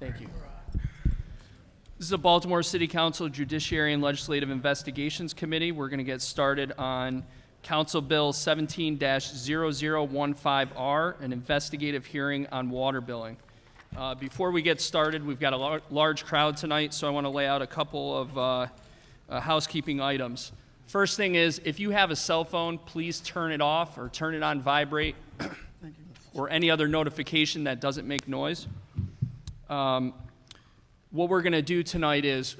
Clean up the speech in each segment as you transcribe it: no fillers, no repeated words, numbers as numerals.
Thank you. This is a Baltimore City Council Judiciary and Legislative Investigations Committee. We're going to get started on Council Bill 17-0015R, an investigative hearing on water billing. Before we get started, we've got a large crowd tonight, so I want to lay out a couple of housekeeping items. First thing is, if you have a cell phone, please turn it off or turn it on vibrate or any other notification that doesn't make noise. What we're going to do tonight is,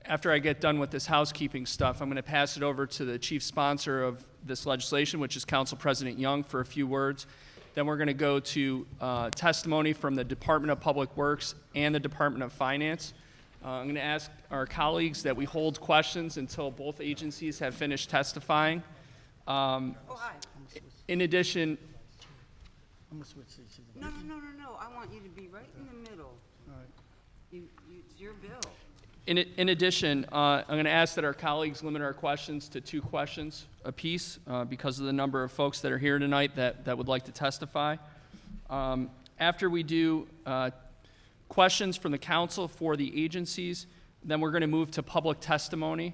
after I get done with this housekeeping stuff, I'm going to pass it over to the chief sponsor of this legislation, which is Council President Young, for a few words. Then we're going to go to testimony from the Department of Public Works and the Department of Finance. I'm going to ask our colleagues that we hold questions until both agencies have finished testifying. In addition... I'm gonna switch seats. No. I want you to be right in the middle. All right. It's your bill. In addition, I'm going to ask that our colleagues limit our questions to 2 questions apiece because of the number of folks that are here tonight that would like to testify. After we do questions from the council for the agencies, then we're going to move to public testimony.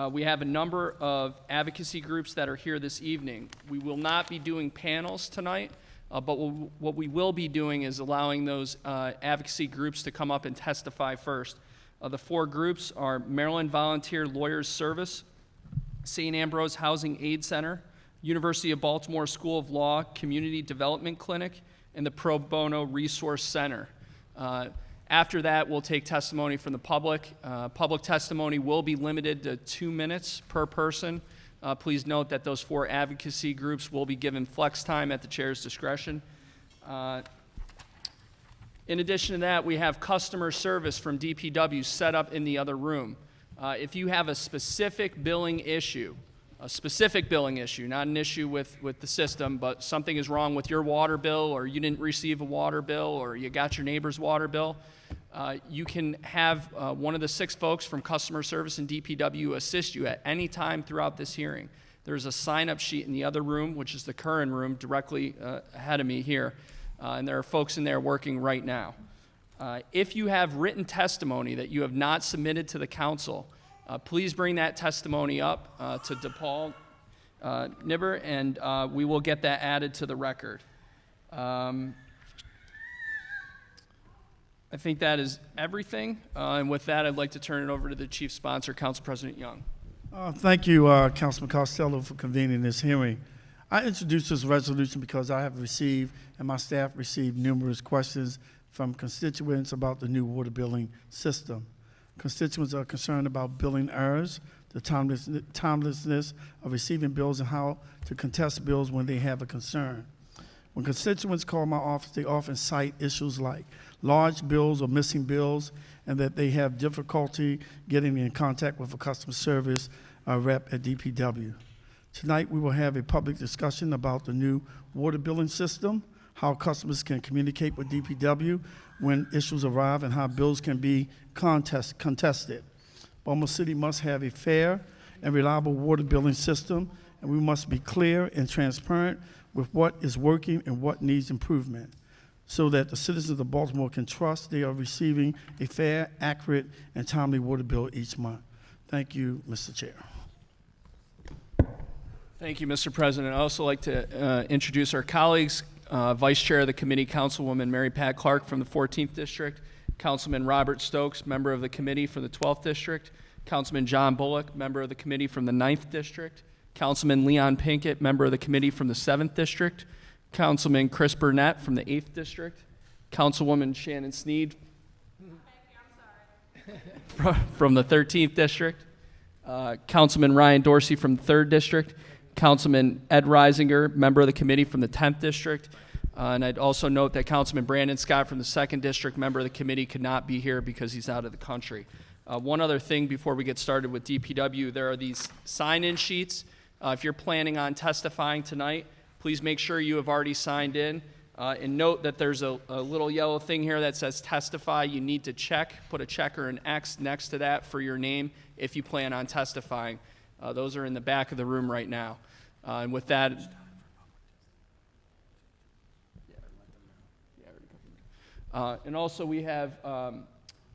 We have a number of advocacy groups that are here this evening. We will not be doing panels tonight. But what we will be doing is allowing those advocacy groups to come up and testify first. The 4 groups are Maryland Volunteer Lawyers Service, St. Ambrose Housing Aid Center, University of Baltimore School of Law Community Development Clinic, and the Pro Bono Resource Center. After that, we'll take testimony from the public. Public testimony will be limited to 2 minutes per person. Please note that those 4 advocacy groups will be given flex time at the chair's discretion. In addition to that, we have customer service from DPW set up in the other room. If you have a specific billing issue, not an issue with the system, but something is wrong with your water bill, or you didn't receive a water bill, or you got your neighbor's water bill, you can have one of the 6 folks from customer service and DPW assist you at any time throughout this hearing. There's a sign-up sheet in the other room, which is the current room directly ahead of me here, and there are folks in there working right now. If you have written testimony that you have not submitted to the council, please bring that testimony up to DePaul Nibber, and we will get that added to the record. I think that is everything. And with that, I'd like to turn it over to the chief sponsor, Council President Young. Thank you, Councilman Costello, for convening this hearing. I introduced this resolution because I have received, and my staff received, numerous questions from constituents about the new water billing system. Constituents are concerned about billing errors, the timelessness of receiving bills, and how to contest bills when they have a concern. When constituents call my office, they often cite issues like large bills or missing bills, and that they have difficulty getting in contact with a customer service rep at DPW. Tonight, we will have a public discussion about the new water billing system, how customers can communicate with DPW when issues arrive, and how bills can be contested. Baltimore City must have a fair and reliable water billing system, and we must be clear and transparent with what is working and what needs improvement, so that the citizens of Baltimore can trust they are receiving a fair, accurate, and timely water bill each month. Thank you, Mr. Chair. Thank you, Mr. President. I'd also like to introduce our colleagues. Vice Chair of the committee, Councilwoman Mary Pat Clark from the 14th District, Councilman Robert Stokes, member of the committee from the 12th District, Councilman John Bullock, member of the committee from the 9th District, Councilman Leon Pinkett, member of the committee from the 7th District, Councilman Chris Burnett from the 8th District, Councilwoman Shannon Sneed from the 13th District, Councilman Ryan Dorsey from the 3rd District, Councilman Ed Reisinger, member of the committee from the 10th District, and I'd also note that Councilman Brandon Scott from the 2nd District, member of the committee, could not be here because he's out of the country. One other thing before we get started with DPW, there are these sign-in sheets. If you're planning on testifying tonight, please make sure you have already signed in. And note that there's a little yellow thing here that says testify. You need to put a check or an X next to that for your name if you plan on testifying. Those are in the back of the room right now. And with that, And also we have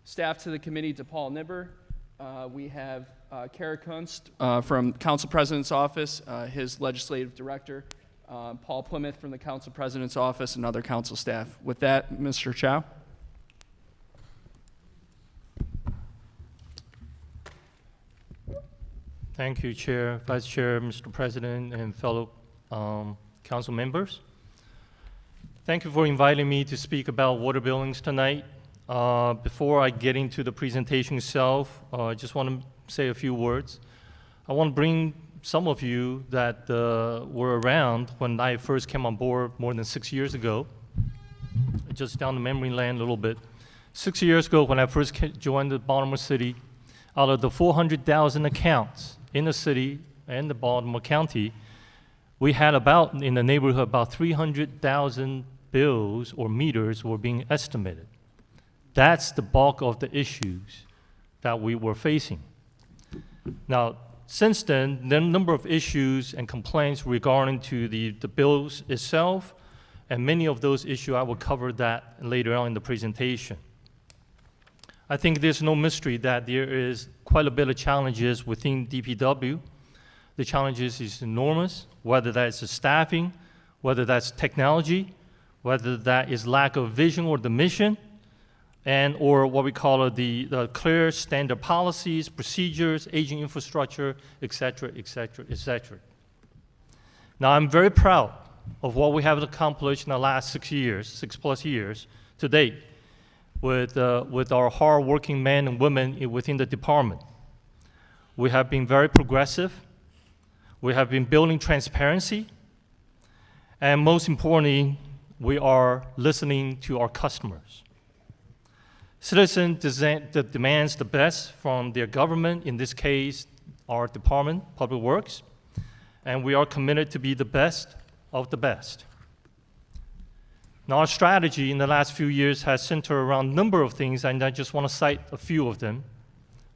staff to the committee, DePaul Nibber. We have Kara Kunst from Council President's Office, his legislative director, Paul Plymouth from the Council President's Office, and other council staff. With that, Mr. Chow. Thank you, Chair, Vice Chair, Mr. President, and fellow council members. Thank you for inviting me to speak about water billings tonight. Before I get into the presentation itself, I just want to say a few words. I want to bring some of you that were around when I first came on board more than 6 years ago, just down the memory lane a little bit. 6 years ago, when I first joined the Baltimore City, out of the 400,000 accounts in the city and the Baltimore County, we had about, in the neighborhood, about 300,000 bills or meters were being estimated. That's the bulk of the issues that we were facing. Now, since then, the number of issues and complaints regarding to the bills itself, and many of those issues, I will cover that later on in the presentation. I think there's no mystery that there is quite a bit of challenges within DPW. The challenges is enormous, whether that's the staffing, whether that's technology, whether that is lack of vision or the mission, and or what we call the clear standard policies, procedures, aging infrastructure, et cetera, et cetera, et cetera. Now, I'm very proud of what we have accomplished in the last 6 years, 6+ years to date, with our hard-working men and women within the department. We have been very progressive. We have been building transparency. And most importantly, we are listening to our customers. Citizens demands the best from their government, in this case, our department, Public Works, and we are committed to be the best of the best. Now, our strategy in the last few years has centered around a number of things, and I just want to cite a few of them.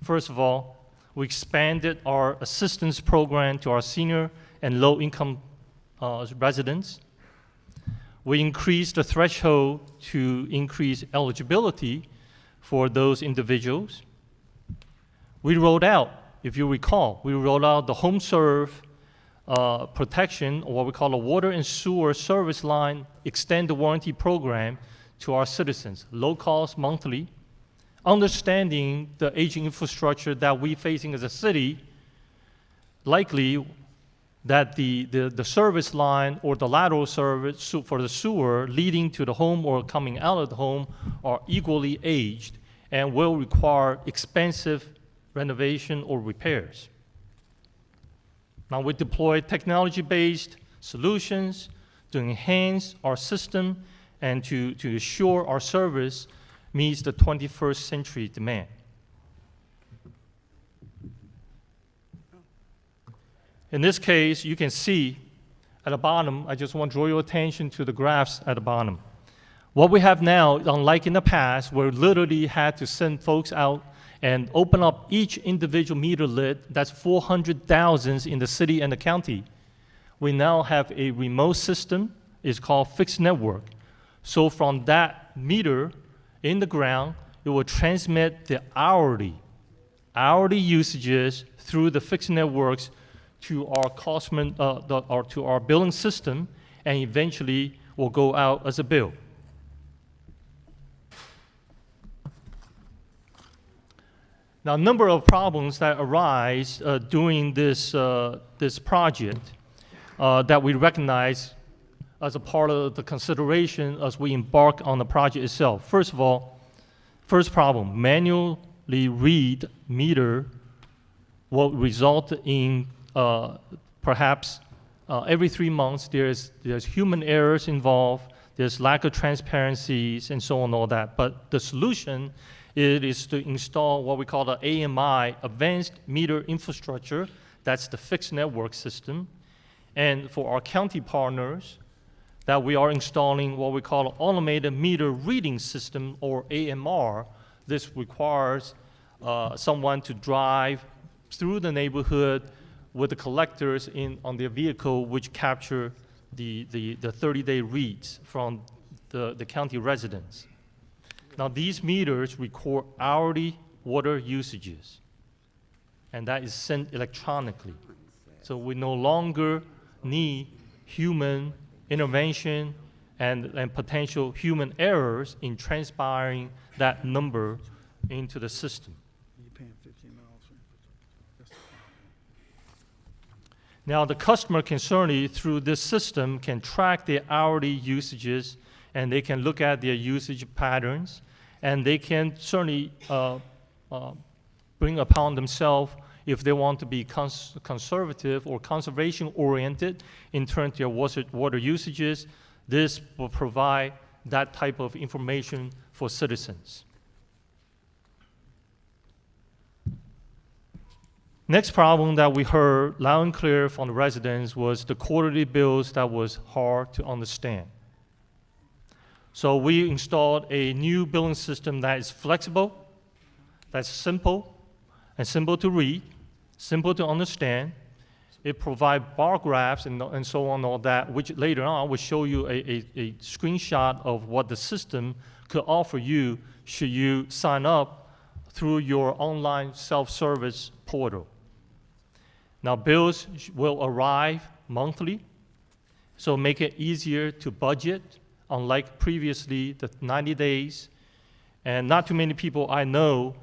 First of all, we expanded our assistance program to our senior and low-income residents. We increased the threshold to increase eligibility for those individuals. We rolled out, if you recall, the home serve protection, or what we call a water and sewer service line extended warranty program to our citizens, low cost monthly, understanding the aging infrastructure that we're facing as a city. Likely that the service line or the lateral service for the sewer leading to the home or coming out of the home are equally aged and will require expensive renovation or repairs. Now, we deploy technology-based solutions to enhance our system and to assure our service meets the 21st century demand. In this case, you can see at the bottom, I just want to draw your attention to the graphs at the bottom. What we have now, unlike in the past, where we literally had to send folks out and open up each individual meter lid, that's 400,000 in the city and the county. We now have a remote system, it's called fixed network. So from that meter in the ground, it will transmit the hourly usages through the fixed networks to our to our billing system, and eventually will go out as a bill. Now, a number of problems that arise during this project that we recognize as a part of the consideration as we embark on the project itself. First of all, first problem, manually read meter will result in perhaps every 3 months there's human errors involved, there's lack of transparencies and so on and all that. But the solution is to install what we call the AMI, Advanced Meter Infrastructure. That's the fixed network system. And for our county partners, that we are installing what we call an automated meter reading system, or AMR. This requires someone to drive through the neighborhood with the collectors on their vehicle, which capture the 30-day reads from the county residents. Now, these meters record hourly water usages, and that is sent electronically. So we no longer need human intervention and potential human errors in transpiring that number into the system. You're paying $15 for infrastructure. That's the problem. Now, the customer can certainly, through this system, can track their hourly usages, and they can look at their usage patterns, and they can certainly bring upon themselves if they want to be conservative or conservation-oriented in terms of their water usages. This will provide that type of information for citizens. Next problem that we heard loud and clear from the residents was the quarterly bills that was hard to understand. So we installed a new billing system that is flexible, that's simple, and simple to read, simple to understand. It provides bar graphs and so on, all that, which later on will show you a screenshot of what the system could offer you should you sign up through your online self-service portal. Now, bills will arrive monthly, so make it easier to budget, unlike previously the 90 days. And not too many people I know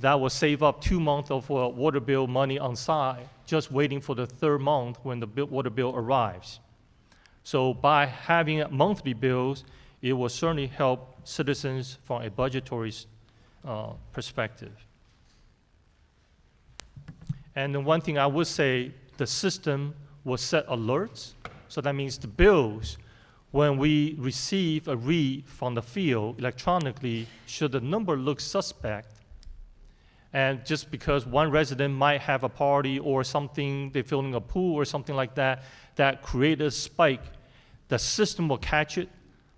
that will save up 2 months of water bill money on side, just waiting for the third month when the water bill arrives. So by having monthly bills, it will certainly help citizens from a budgetary perspective. And the one thing I would say, the system will set alerts. So that means the bills, when we receive a read from the field electronically, should the number look suspect, and just because one resident might have a party or something, they're filling a pool or something like that, that create a spike, the system will catch it,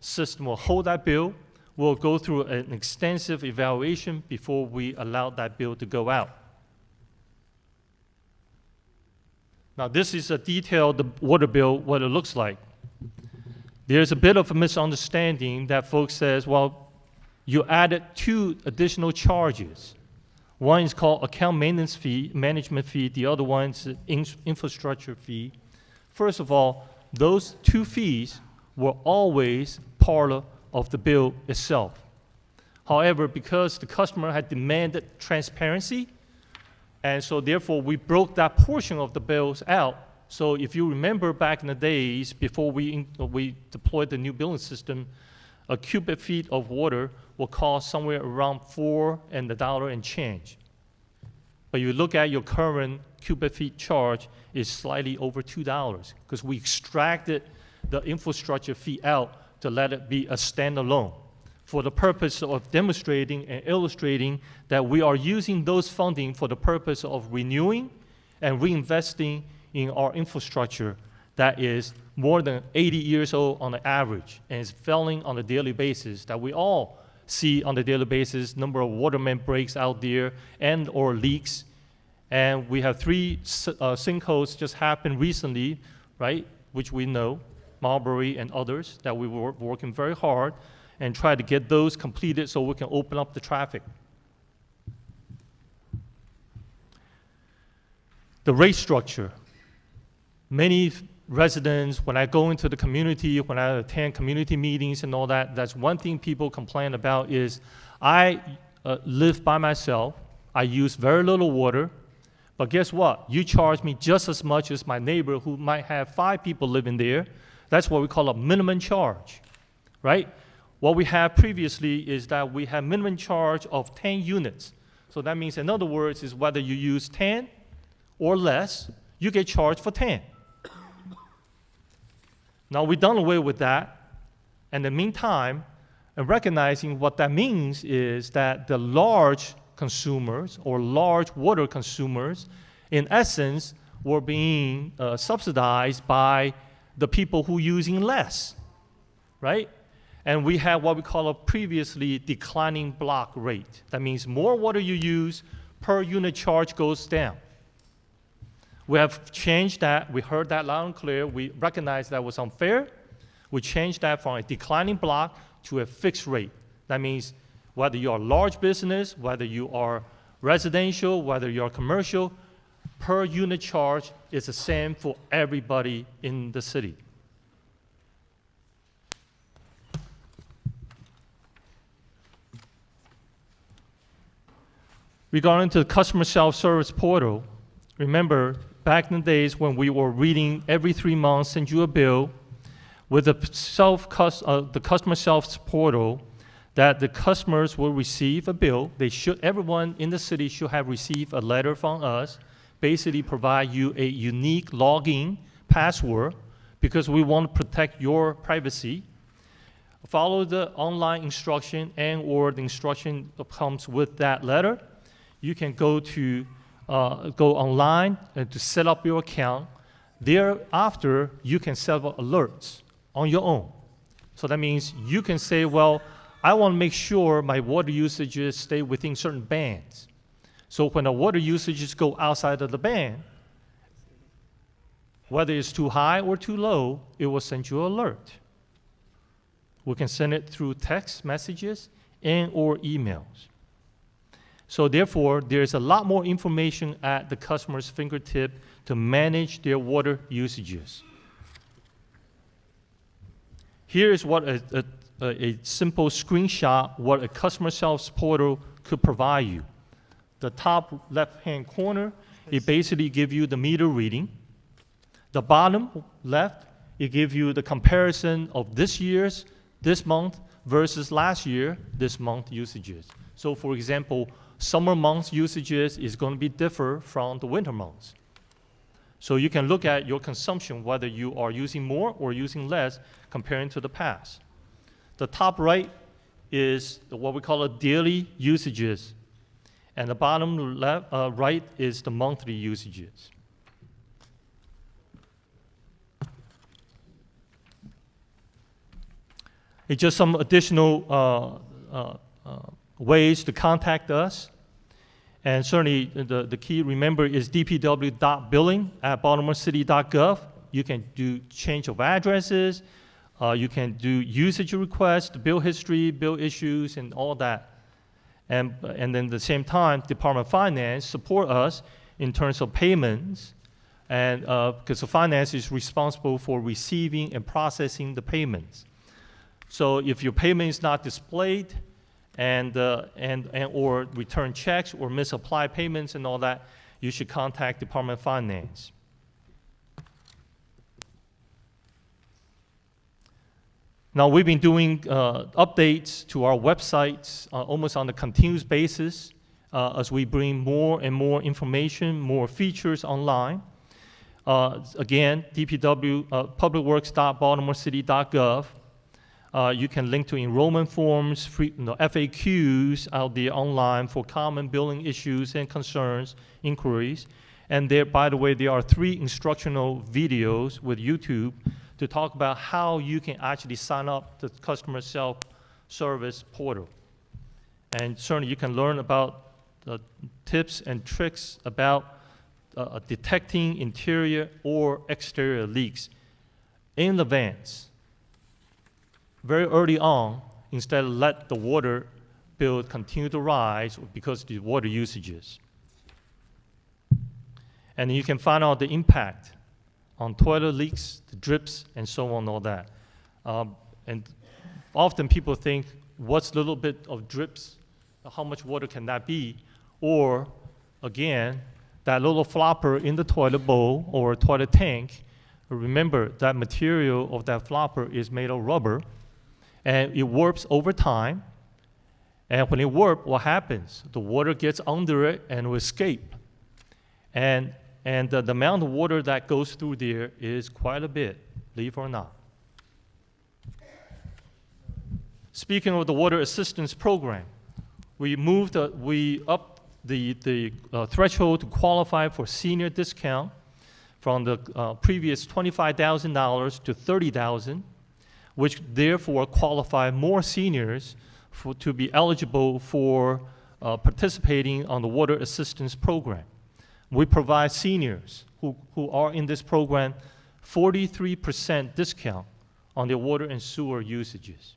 system will hold that bill, we'll go through an extensive evaluation before we allow that bill to go out. Now, this is a detailed water bill, what it looks like. There's a bit of a misunderstanding that folks says, well, you added 2 additional charges. One is called account maintenance fee, management fee. The other one is infrastructure fee. First of all, those 2 fees were always part of the bill itself. However, because the customer had demanded transparency, and so therefore we broke that portion of the bills out. So if you remember back in the days before we deployed the new billing system, a cubic feet of water will cost somewhere around $4 and change. But you look at your current cubic feet charge is slightly over $2 because we extracted the infrastructure fee out to let it be a standalone for the purpose of demonstrating and illustrating that we are using those funding for the purpose of renewing and reinvesting in our infrastructure that is more than 80 years old on the average and is failing on a daily basis, that we all see on a daily basis, number of water main breaks out there and or leaks. And we have 3 sinkholes just happened recently, right, which we know, Marbury and others, that we were working very hard and try to get those completed so we can open up the traffic. The rate structure. Many residents, when I go into the community, when I attend community meetings and all that, that's one thing people complain about is I live by myself, I use very little water, but guess what? You charge me just as much as my neighbor who might have 5 people living there. That's what we call a minimum charge, right? What we had previously is that we have minimum charge of 10 units. So that means, in other words, is whether you use 10 or less, you get charged for 10. Now, we've done away with that. In the meantime, and recognizing what that means is that the large consumers or large water consumers, in essence, were being subsidized by the people who are using less, right? And we have what we call a previously declining block rate. That means more water you use, per unit charge goes down. We have changed that. We heard that loud and clear. We recognized that was unfair. We changed that from a declining block to a fixed rate. That means whether you are a large business, whether you are residential, whether you are commercial, per unit charge is the same for everybody in the city. Regarding to the customer self-service portal, remember back in the days when we were reading every 3 months, send you a bill, with the customer self portal, that the customers will receive a bill. Everyone in the city should have received a letter from us, basically provide you a unique login password because we want to protect your privacy. Follow the online instruction and/or the instruction that comes with that letter. You can go online to set up your account. Thereafter, you can set up alerts on your own. So that means you can say, well, I want to make sure my water usages stay within certain bands. So when the water usages go outside of the band, whether it's too high or too low, it will send you an alert. We can send it through text messages and/or emails. So therefore, there's a lot more information at the customer's fingertip to manage their water usages. Here is what a simple screenshot what a customer self portal could provide you. The top left-hand corner, it basically gives you the meter reading. The bottom left, it gives you the comparison of this month versus last year, this month usages. So for example, summer months usages is going to be different from the winter months. So you can look at your consumption, whether you are using more or using less comparing to the past. The top right is what we call daily usages, and the bottom left, right is the monthly usages. It's just some additional ways to contact us. And certainly the key, remember, is dpw.billing@baltimorecity.gov. You can do change of addresses. You can do usage requests, bill history, bill issues, and all that. And then at the same time, Department of Finance support us in terms of payments, and because the finance is responsible for receiving and processing the payments. So if your payment is not displayed, and or return checks or misapply payments and all that, you should contact Department of Finance. Now we've been doing updates to our websites almost on a continuous basis as we bring more and more information, more features online. Again, DPW, publicworks.baltimorecity.gov. You can link to enrollment forms, FAQs out there online for common billing issues and concerns, inquiries. And there, by the way, there are 3 instructional videos with YouTube to talk about how you can actually sign up the customer self-service portal. And certainly you can learn about the tips and tricks about detecting interior or exterior leaks in advance. Very early on, instead of let the water bill continue to rise because of the water usages. And you can find out the impact on toilet leaks, the drips, and so on, all that. And often people think, what's a little bit of drips? How much water can that be? Or, again, that little flopper in the toilet bowl or toilet tank, remember that material of that flopper is made of rubber, and it warps over time. And when it warps, what happens? The water gets under it and will escape. And the amount of water that goes through there is quite a bit, believe it or not. Speaking of the water assistance program, we upped the threshold to qualify for senior discount from the previous $25,000 to $30,000. Which therefore qualify more seniors to be eligible for participating on the water assistance program. We provide seniors who are in this program 43% discount on their water and sewer usages.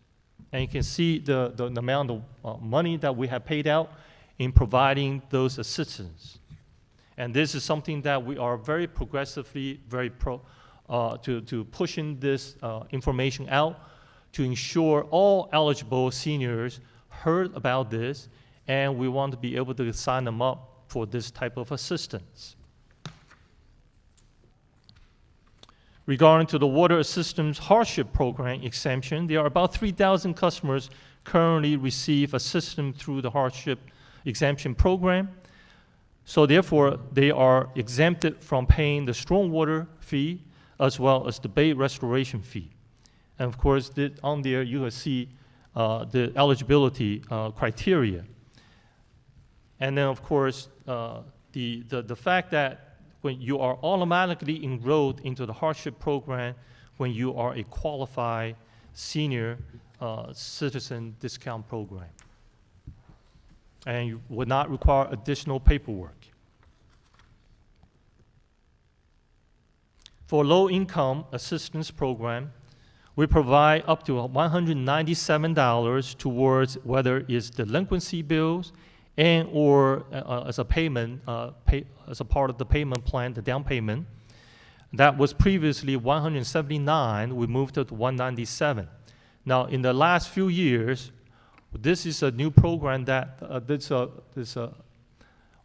And you can see the amount of money that we have paid out in providing those assistance. And this is something that we are very progressively, to pushing this information out to ensure all eligible seniors heard about this, and we want to be able to sign them up for this type of assistance. Regarding to the water assistance hardship program exemption, there are about 3,000 customers currently receive assistance through the hardship exemption program. So therefore, they are exempted from paying the stormwater fee as well as the bay restoration fee. And of course, on there you will see the eligibility criteria. And then of course, the fact that when you are automatically enrolled into the hardship program when you are a qualified senior citizen discount program. And you would not require additional paperwork. For low-income assistance program, we provide up to $197 towards whether it's delinquency bills and or as a payment, as a part of the payment plan, the down payment. That was previously $179, we moved it to $197. Now, in the last few years, this is a new program that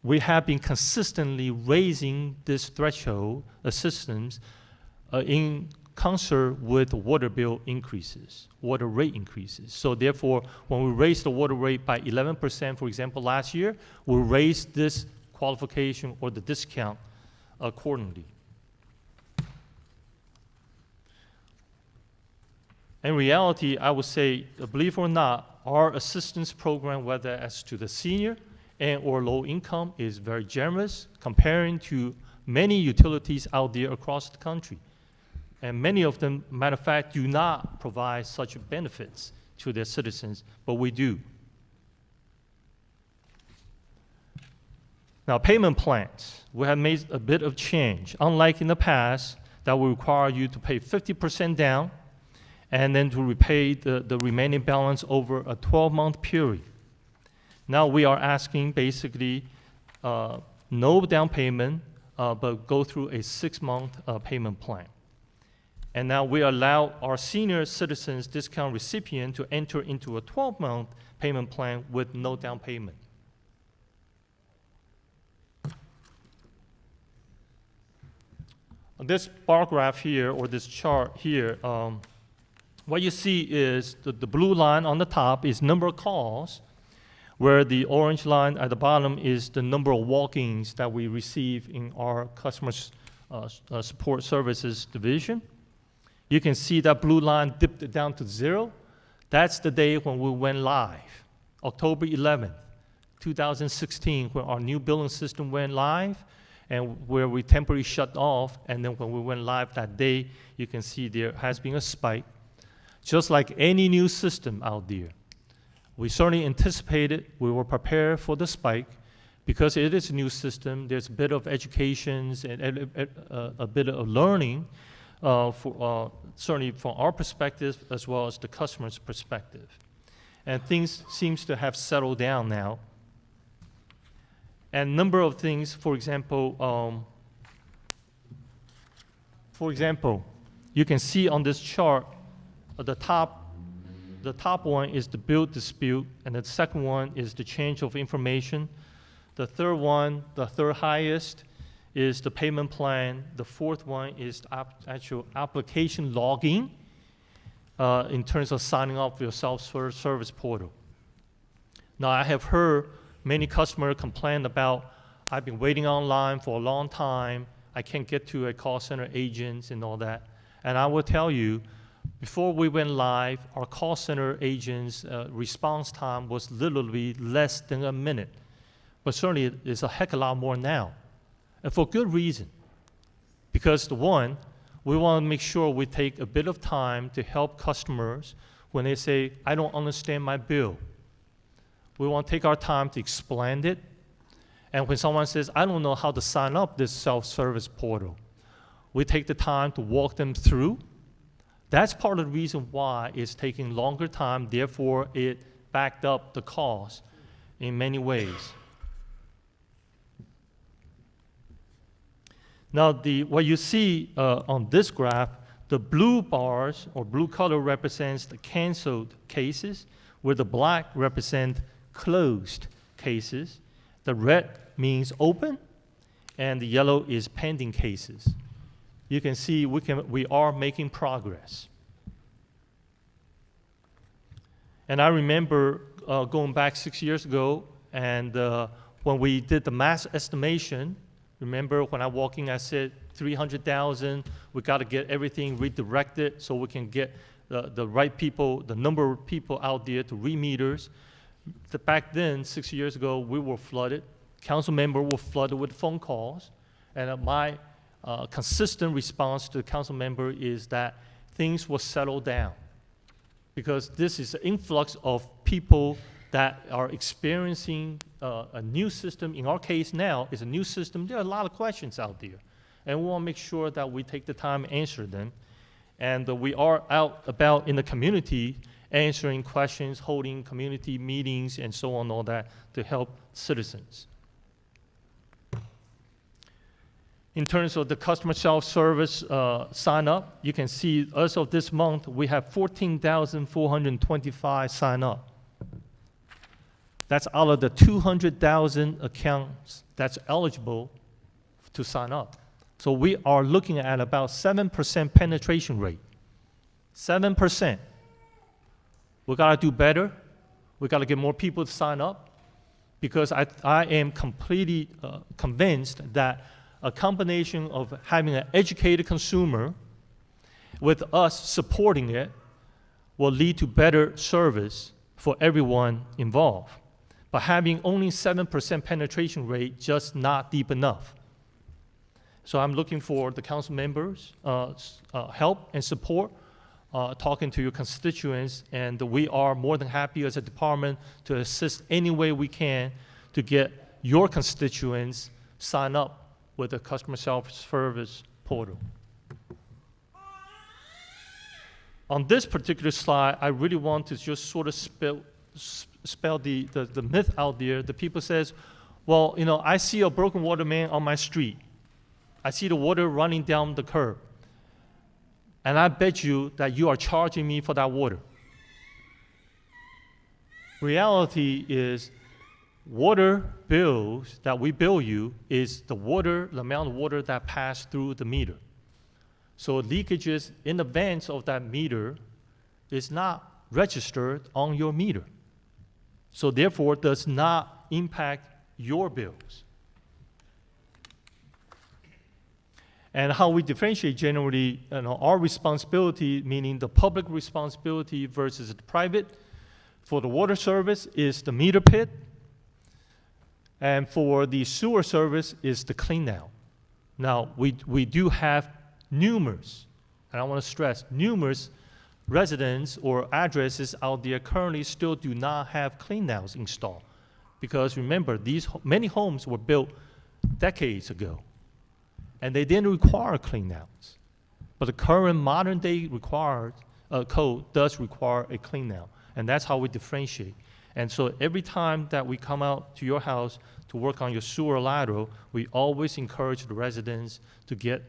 we have been consistently raising this threshold assistance in concert with water bill increases, water rate increases. So therefore, when we raised the water rate by 11%, for example, last year, we raised this qualification or the discount accordingly. In reality, I would say, believe it or not, our assistance program, whether as to the senior and or low income, is very generous comparing to many utilities out there across the country. And many of them, matter of fact, do not provide such benefits to their citizens, but we do. Now, payment plans, we have made a bit of change. Unlike in the past, that will require you to pay 50% down and then to repay the remaining balance over a 12-month period. Now we are asking basically no down payment, but go through a 6-month payment plan. And now we allow our senior citizens discount recipient to enter into a 12-month payment plan with no down payment. This bar graph here, or this chart here, what you see is the blue line on the top is number of calls, where the orange line at the bottom is the number of walk-ins that we receive in our customer support services division. You can see that blue line dipped down to 0. That's the day when we went live, October 11th, 2016, when our new billing system went live and where we temporarily shut off. And then when we went live that day, you can see there has been a spike. Just like any new system out there, we certainly anticipated, we were prepared for the spike because it is a new system. There's a bit of education and a bit of learning certainly from our perspective as well as the customer's perspective. And things seems to have settled down now. And number of things, for example, you can see on this chart, the top one is the bill dispute, and the second one is the change of information. The third one, the third highest, is the payment plan. The fourth one is the actual application logging in terms of signing up for your self-service portal. Now, I have heard many customers complain about, I've been waiting online for a long time, I can't get to a call center agent and all that. And I will tell you, before we went live, our call center agents' response time was literally less than a minute. But certainly it's a heck of a lot more now. And for good reason. Because one, we want to make sure we take a bit of time to help customers when they say, I don't understand my bill. We want to take our time to explain it. And when someone says, I don't know how to sign up this self-service portal, we take the time to walk them through That's part of the reason why it's taking longer time, therefore it backed up the cost in many ways. Now, what you see on this graph, the blue bars or blue color represents the canceled cases, where the black represent closed cases. The red means open, and the yellow is pending cases. You can see we are making progress. And I remember going back 6 years ago, and when we did the mass estimation, remember when I walked in, I said 300,000, we got to get everything redirected so we can get the right people, the number of people out there to read meters. Back then, 6 years ago, we were flooded. Council members were flooded with phone calls. And my consistent response to the council member is that things will settle down, because this is an influx of people that are experiencing a new system. In our case now, it's a new system. There are a lot of questions out there, and we want to make sure that we take the time to answer them. And we are out about in the community answering questions, holding community meetings, and so on, all that, to help citizens. In terms of the customer self-service sign up, you can see as of this month, we have 14,425 sign up. That's out of the 200,000 accounts that's eligible to sign up. So we are looking at about 7% penetration rate. 7%. We gotta do better. We gotta get more people to sign up, because I am completely convinced that a combination of having an educated consumer with us supporting it will lead to better service for everyone involved. But having only 7% penetration rate just not deep enough. So I'm looking for the council members' help and support, talking to your constituents, and we are more than happy as a department to assist any way we can to get your constituents signed up with the customer self-service portal. On this particular slide, I really want to just sort of spell the myth out there. The people says, well, you know, I see a broken water main on my street. I see the water running down the curb. And I bet you that you are charging me for that water. Reality is, water bills that we bill you is the amount of water that passed through the meter. So leakages in advance of that meter is not registered on your meter. So therefore, does not impact your bills. And how we differentiate generally, our responsibility, meaning the public responsibility versus the private, for the water service is the meter pit, and for the sewer service is the clean out. Now, we do have numerous, and I want to stress, numerous residents or addresses out there currently still do not have clean outs installed. Because remember, many homes were built decades ago, and they didn't require clean outs. But the current modern day code does require a clean out, and that's how we differentiate. And so every time that we come out to your house to work on your sewer lateral, we always encourage the residents to get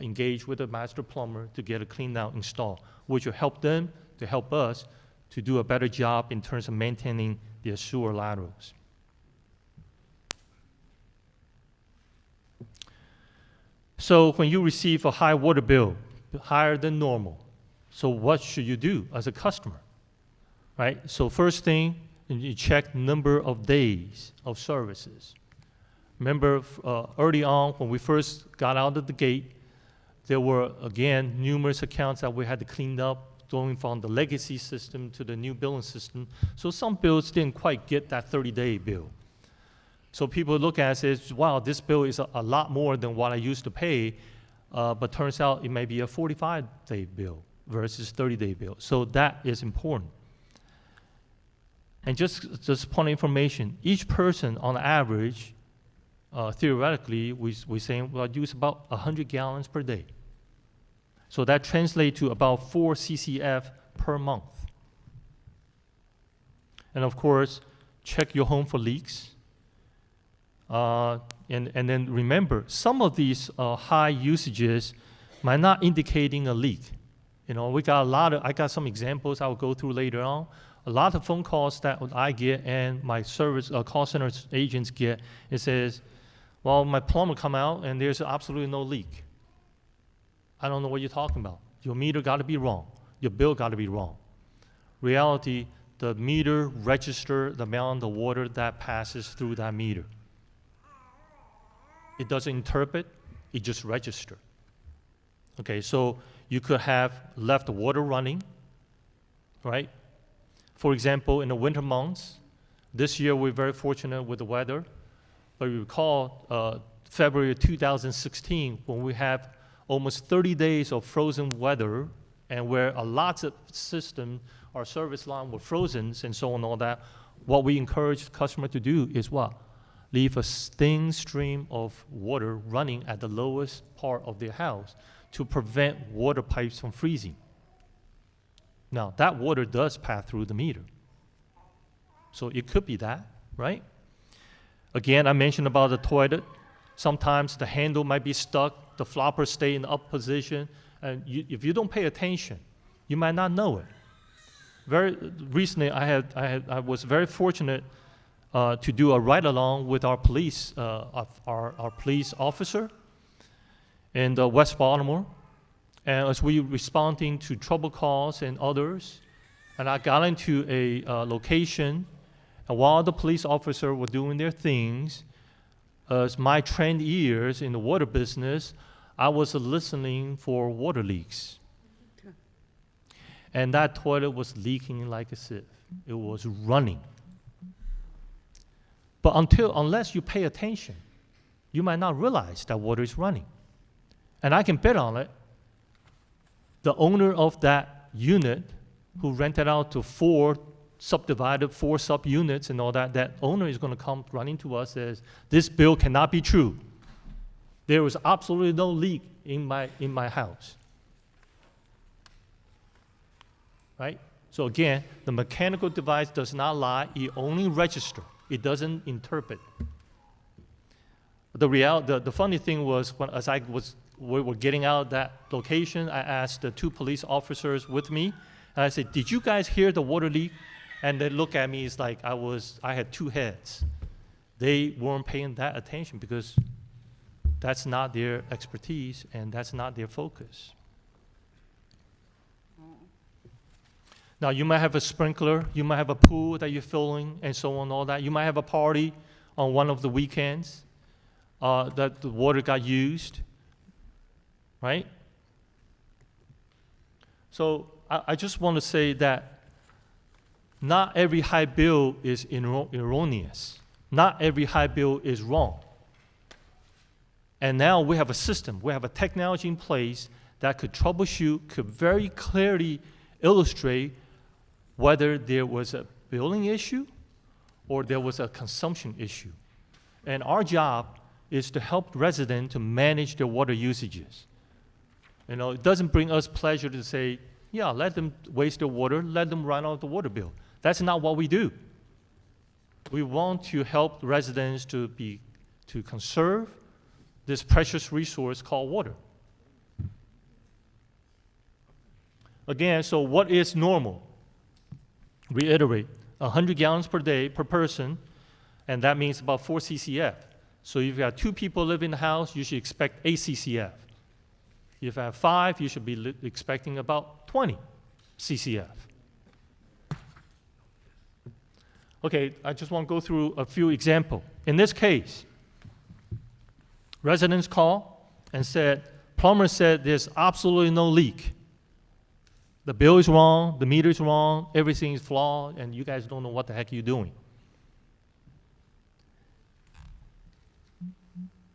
engaged with a master plumber to get a clean out installed, which will help them to help us to do a better job in terms of maintaining their sewer laterals. So when you receive a high water bill, higher than normal, so what should you do as a customer, right? So first thing, you check number of days of services. Remember, early on, when we first got out of the gate, there were, again, numerous accounts that we had to clean up, going from the legacy system to the new billing system. So some bills didn't quite get that 30-day bill. So people look at it and say, wow, this bill is a lot more than what I used to pay, but turns out it may be a 45-day bill versus 30-day bill. So that is important. And just point of information, each person on average, theoretically, we're saying, well, use about 100 gallons per day. So that translates to about 4 CCF per month. And of course, check your home for leaks. And then remember, some of these high usages might not indicating a leak. You know, I got some examples I'll go through later on. A lot of phone calls that I get and my service call center agents get, it says, well, my plumber come out and there's absolutely no leak. I don't know what you're talking about. Your meter got to be wrong. Your bill got to be wrong. Reality, the meter registers the amount of water that passes through that meter. It doesn't interpret, it just registers. Okay, so you could have left the water running, right? For example, in the winter months, this year we're very fortunate with the weather, but you recall February 2016 when we have almost 30 days of frozen weather and where a lot of systems, our service line were frozen and so on and all that, what we encourage the customer to do is what? Leave a thin stream of water running at the lowest part of their house to prevent water pipes from freezing. Now, that water does pass through the meter. So it could be that, right? Again, I mentioned about the toilet. Sometimes the handle might be stuck, the flopper stay in the up position, and if you don't pay attention, you might not know it. Very recently, I was very fortunate to do a ride-along with our police, our police officer in West Baltimore. And as we responding to trouble calls and others, and I got into a location, and while the police officer were doing their things, as my trained ears in the water business, I was listening for water leaks. And that toilet was leaking like a sieve. It was running. But unless you pay attention, you might not realize that water is running. And I can bet on it, the owner of that unit who rented out to 4 sub-units and all that, that owner is going to come running to us and says, this bill cannot be true. There was absolutely no leak in my house. Right? So again, the mechanical device does not lie, it only registers. It doesn't interpret. The funny thing was, we were getting out of that location, I asked the 2 police officers with me, and I said, did you guys hear the water leak? And they look at me, it's like I had 2 heads. They weren't paying that attention because that's not their expertise and that's not their focus. Now, you might have a sprinkler, you might have a pool that you're filling, and so on, all that. You might have a party on one of the weekends that the water got used, right? So I just want to say that not every high bill is erroneous. Not every high bill is wrong. And now we have a system, we have a technology in place that could troubleshoot, could very clearly illustrate whether there was a billing issue or there was a consumption issue. And our job is to help residents to manage their water usages. You know, it doesn't bring us pleasure to say, yeah, let them waste their water, let them run out the water bill. That's not what we do. We want to help residents to conserve this precious resource called water. Again, so what is normal? Reiterate, 100 gallons per day per person, and that means about 4 CCF. So if you have 2 people living in the house, you should expect 8 CCF. If you have 5, you should be expecting about 20 CCF. Okay, I just want to go through a few examples. In this case, residents called and said, plumber said there's absolutely no leak. The bill is wrong, the meter is wrong, everything is flawed, and you guys don't know what the heck you're doing.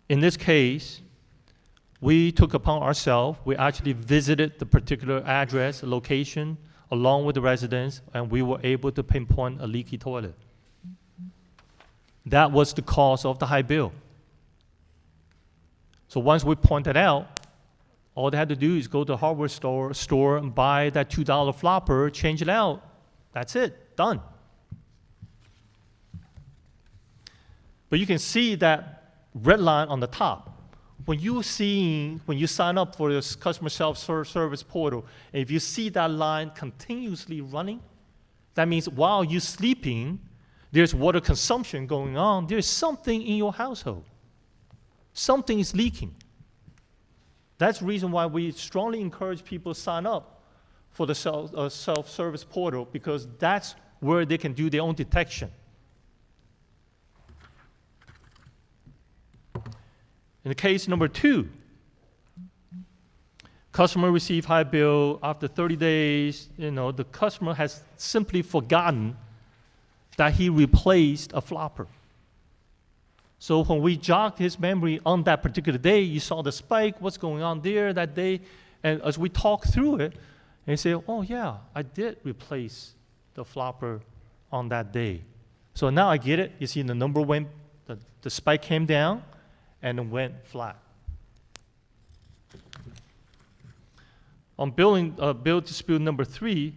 In this case, we took upon ourselves, we actually visited the particular address, location, along with the residents, and we were able to pinpoint a leaky toilet. That was the cause of the high bill. So once we pointed out, All they had to do is go to the hardware store and buy that $2 flopper, change it out. That's it, done. But you can see that red line on the top. When you sign up for this customer self-service portal, and if you see that line continuously running, that means while you're sleeping, there's water consumption going on. There's something in your household. Something is leaking. That's the reason why we strongly encourage people to sign up for the self-service portal, because that's where they can do their own detection. In the case number 2, customer received high bill after 30 days. The customer has simply forgotten that he replaced a flopper. So when we jogged his memory on that particular day, you saw the spike, what's going on there that day, and as we talked through it, and he said, oh yeah, I did replace the flopper on that day. So now I get it. You see the number went, the spike came down, and it went flat. On bill dispute number 3,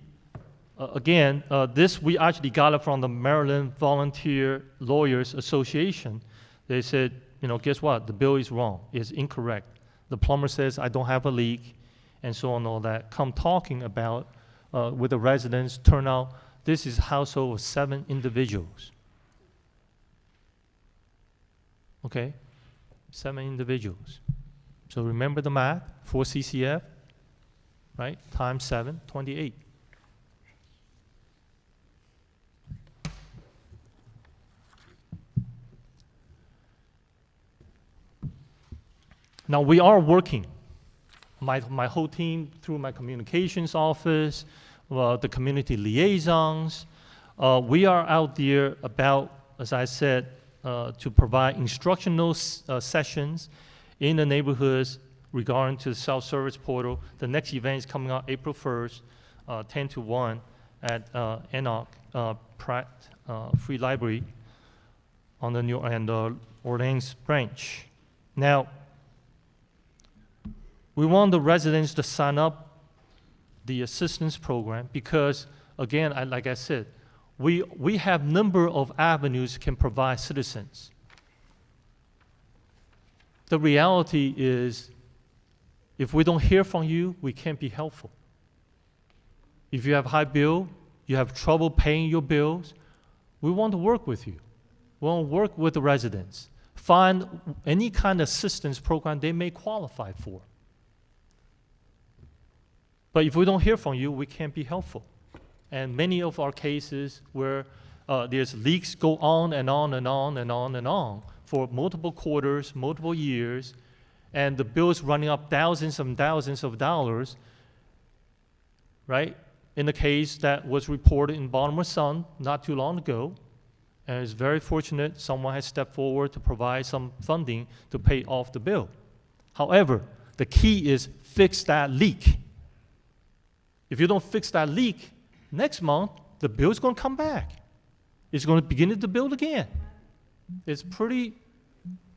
again, this we actually got it from the Maryland Volunteer Lawyers Association. They said, guess what? The bill is wrong. It's incorrect. The plumber says I don't have a leak, and so on and all that. Come talking about with the residents, turn out this is a household of 7 individuals. Okay? 7 individuals. So remember the math, 4 CCF, right? Times 7, 28. Now we are working, my whole team through my communications office, the community liaisons. We are out there about, as I said, to provide instructional sessions in the neighborhoods regarding to the self-service portal. The next event is coming out April 1st, 10 to 1 at Enoch Pratt Free Library on the New Orleans branch. Now, we want the residents to sign up the assistance program because, again, like I said, we have number of avenues can provide citizens. The reality is, if we don't hear from you, we can't be helpful. If you have high bill, you have trouble paying your bills, we want to work with you. We want to work with the residents. Find any kind of assistance program they may qualify for. But if we don't hear from you, we can't be helpful. And many of our cases where there's leaks go on and on and on and on and on for multiple quarters, multiple years, and the bill's running up thousands and thousands of dollars, right? In the case that was reported in Baltimore Sun not too long ago, and it's very fortunate someone has stepped forward to provide some funding to pay off the bill. However, the key is fix that leak. If you don't fix that leak, next month, the bill is going to come back. It's going to begin to build again. It's pretty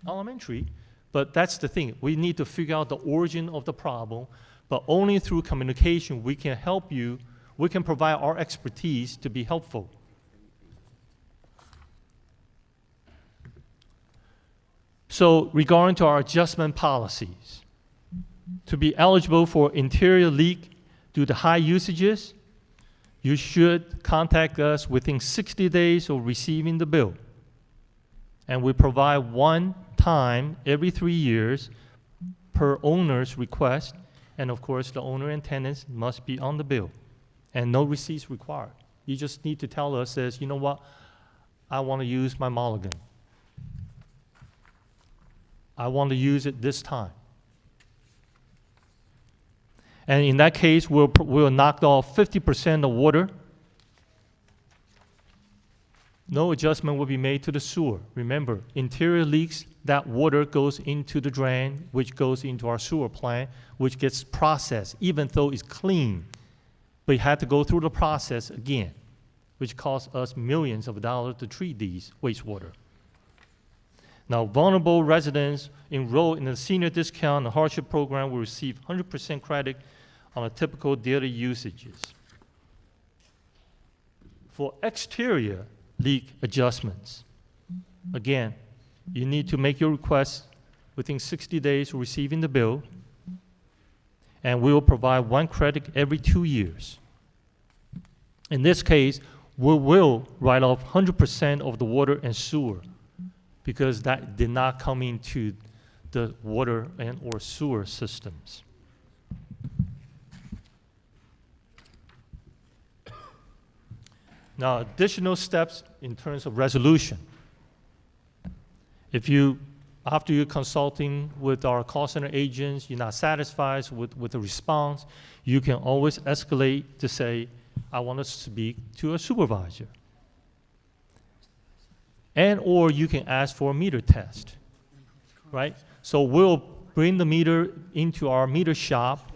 elementary, but that's the thing. We need to figure out the origin of the problem, but only through communication we can help you. We can provide our expertise to be helpful. So regarding to our adjustment policies, to be eligible for interior leak due to high usages, you should contact us within 60 days of receiving the bill. And we provide one time every 3 years per owner's request. And of course, the owner and tenants must be on the bill. And no receipts required. You just need to tell us, says, you know what, I want to use my mulligan. I want to use it this time. And in that case, we'll knock off 50% of water. No adjustment will be made to the sewer. Remember, interior leaks, that water goes into the drain, which goes into our sewer plant, which gets processed, even though it's clean. But you had to go through the process again, which costs us millions of dollars to treat these wastewater. Now, vulnerable residents enrolled in the senior discount and hardship program will receive 100% credit on a typical daily usages. For exterior leak adjustments, again, you need to make your request within 60 days of receiving the bill, and we will provide 1 credit every 2 years. In this case, we will write off 100% of the water and sewer because that did not come into the water and or sewer systems. Now, additional steps in terms of resolution. If you, after you're consulting with our call center agents, you're not satisfied with the response, you can always escalate to say, I want to speak to a supervisor. And or you can ask for a meter test, right? So we'll bring the meter into our meter shop,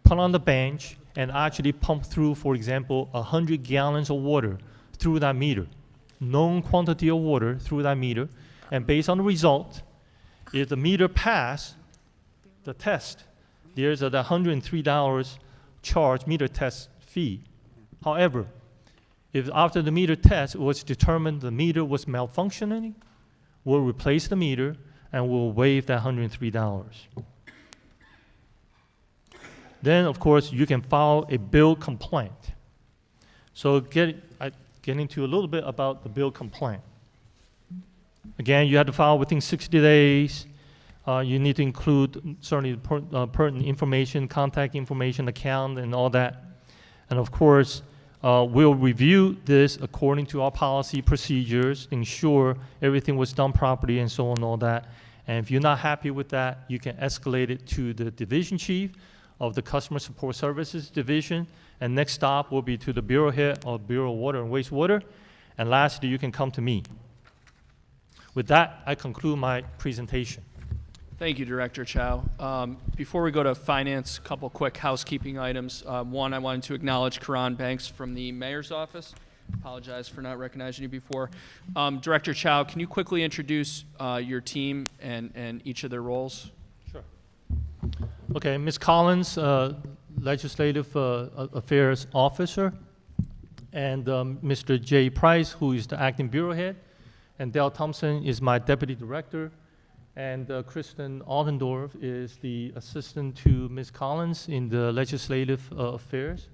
put on the bench, and actually pump through, for example, 100 gallons of water through that meter, known quantity of water through that meter, and based on the result, if the meter pass the test, there's a $103 charge meter test fee. However, if after the meter test it was determined the meter was malfunctioning, we'll replace the meter and we'll waive that $103. Then, of course, you can file a bill complaint. So get into a little bit about the bill complaint. Again, you have to file within 60 days. You need to include certainly pertinent information, contact information, account, and all that. And of course, we'll review this according to our policy procedures, ensure everything was done properly and so on and all that. And if you're not happy with that, you can escalate it to the division chief of the Customer Support Services Division, and next stop will be to the Bureau Head of Bureau of Water and Wastewater, and lastly, you can come to me. With that, I conclude my presentation. Thank you, Director Chow. Before we go to finance, a couple quick housekeeping items. One, I wanted to acknowledge Karan Banks from the Mayor's Office. Apologize for not recognizing you before. Director Chow, can you quickly introduce your team and each of their roles? Sure. Okay, Ms. Collins, Legislative Affairs Officer, and Mr. Jay Price, who is the Acting Bureau Head, and Dale Thompson is my Deputy Director, and Kristen Aldendorf is the Assistant to Ms. Collins in the Legislative Affairs,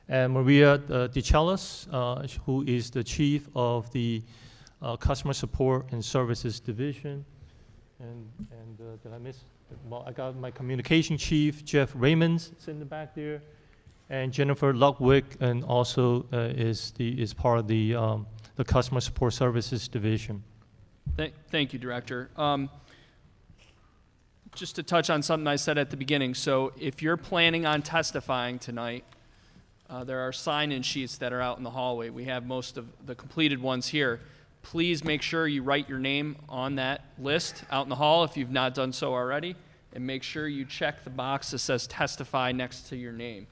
and Maria DeCellis, who is the Chief of the Customer Support and Services Division, and did I miss? Well, I got my communication chief, Jeff Raymonds, is in the back there, and Jennifer Ludwig, and also is part of the Customer Support Services Division. Thank you, Director. Just to touch on something I said at the beginning, so if you're planning on testifying tonight, there are sign-in sheets that are out in the hallway. We have most of the completed ones here. Please make sure you write your name on that list out in the hall if you've not done so already, and make sure you check the box that says testify next to your name.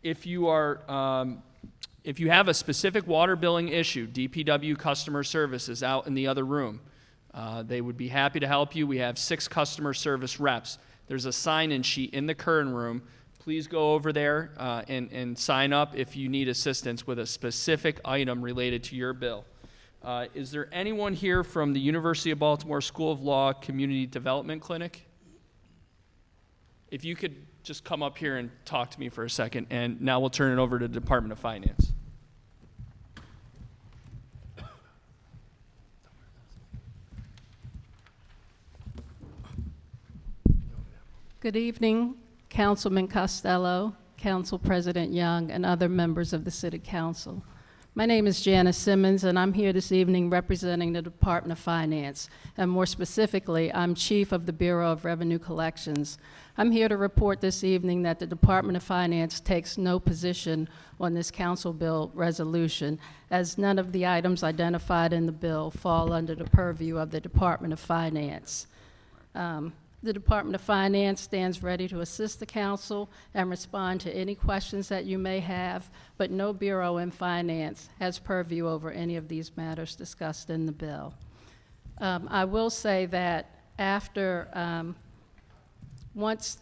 If you have a specific water billing issue, DPW customer service is out in the other room. They would be happy to help you. We have 6 customer service reps. There's a sign-in sheet in the current room. Please go over there and sign up if you need assistance with a specific item related to your bill. Is there anyone here from the University of Baltimore School of Law Community Development Clinic? If you could just come up here and talk to me for a second, and now we'll turn it over to the Department of Finance. Good evening, Councilman Costello, Council President Young, and other members of the City Council. My name is Janice Simmons, and I'm here this evening representing the Department of Finance, and more specifically, I'm Chief of the Bureau of Revenue Collections. I'm here to report this evening that the Department of Finance takes no position on this Council bill resolution, as none of the items identified in the bill fall under the purview of the Department of Finance. The Department of Finance stands ready to assist the council and respond to any questions that you may have, but no bureau in finance has purview over any of these matters discussed in the bill. I will say that after, once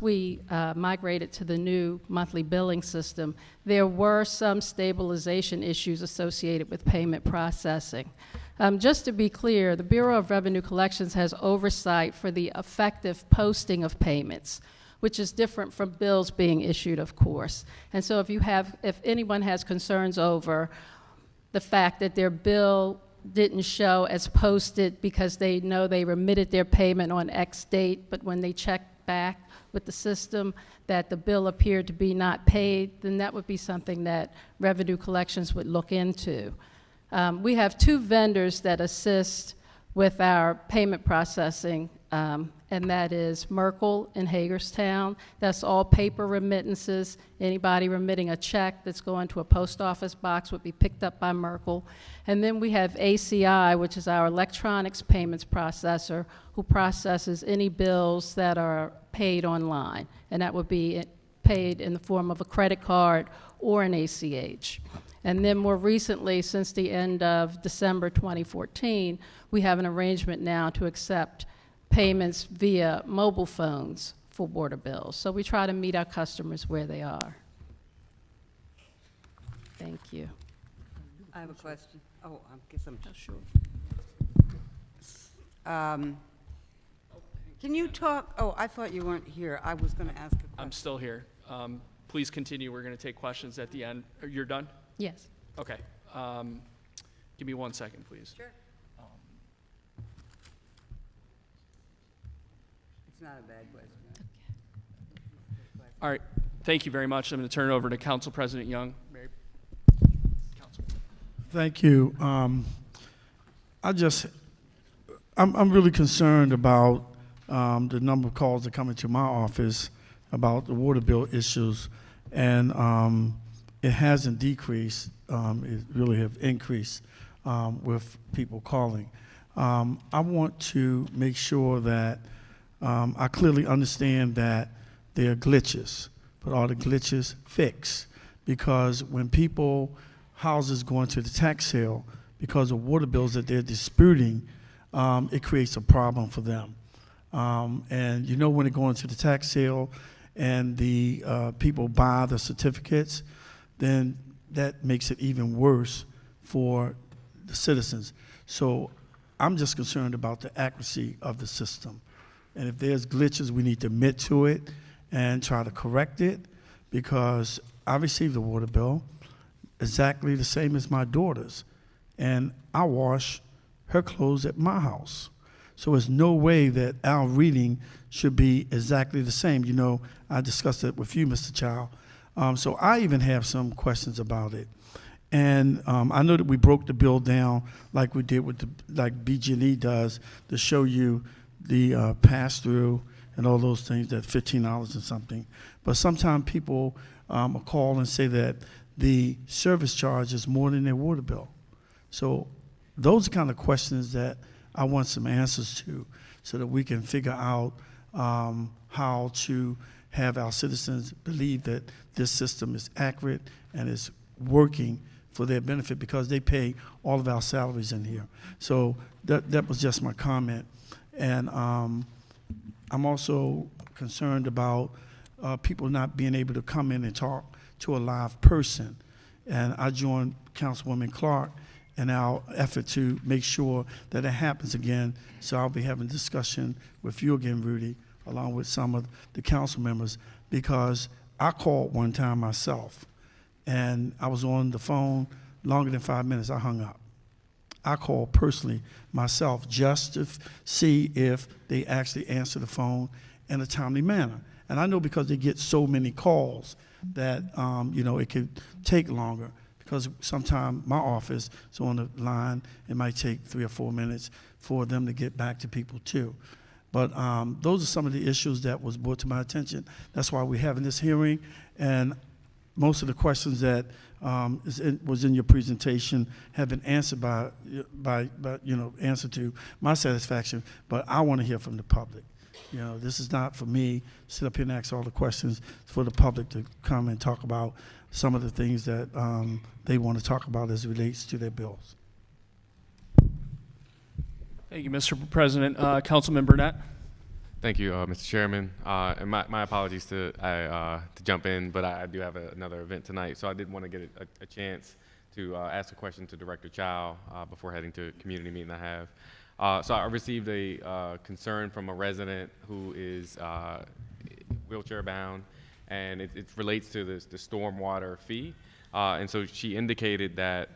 we migrated to the new monthly billing system, there were some stabilization issues associated with payment processing. Just to be clear, the Bureau of Revenue Collections has oversight for the effective posting of payments, which is different from bills being issued, of course. And so if anyone has concerns over the fact that their bill didn't show as posted because they know they remitted their payment on X date, but when they checked back with the system that the bill appeared to be not paid, then that would be something that Revenue Collections would look into. We have 2 vendors that assist with our payment processing, and that is Merkle in Hagerstown. That's all paper remittances. Anybody remitting a check that's going to a post office box would be picked up by Merkle. And then we have ACI, which is our electronics payments processor, who processes any bills that are paid online, and that would be paid in the form of a credit card or an ACH. And then more recently, since the end of December 2014, we have an arrangement now to accept payments via mobile phones for water bills. So we try to meet our customers where they are. Thank you. I have a question. Oh, I guess I'm. Sure. Can you talk, oh, I thought you weren't here. I was going to ask a question. I'm still here. Please continue. We're going to take questions at the end. You're done? Yes. Okay. Give me 1 second, please. Sure. It's not a bad question. All right. Thank you very much. I'm going to turn it over to Council President Young. Mary. Council. Thank you. I'm really concerned about the number of calls that come into my office about the water bill issues, and it hasn't decreased. It really have increased with people calling. I want to make sure that I clearly understand that there are glitches, but are the glitches fixed? Because when houses go into the tax sale because of water bills that they're disputing, it creates a problem for them. And you know, when they go into the tax sale and the people buy the certificates, then that makes it even worse for the citizens. So I'm just concerned about the accuracy of the system. And if there's glitches, we need to admit to it and try to correct it, because I received a water bill exactly the same as my daughter's, and I wash her clothes at my house. So there's no way that our reading should be exactly the same. You know, I discussed it with you, Mr. Child. So I even have some questions about it. And I know that we broke the bill down like we did with like BG&E does, to show you the pass-through and all those things, that $15 and something. But sometimes people will call and say that the service charge is more than their water bill. So those are kind of questions that I want some answers to, so that we can figure out how to have our citizens believe that this system is accurate and is working for their benefit, because they pay all of our salaries in here. So that was just my comment. And I'm also concerned about people not being able to come in and talk to a live person. And I joined Councilwoman Clark in our effort to make sure that it happens again. So I'll be having a discussion with you again, Rudy, along with some of the council members, because I called one time myself, and I was on the phone longer than 5 minutes. I hung up. I called personally myself just to see if they actually answer the phone in a timely manner. And I know because they get so many calls that you know, it could take longer, because sometimes my office is on the line. It might take 3 or 4 minutes for them to get back to people too. But those are some of the issues that was brought to my attention. That's why we're having this hearing. And most of the questions that was in your presentation have been answered by answered to my satisfaction. But I want to hear from the public. This is not for me to sit up here and ask all the questions. It's for the public to come and talk about some of the things that they want to talk about as it relates to their bills. Thank you, Mr. President. Councilman Burnett. Thank you, Mr. Chairman. And my apologies to jump in, but I do have another event tonight, so I did want to get a chance to ask a question to Director Chow before heading to a community meeting I have. So I received a concern from a resident who is wheelchair bound, and it relates to the stormwater fee. And so she indicated that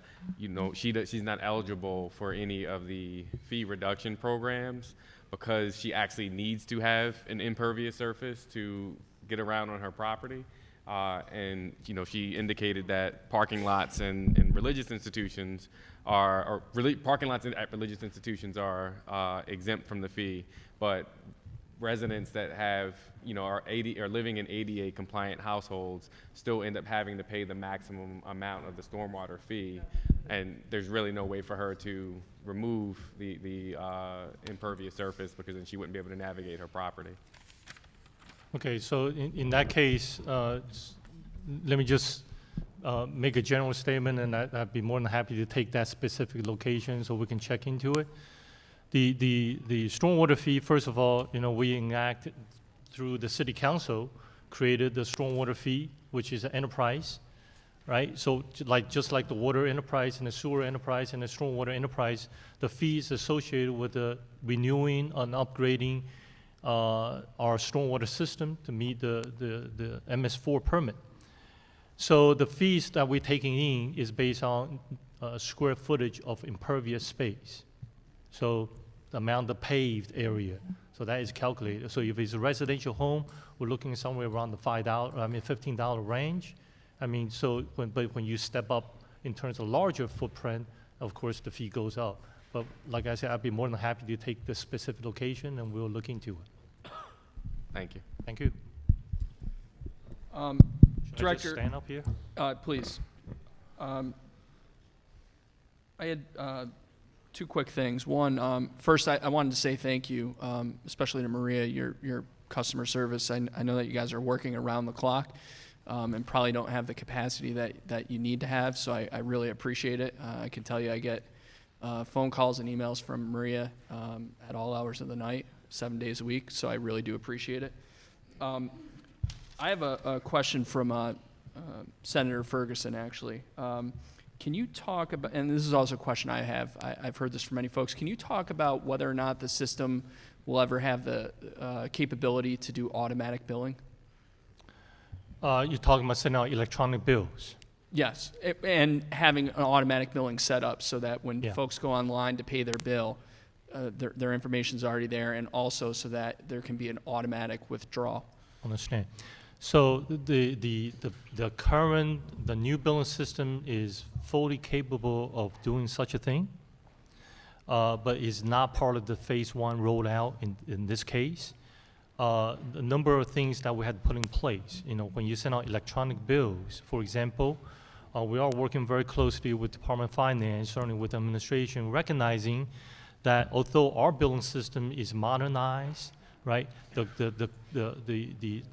she's not eligible for any of the fee reduction programs because she actually needs to have an impervious surface to get around on her property. And she indicated that parking lots and religious institutions parking lots at religious institutions are exempt from the fee, but residents that have are living in ADA compliant households still end up having to pay the maximum amount of the stormwater fee, and there's really no way for her to remove the impervious surface because then she wouldn't be able to navigate her property. Okay, so in that case, let me just make a general statement, and I'd be more than happy to take that specific location so we can check into it. The stormwater fee, first of all, we enacted through the city council, created the stormwater fee, which is an enterprise, right? So just like the water enterprise and the sewer enterprise and the stormwater enterprise, the fees associated with the renewing and upgrading our stormwater system to meet the MS4 permit. So the fees that we're taking in is based on square footage of impervious space. So the amount of paved area. So that is calculated. So if it's a residential home, we're looking somewhere around the $15 range. But when you step up in terms of larger footprint, of course the fee goes up. But like I said, I'd be more than happy to take the specific location and we'll look into it. Thank you. Thank you. Should I Director, just stand up here? Please. I had two quick things. One, first, I wanted to say thank you, especially to Maria, your customer service. I know that you guys are working around the clock and probably don't have the capacity that you need to have, so I really appreciate it. I can tell you I get phone calls and emails from Maria at all hours of the night, 7 days a week, so I really do appreciate it. I have a question from Senator Ferguson, actually. Can you talk about, and this is also a question I have, I've heard this from many folks, can you talk about whether or not the system will ever have the capability to do automatic billing? You're talking about sending out electronic bills. Yes, and having an automatic billing set up so that when folks go online to pay their bill, their information's already there, and also so that there can be an automatic withdrawal. Understand. So the new billing system is fully capable of doing such a thing, but is not part of the phase one rollout in this case. The number of things that we had to put in place, when you send out electronic bills, for example, we are working very closely with Department of Finance, certainly with administration, recognizing that although our billing system is modernized, right, the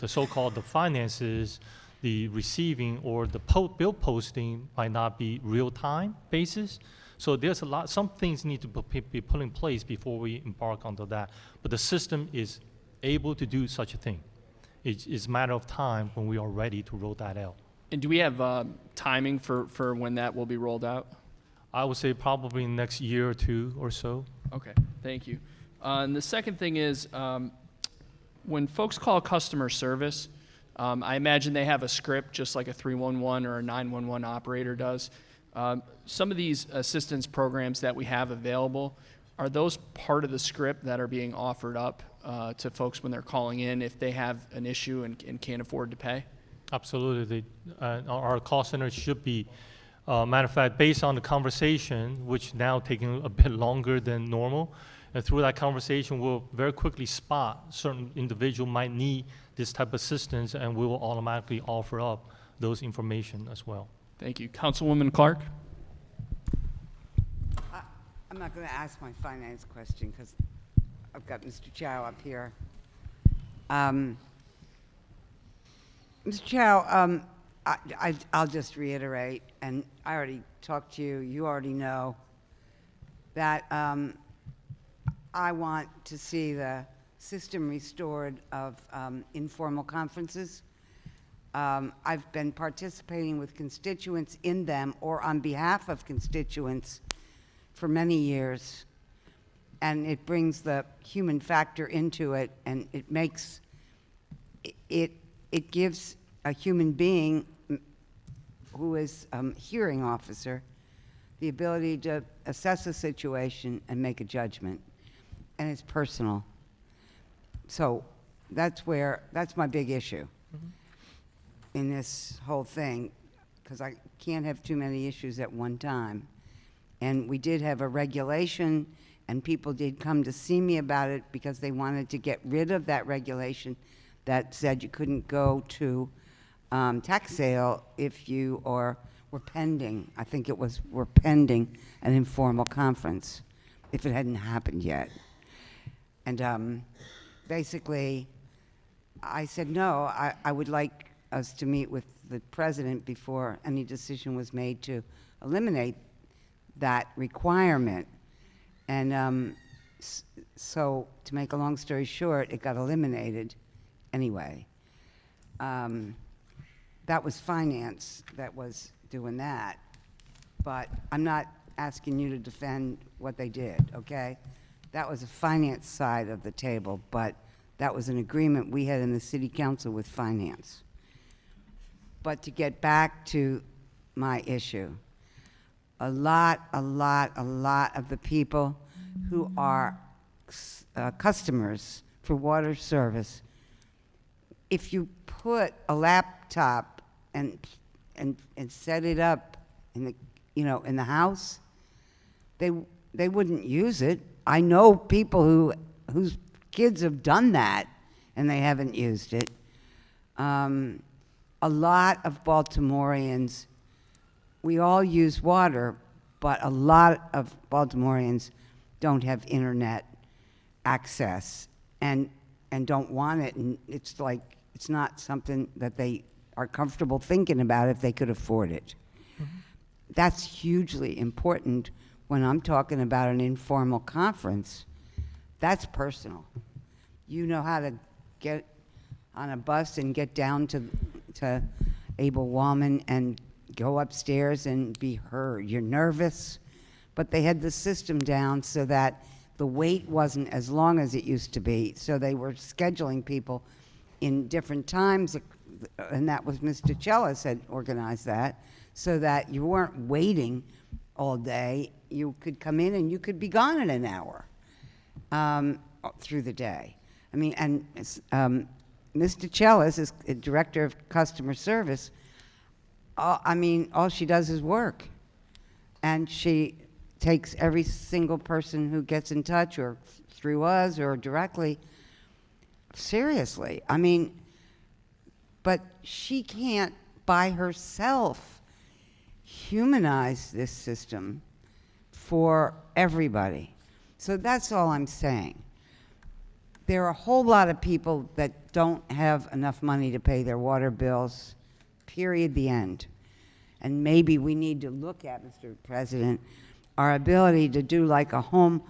so-called the finances, the receiving or the bill posting might not be real-time basis. So there's some things need to be put in place before we embark onto that. But the system is able to do such a thing. It's a matter of time when we are ready to roll that out. And do we have timing for when that will be rolled out? I would say probably next year or two or so. Okay, thank you. And the second thing is, when folks call customer service, I imagine they have a script just like a 311 or a 911 operator does. Some of these assistance programs that we have available, are those part of the script that are being offered up to folks when they're calling in if they have an issue and can't afford to pay? Absolutely. Our call center should be, matter of fact, based on the conversation, which now taking a bit longer than normal, and through that conversation, we'll very quickly spot certain individual might need this type of assistance, and we will automatically offer up those information as well. Thank you. Councilwoman Clark? I'm not going to ask my finance question because I've got Mr. Chow up here. Mr. Chow, I'll just reiterate, and I already talked to you, you already know, that I want to see the system restored of informal conferences. I've been participating with constituents in them or on behalf of constituents for many years, and it brings the human factor into it, and it makes it gives a human being who is a hearing officer the ability to assess a situation and make a judgment, and it's personal. So that's my big issue in this whole thing, because I can't have too many issues at one time. And we did have a regulation, and people did come to see me about it because they wanted to get rid of that regulation that said you couldn't go to tax sale if you were pending, I think it was, were pending an informal conference, if it hadn't happened yet. And basically, I said, no, I would like us to meet with the president before any decision was made to eliminate that requirement. And so, to make a long story short, it got eliminated anyway. That was finance that was doing that. But I'm not asking you to defend what they did, okay? That was a finance side of the table, but that was an agreement we had in the city council with finance. But to get back to my issue, a lot of the people who are customers for water service, if you put a laptop and set it up in the, in the house, they wouldn't use it. I know people whose kids have done that and they haven't used it. A lot of Baltimoreans, we all use water, but a lot of Baltimoreans don't have internet access and don't want it, and it's like, it's not something that they are comfortable thinking about if they could afford it. Mm-hmm. That's hugely important when I'm talking about an informal conference. That's personal. You know how to get on a bus and get down to Abel Wallman and go upstairs and be heard. You're nervous, but they had the system down so that the wait wasn't as long as it used to be. So they were scheduling people in different times, and that was Mr. Cellis had organized that, so that you weren't waiting all day. You could come in and you could be gone in an hour through the day. I mean, and Mr. Cellis is a director of customer service. All she does is work. And she takes every single person who gets in touch, or through us or directly, seriously. But she can't by herself humanize this system for everybody. So that's all I'm saying. There are a whole lot of people that don't have enough money to pay their water bills, period, the end. And maybe we need to look at, Mr. President, our ability to do like a home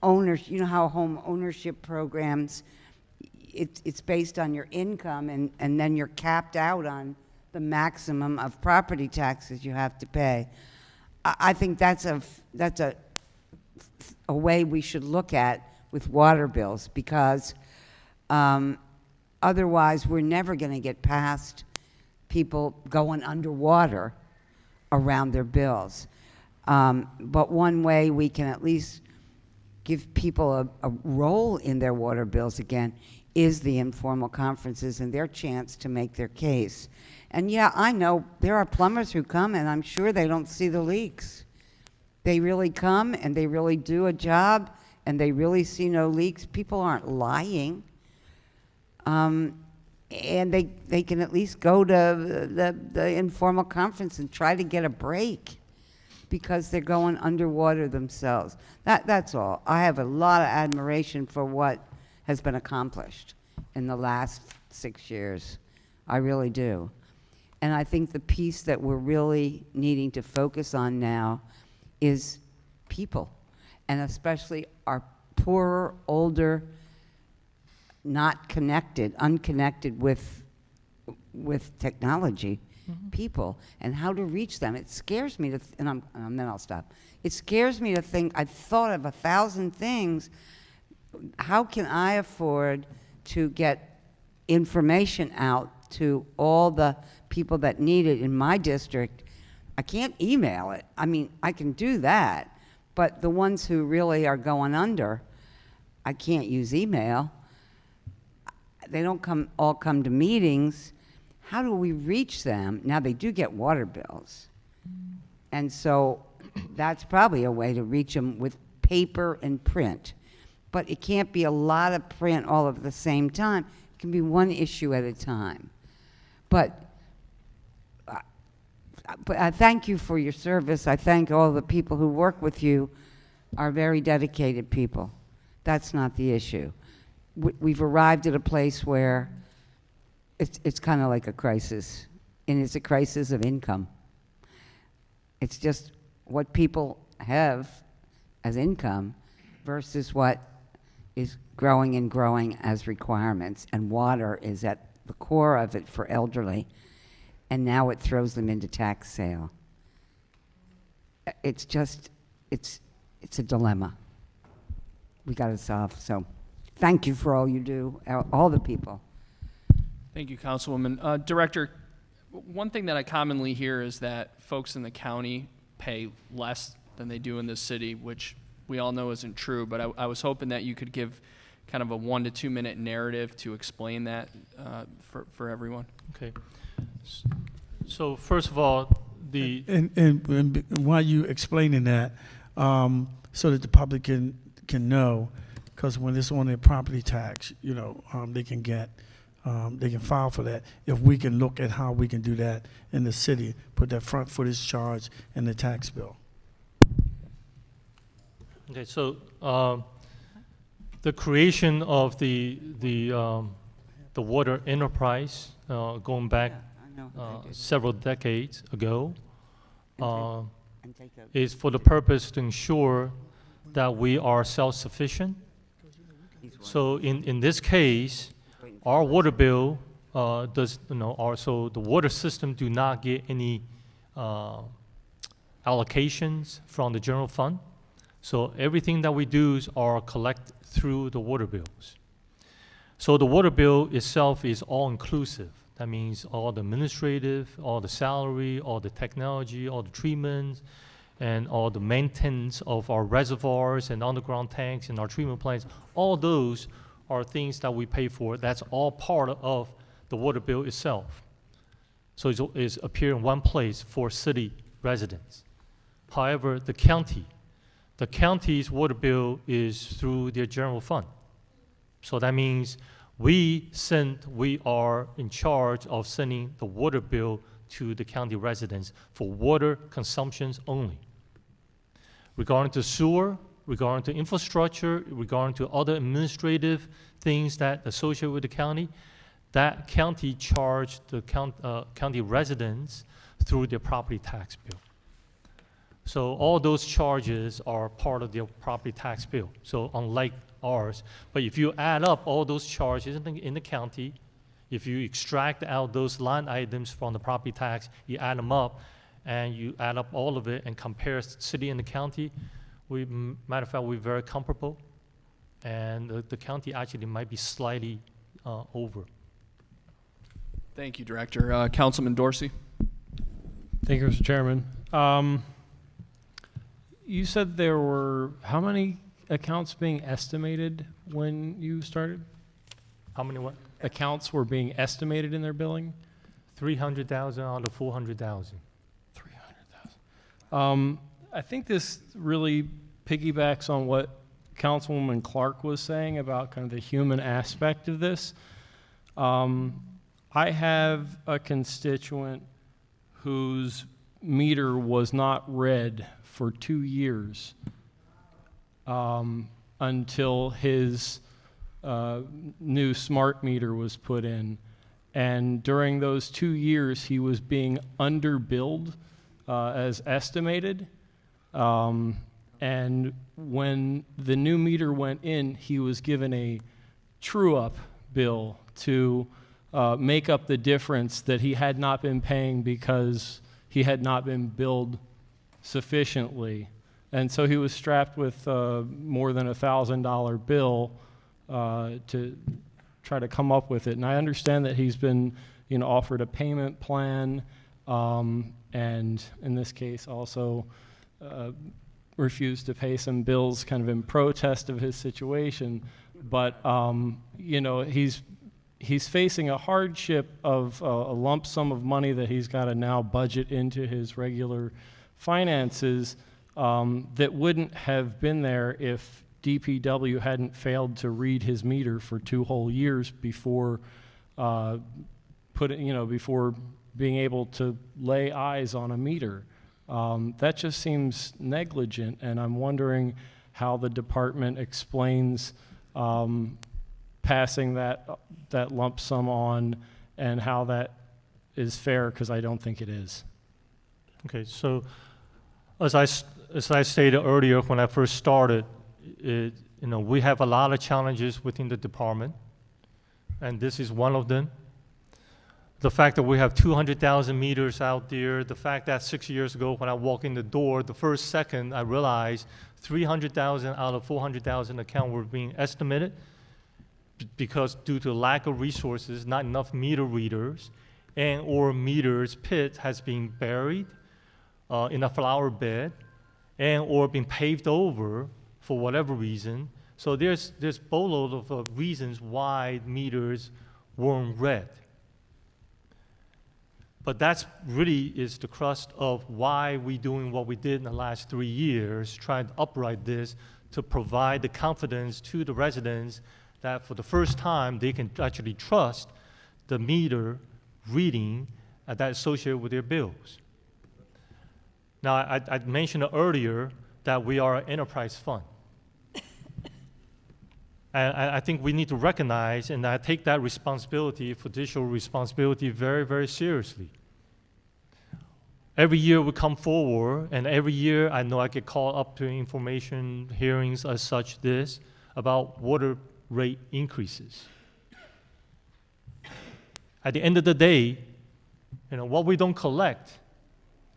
ownership, you know how home ownership programs, it's based on your income, and then you're capped out on the maximum of property taxes you have to pay. I think that's a way we should look at with water bills, because otherwise we're never going to get past people going underwater around their bills. But one way we can at least give people a role in their water bills again is the informal conferences and their chance to make their case. And yeah, I know there are plumbers who come, and I'm sure they don't see the leaks. They really come and they really do a job and they really see no leaks. People aren't lying. and they can at least go to the informal conference and try to get a break, because they're going underwater themselves. That's all. I have a lot of admiration for what has been accomplished in the last 6 years. I really do. And I think the piece that we're really needing to focus on now is people, and especially our poorer, older, not connected, unconnected with technology people, and how to reach them. It scares me to, and then I'll stop. It scares me to think, I've thought of 1,000 things. How can I afford to get information out to all the people that need it in my district? I can't email it. I mean, I can do that, but the ones who really are going under, I can't use email. They don't all come to meetings. How do we reach them? Now, they do get water bills. And so that's probably a way to reach them, with paper and print. But it can't be a lot of print all at the same time. It can be one issue at a time. But I thank you for your service. I thank all the people who work with you, are very dedicated people. That's not the issue. We've arrived at a place where it's kind of like a crisis, and it's a crisis of income. It's just what people have as income versus what is growing and growing as requirements, and water is at the core of it for elderly, and now it throws them into tax sale. It's just, it's a dilemma we got to solve. So thank you for all you do, all the people. Thank you, Councilwoman. Director, one thing that I commonly hear is that folks in the county pay less than they do in the city, which we all know isn't true, but I was hoping that you could give kind of a 1 to 2 minute narrative to explain that for everyone. Okay. So first of all, And while you explaining that, so that the public can know, because when it's on their property tax, they can file for that. If we can look at how we can do that in the city, put that front footage charge in the tax bill. okay, so the creation of the water enterprise, going back several decades ago, is for the purpose to ensure that we are self-sufficient. So in this case, our water bill so the water system do not get any allocations from the general fund. So everything that we do are collect through the water bills. So the water bill itself is all-inclusive. That means all the administrative, all the salary, all the technology, all the treatments, and all the maintenance of our reservoirs and underground tanks and our treatment plants. All those are things that we pay for. That's all part of the water bill itself. So it's appear in one place for city residents. However, the county's water bill is through their general fund. So that means we are in charge of sending the water bill to the county residents for water consumptions only. Regarding to sewer, regarding to infrastructure, regarding to other administrative things that associate with the county, that county charge the county residents through their property tax bill. So all those charges are part of their property tax bill. So unlike ours, but if you add up all those charges in the county, if you extract out those line items from the property tax, you add them up, and you add up all of it and compare city and the county, matter of fact, we're very comparable, and the county actually might be slightly over. Thank you, Director. Councilman Dorsey. Thank you, Mr. Chairman. You said there were how many accounts being estimated when you started? How many what? Accounts were being estimated in their billing? 300,000 out of 400,000. 300,000. I think this really piggybacks on what Councilwoman Clark was saying about kind of the human aspect of this. I have a constituent whose meter was not read for 2 years until his new smart meter was put in. And during those 2 years, he was being underbilled as estimated. And when the new meter went in, he was given a true-up bill to make up the difference that he had not been paying because he had not been billed sufficiently. And so he was strapped with more than $1,000 bill to try to come up with it. And I understand that he's been, offered a payment plan, and in this case also refused to pay some bills kind of in protest of his situation. But, he's facing a hardship of a lump sum of money that he's got to now budget into his regular finances that wouldn't have been there if DPW hadn't failed to read his meter for 2 whole years before before being able to lay eyes on a meter. That just seems negligent, and I'm wondering how the department explains passing that lump sum on and how that is fair, because I don't think it is. Okay, so as I stated earlier when I first started, we have a lot of challenges within the department, and this is one of them. The fact that we have 200,000 meters out there, the fact that 6 years ago when I walked in the door, the first second I realized 300,000 out of 400,000 accounts were being estimated because due to lack of resources, not enough meter readers, and or meters pit has been buried in a flower bed, and or been paved over for whatever reason. So there's boatload of reasons why meters weren't read. But that's really is the crust of why we doing what we did in the last 3 years, trying to upright this to provide the confidence to the residents that for the first time they can actually trust the meter reading that associated with their bills. Now, I mentioned earlier that we are an enterprise fund. And I think we need to recognize, and I take that responsibility, fiducial responsibility, very, very seriously. Every year we come forward, and every year I know I get called up to information hearings as such this about water rate increases. At the end of the day, what we don't collect,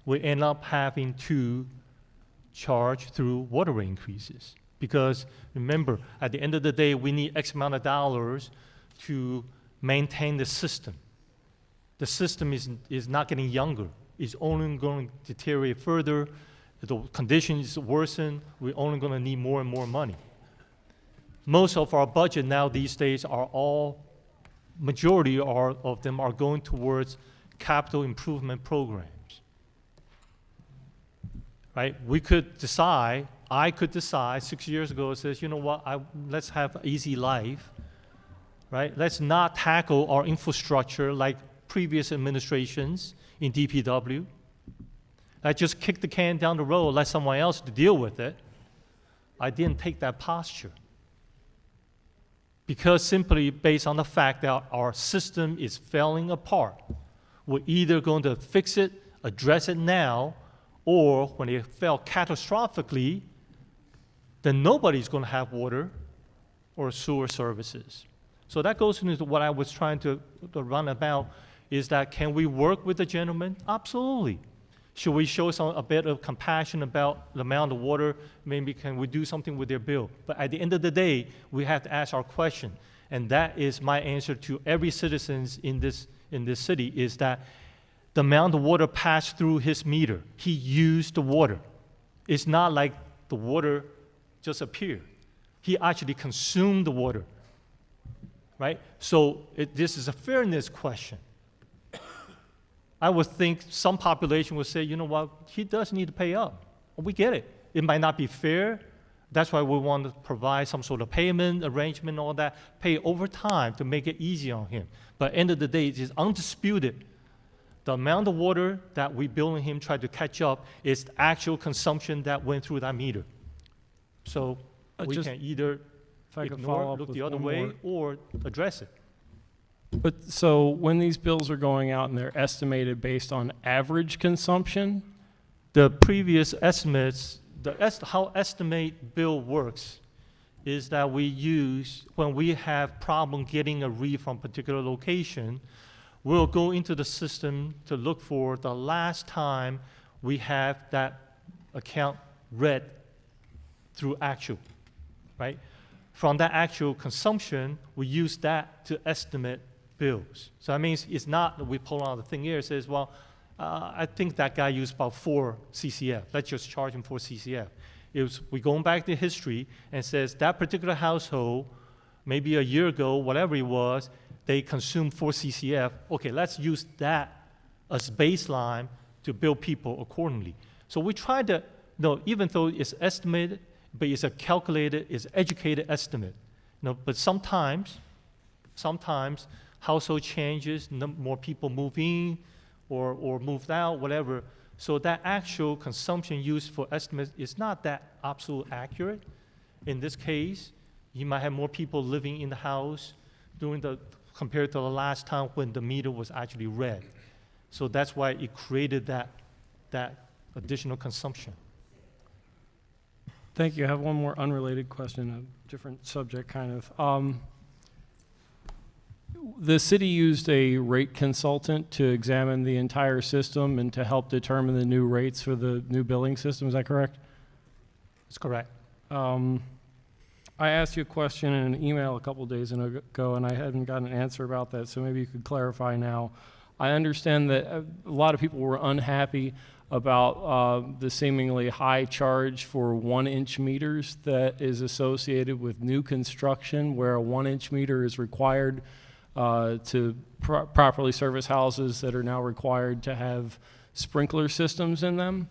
we end up having to charge through water rate increases. Because remember, at the end of the day, we need X amount of dollars to maintain the system. The system is not getting younger. It's only going to deteriorate further. The conditions worsen. We're only going to need more and more money. Most of our budget now these days majority of them are going towards capital improvement programs. Right? I could decide 6 years ago, it says, let's have an easy life, right? Let's not tackle our infrastructure like previous administrations in DPW. Let's just kick the can down the road, let someone else to deal with it. I didn't take that posture. Because simply based on the fact that our system is falling apart. We're either going to fix it, address it now, or when it fell catastrophically, then nobody's going to have water or sewer services. So that goes into what I was trying to run about, is that can we work with the gentleman? Absolutely. Should we show a bit of compassion about the amount of water? Maybe can we do something with their bill? But at the end of the day, we have to ask our question. And that is my answer to every citizen in this city, is that the amount of water passed through his meter. He used the water. It's not like the water just appeared. He actually consumed the water, right? So this is a fairness question. I would think some population would say, you know what, he does need to pay up. We get it. It might not be fair, That's why we want to provide some sort of payment arrangement, all that, pay over time to make it easy on him. But end of the day, it is undisputed. The amount of water that we bill him try to catch up is the actual consumption that went through that meter. So we just- can either If I could ignore, follow up look with the other one way, more. or address it. But so when these bills are going out and they're estimated based on average consumption, The previous estimates, how estimate bill works is that we use, when we have problem getting a read from particular location, we'll go into the system to look for the last time we have that account read through actual, right? From that actual consumption, we use that to estimate bills. So that means it's not that we pull out the thing here and says, well, I think that guy used about 4 CCF. Let's just charge him 4 CCF. We going back to history and says that particular household, maybe a year ago, whatever it was, they consumed 4 CCF. Okay, let's use that as baseline to bill people accordingly. So we try to, even though it's estimated, but it's a calculated, it's educated estimate. But sometimes household changes, more people move in or moved out, whatever. So that actual consumption used for estimates is not that absolute accurate. In this case, you might have more people living in the house compared to the last time when the meter was actually read. So that's why it created that additional consumption. thank you. I have one more unrelated question, a different subject kind of. The city used a rate consultant to examine the entire system and to help determine the new rates for the new billing system. Is that correct? That's correct. I asked you a question in an email a couple days ago, and I hadn't gotten an answer about that, so maybe you could clarify now. I understand that a lot of people were unhappy about the seemingly high charge for 1-inch meters that is associated with new construction, where a 1-inch meter is required to properly service houses that are now required to have sprinkler systems in them.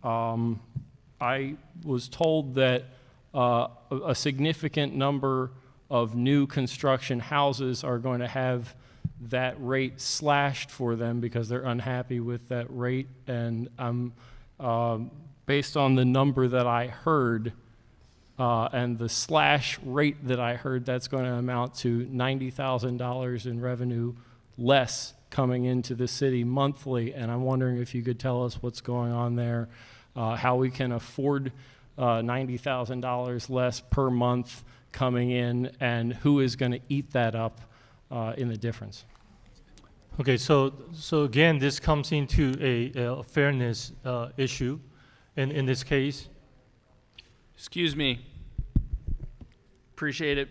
I was told that a significant number of new construction houses are going to have that rate slashed for them because they're unhappy with that rate. And based on the number that I heard, and the slash rate that I heard, that's going to amount to $90,000 in revenue less coming into the city monthly. And I'm wondering if you could tell us what's going on there, how we can afford $90,000 less per month coming in, and who is going to eat that up in the difference. Okay, so again, this comes into a fairness issue in this case. Excuse me. Appreciate it.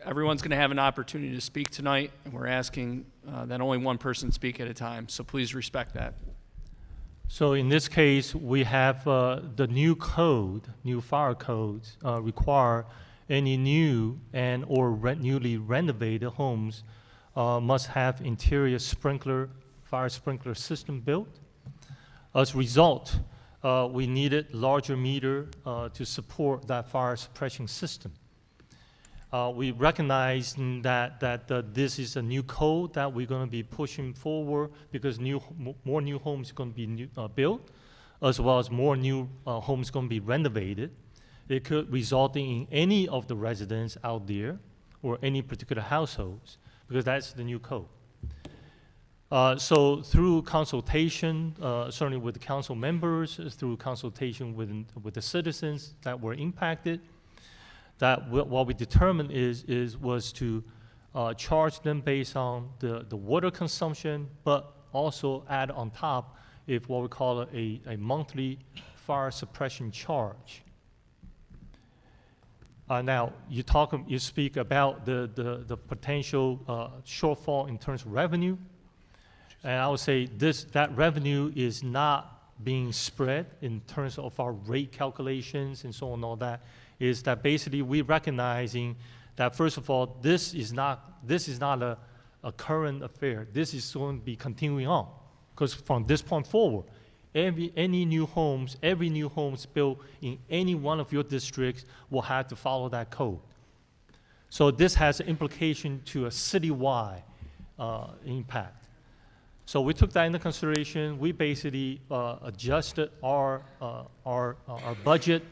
Everyone's going to have an opportunity to speak tonight, and we're asking that only one person speak at a time, so please respect that. So in this case, we have the new fire codes require any new and or newly renovated homes must have interior fire sprinkler system built. As a result, we needed larger meter to support that fire suppression system. We recognize that this is a new code that we're going to be pushing forward because more new homes are going to be built, as well as more new homes going to be renovated. It could result in any of the residents out there or any particular households, because that's the new code. So through consultation, certainly with the council members, through consultation with the citizens that were impacted, that what we determined was to charge them based on the water consumption, but also add on top what we call a monthly fire suppression charge. Now you speak about the potential shortfall in terms of revenue, and I would say that revenue is not being spread in terms of our rate calculations and so on and all that. Is that basically we recognizing that first of all this is not a current affair. This is going to be continuing on, because from this point forward, Any new homes, every new homes built in any one of your districts will have to follow that code. So this has an implication to a citywide impact. So we took that into consideration. We basically adjusted our budget,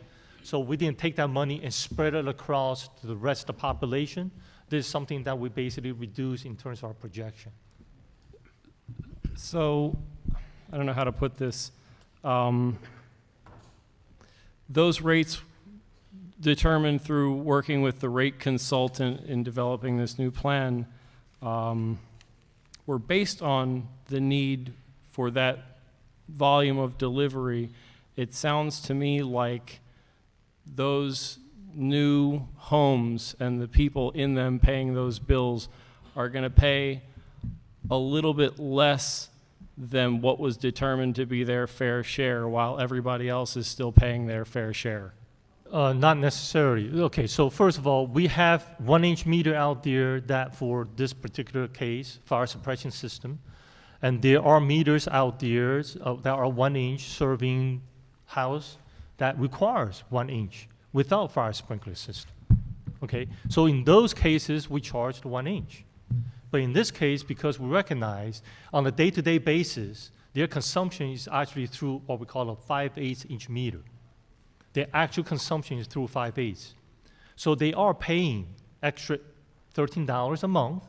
so we didn't take that money and spread it across to the rest of the population. This is something that we basically reduce in terms of our projection. So, I don't know how to put this. Those rates determined through working with the rate consultant in developing this new plan were based on the need for that volume of delivery. It sounds to me like those new homes and the people in them paying those bills are going to pay a little bit less than what was determined to be their fair share, while everybody else is still paying their fair share. Not necessarily. Okay, so first of all, we have 1-inch meter out there that for this particular case, fire suppression system, and there are meters out there that are 1-inch serving house that requires 1 inch without fire sprinkler system. Okay, so in those cases, we charged 1 inch. But in this case, because we recognize on a day-to-day basis, their consumption is actually through what we call a 5/8 inch meter. Their actual consumption is through 5/8. So they are paying extra $13 a month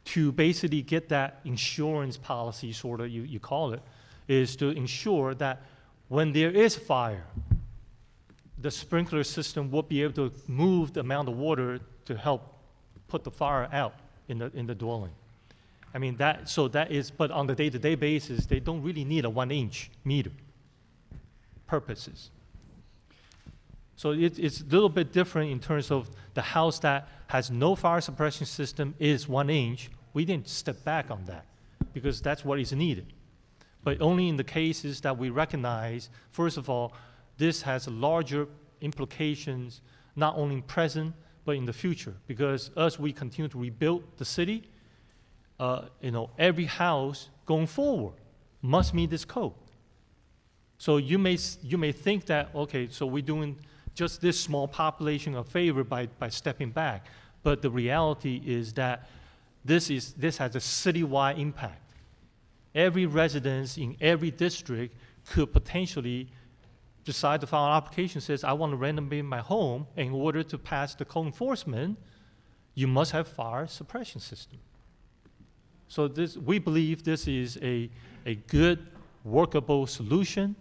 to basically get that insurance policy, sort of, you call it, is to ensure that when there is fire, the sprinkler system will be able to move the amount of water to help put the fire out in the dwelling. I mean, but on the day-to-day basis, they don't really need a 1-inch meter purposes. So it's a little bit different in terms of the house that has no fire suppression system is 1 inch. We didn't step back on that because that's what is needed. But only in the cases that we recognize, first of all, this has larger implications, not only in present, but in the future. Because as we continue to rebuild the city, every house going forward must meet this code. So you may think that, okay, so we're doing just this small population a favor by stepping back. But the reality is that this has a citywide impact. Every residence in every district could potentially decide to file an application that says, I want to renovate my home. In order to pass the code enforcement, you must have fire suppression system. So we believe this is a good, workable solution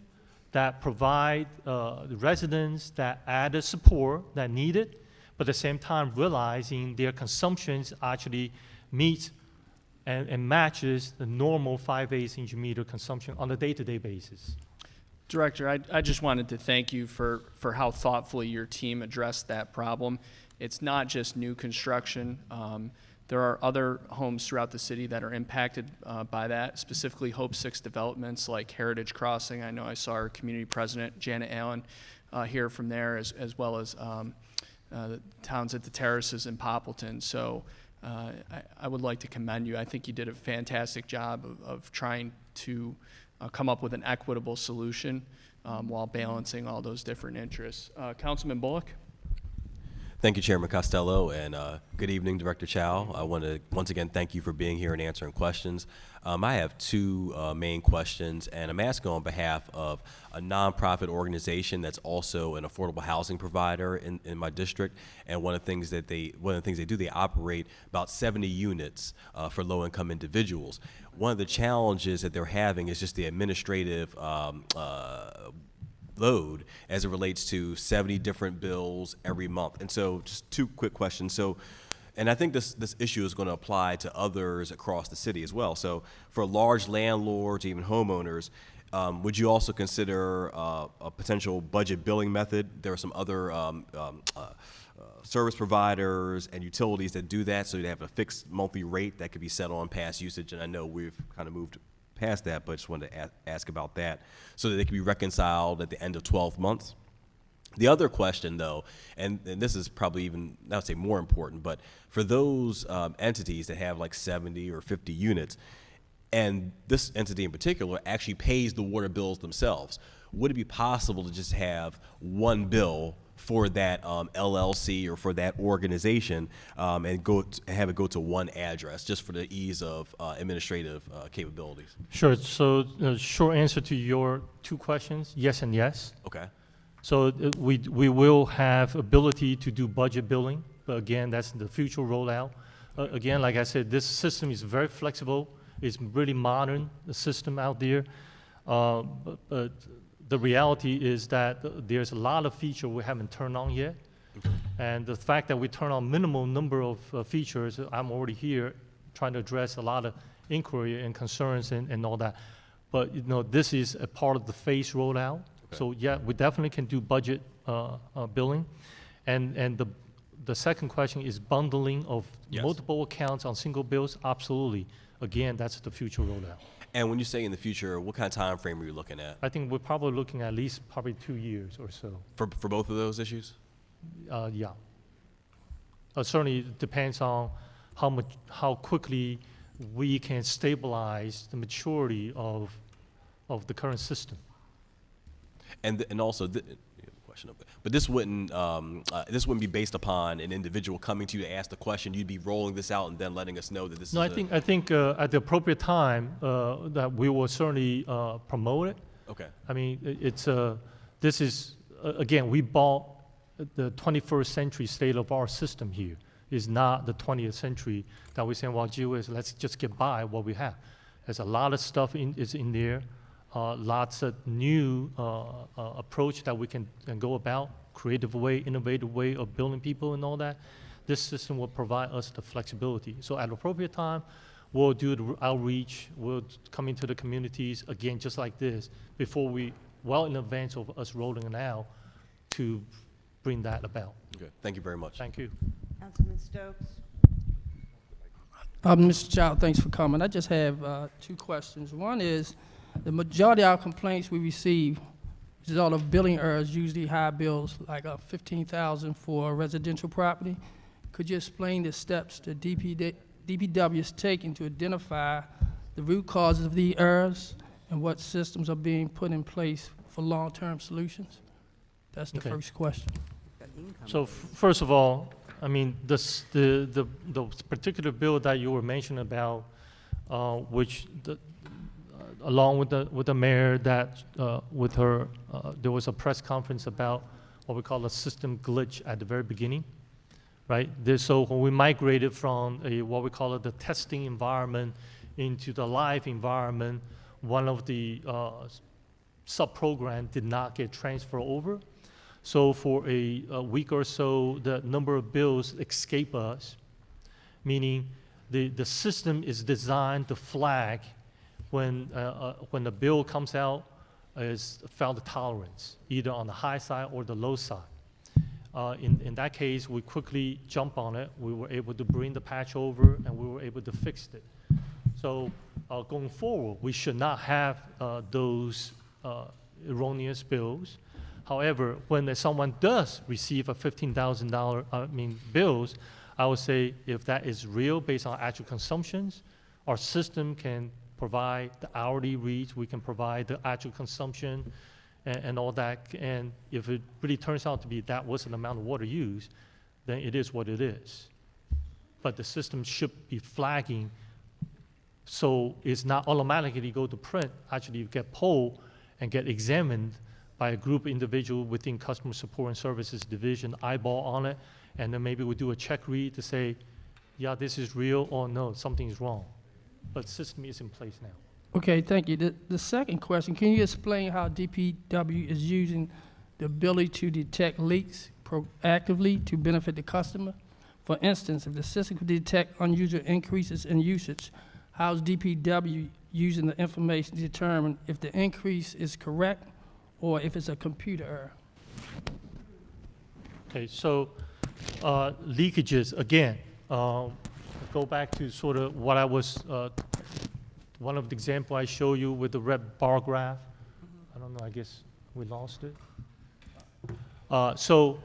that provide the residents that added support that needed, but at the same time realizing their consumptions actually meets and matches the normal 5/8 inch meter consumption on a day-to-day basis. Director, I just wanted to thank you for how thoughtfully your team addressed that problem. It's not just new construction. There are other homes throughout the city that are impacted by that, specifically Hope 6 developments like Heritage Crossing. I know I saw our community president, Janet Allen, here from there, as well as the towns at the Terraces in Poppleton. So I would like to commend you. I think you did a fantastic job of trying to come up with an equitable solution while balancing all those different interests. Councilman Bullock? Thank you, Chairman Costello, and good evening, Director Chow. I want to once again thank you for being here and answering questions. I have two main questions, and I'm asking on behalf of a nonprofit organization that's also an affordable housing provider in my district. And one of the things they do, they operate about 70 units for low-income individuals. One of the challenges that they're having is just the administrative load as it relates to 70 different bills every month. And so just two quick questions. So, and I think this issue is going to apply to others across the city as well. So for large landlords, even homeowners, would you also consider a potential budget billing method? There are some other service providers and utilities that do that, so you have a fixed monthly rate that could be set on past usage. And I know we've kind of moved past that, but just wanted to ask about that so that they can be reconciled at the end of 12 months. The other question, though, and this is probably even, I would say, more important, but for those entities that have like 70 or 50 units, and this entity in particular actually pays the water bills themselves. Would it be possible to just have one bill for that LLC or for that organization, and have it go to one address, just for the ease of administrative capabilities? Sure. So, short answer to your two questions: yes and yes. Okay. So we will have ability to do budget billing, but again, that's the future rollout. Again, like I said, this system is very flexible. It's really modern, the system out there. But the reality is that there's a lot of features we haven't turned on yet. And the fact that we turn on minimal number of features, I'm already here trying to address a lot of inquiry and concerns and all that. But this is a part of the phase rollout. Okay. So yeah, we definitely can do budget billing. And the second question is bundling of multiple accounts on single bills. Absolutely. Again, that's the future rollout. And when you say in the future, what kind of time frame are you looking at? I think we're probably looking at least 2 years or so. For both of those issues? Yeah. Certainly it depends on how quickly we can stabilize the maturity of the current system. And also, but this wouldn't be based upon an individual coming to you to ask the question. You'd be rolling this out and then letting us know that this is. No, I think at the appropriate time that we will certainly promote it. Okay. I mean, this is again, we bought the 21st century state of our system here. Is not the 20th century that we're saying, well, gee whiz, let's just get by what we have. There's a lot of stuff is in there. Lots of new approach that we can go about, creative way, innovative way of building people and all that. This system will provide us the flexibility. So at appropriate time, we'll do the outreach, we'll come into the communities, again, just like this, before well in advance of us rolling it out to bring that about. Okay, thank you very much. Thank you. Councilman Stokes? Mr. Child, thanks for coming. I just have 2 questions. One is, the majority of our complaints we receive, which is all of billing errors, usually high bills, like $15,000 for residential property. Could you explain the steps the DPW is taking to identify the root causes of the errors and what systems are being put in place for long-term solutions? That's the first question. So first of all, I mean, the particular bill that you were mentioning about, which along with the mayor, that with her, there was a press conference about what we call a system glitch at the very beginning, right? So when we migrated from what we call the testing environment into the live environment, one of the sub-program did not get transferred over. So for a week or so, the number of bills escape us, meaning the system is designed to flag when the bill comes out is found a tolerance, either on the high side or the low side. In that case, we quickly jump on it. We were able to bring the patch over, and we were able to fix it. So going forward, we should not have those erroneous bills. However, when someone does receive a $15,000 bills, I would say if that is real based on actual consumptions, our system can provide the hourly reads, we can provide the actual consumption and all that. And if it really turns out to be that was an amount of water used, then it is what it is. But the system should be flagging so it's not automatically go to print, actually you get polled and get examined by a group individual within Customer Support and Services Division, eyeball on it, and then maybe we do a check read to say, yeah, this is real, or no, something is wrong. But the system is in place now. Okay, thank you. The second question, can you explain how DPW is using the ability to detect leaks proactively to benefit the customer? For instance, if the system could detect unusual increases in usage, how is DPW using the information to determine if the increase is correct or if it's a computer error? Okay, so leakages, again, go back to sort of what I was, one of the example I show you with the red bar graph. I don't know, I guess we lost it. So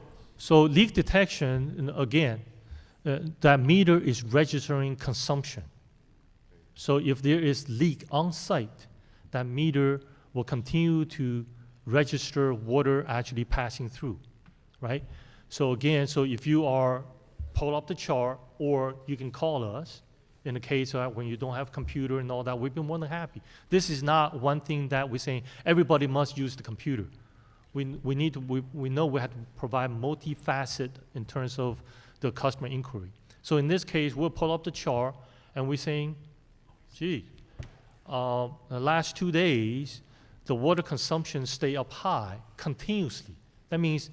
leak detection, and again, that meter is registering consumption. So if there is leak on site, that meter will continue to register water actually passing through, right? So again, so if you are, pull up the chart, or you can call us in the case of when you don't have computer and all that, we've been more than happy. This is not one thing that we're saying everybody must use the computer. We know we have to provide multifaceted in terms of the customer inquiry. So in this case, we'll pull up the chart and we're saying, gee, the last 2 days, the water consumption stay up high continuously. That means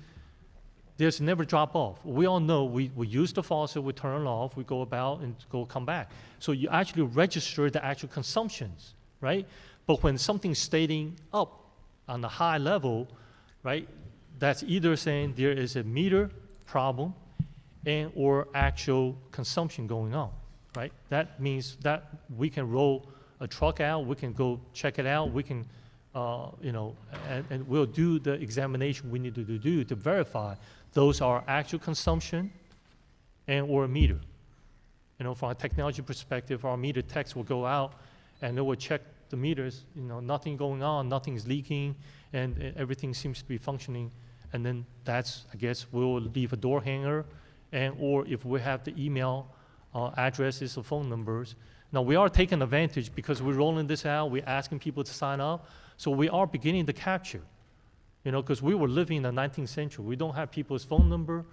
there's never drop off. We all know we use the faucet, we turn it off, we go about and come back. So you actually register the actual consumptions, right? But when something's staying up on a high level, right, that's either saying there is a meter problem and or actual consumption going on, right? That means that we can roll a truck out, we can go check it out, we can, and we'll do the examination we need to do to verify those are actual consumption and or meter. From a technology perspective, our meter techs will go out and they will check the meters, nothing going on, nothing's leaking, and everything seems to be functioning. And then that's, I guess, we'll leave a door hanger, and or if we have the email addresses or phone numbers. Now, we are taking advantage because we're rolling this out, we're asking people to sign up, so we are beginning to capture. Because we were living in the 19th century. We don't have people's phone number,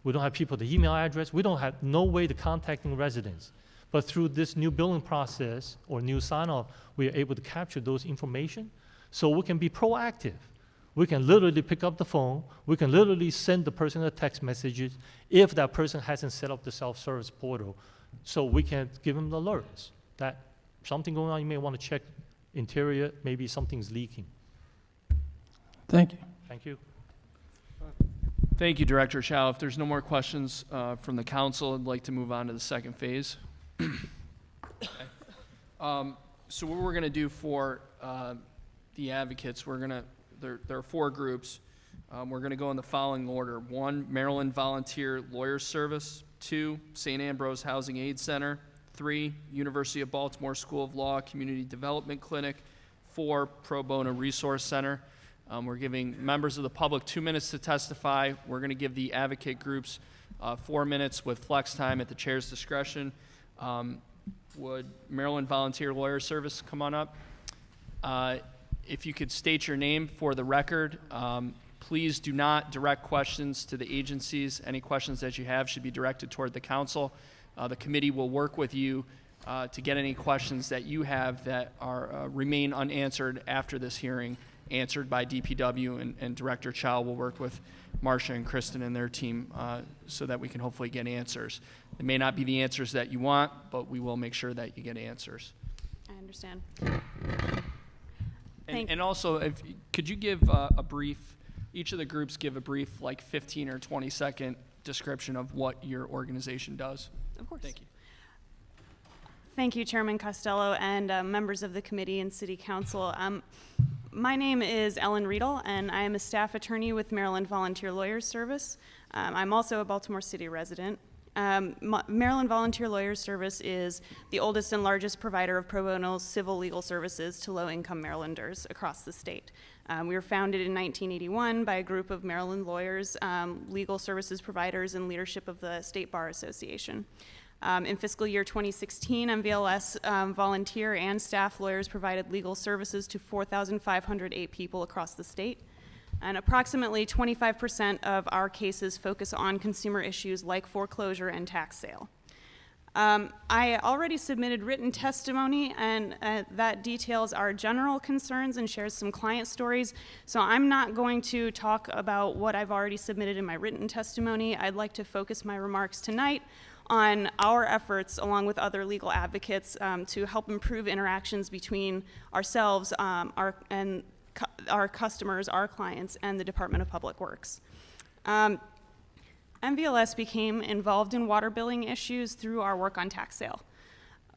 we don't have people's email address, we don't have no way to contacting residents. But through this new billing process or new sign-off, we are able to capture those information so we can be proactive. We can literally pick up the phone, we can literally send the person a text messages if that person hasn't set up the self-service portal. So we can give them the alerts that something going on, you may want to check interior, maybe something's leaking. Thank you. Thank you. Thank you, Director Chow. If there's no more questions from the council, I'd like to move on to the second phase. So what we're going to do for the advocates, there are 4 groups. We're going to go in the following order. 1, Maryland Volunteer Lawyers Service. 2, St. Ambrose Housing Aid Center. 3, University of Baltimore School of Law Community Development Clinic. 4, Pro Bono Resource Center. We're giving members of the public 2 minutes to testify. We're going to give the advocate groups 4 minutes with flex time at the chair's discretion. Would Maryland Volunteer Lawyer Service come on up? If you could state your name for the record. Please do not direct questions to the agencies. Any questions that you have should be directed toward the council. The committee will work with you to get any questions that you have that are remain unanswered after this hearing answered by DPW, and Director Chow will work with Marcia and Kristen and their team so that we can hopefully get answers. It may not be the answers that you want, but we will make sure that you get answers. I understand. And also, could you give a brief, each of the groups give a brief, like 15 or 20-second description of what your organization does? Of course. Thank you. Thank you, Chairman Costello, and members of the committee and City Council. My name is Ellen Riedel, and I am a staff attorney with Maryland Volunteer Lawyers Service. I'm also a Baltimore City resident. Maryland Volunteer Lawyers Service is the oldest and largest provider of pro bono civil legal services to low-income Marylanders across the state. We were founded in 1981 by a group of Maryland lawyers, legal services providers, and leadership of the State Bar Association. In fiscal year 2016, MVLS volunteer and staff lawyers provided legal services to 4,508 people across the state. And approximately 25% of our cases focus on consumer issues like foreclosure and tax sale. I already submitted written testimony, and that details our general concerns and shares some client stories. So I'm not going to talk about what I've already submitted in my written testimony. I'd like to focus my remarks tonight on our efforts, along with other legal advocates, to help improve interactions between ourselves, our customers, our clients, and the Department of Public Works. MVLS became involved in water billing issues through our work on tax sale.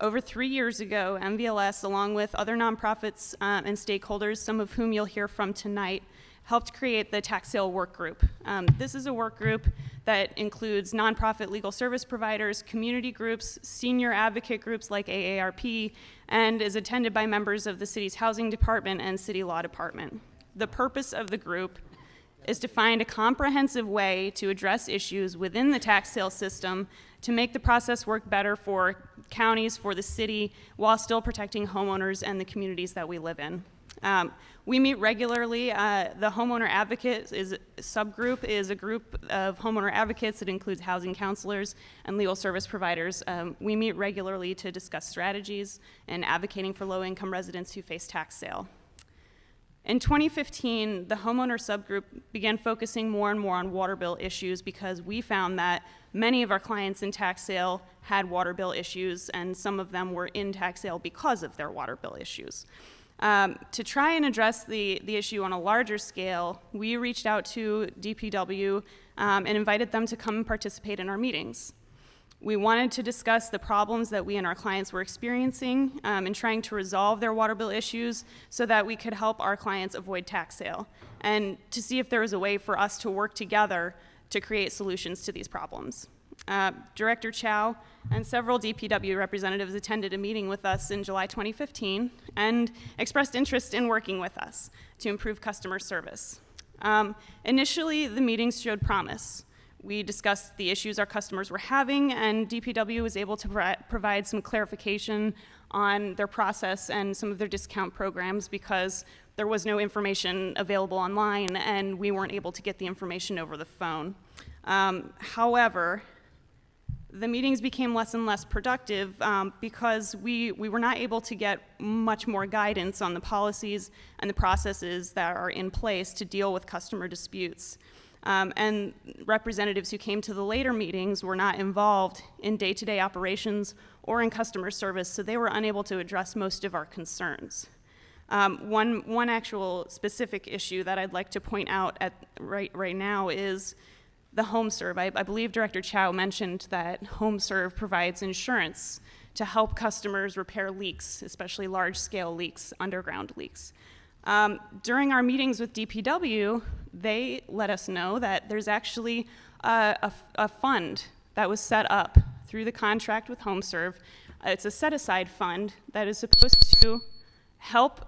Over 3 years ago, MVLS, along with other nonprofits and stakeholders, some of whom you'll hear from tonight, helped create the tax sale work group. This is a work group that includes nonprofit legal service providers, community groups, senior advocate groups like AARP, and is attended by members of the city's housing department and city law department. The purpose of the group is to find a comprehensive way to address issues within the tax sale system to make the process work better for counties, for the city, while still protecting homeowners and the communities that we live in. We meet regularly. The homeowner advocate subgroup is a group of homeowner advocates that includes housing counselors and legal service providers. We meet regularly to discuss strategies and advocating for low-income residents who face tax sale. In 2015, the homeowner subgroup began focusing more and more on water bill issues because we found that many of our clients in tax sale had water bill issues, and some of them were in tax sale because of their water bill issues. To try and address the issue on a larger scale, we reached out to DPW and invited them to come and participate in our meetings. We wanted to discuss the problems that we and our clients were experiencing in trying to resolve their water bill issues so that we could help our clients avoid tax sale, and to see if there was a way for us to work together to create solutions to these problems. Director Chow and several DPW representatives attended a meeting with us in July 2015 and expressed interest in working with us to improve customer service. Initially, the meetings showed promise. We discussed the issues our customers were having, and DPW was able to provide some clarification on their process and some of their discount programs because there was no information available online and we weren't able to get the information over the phone. However, the meetings became less and less productive because we were not able to get much more guidance on the policies and the processes that are in place to deal with customer disputes. And representatives who came to the later meetings were not involved in day-to-day operations or in customer service, so they were unable to address most of our concerns. One actual specific issue that I'd like to point out right now is the HomeServe. I believe Director Chow mentioned that HomeServe provides insurance to help customers repair leaks, especially large-scale leaks, underground leaks. During our meetings with DPW, they let us know that there's actually a fund that was set up through the contract with HomeServe. It's a set-aside fund that is supposed to help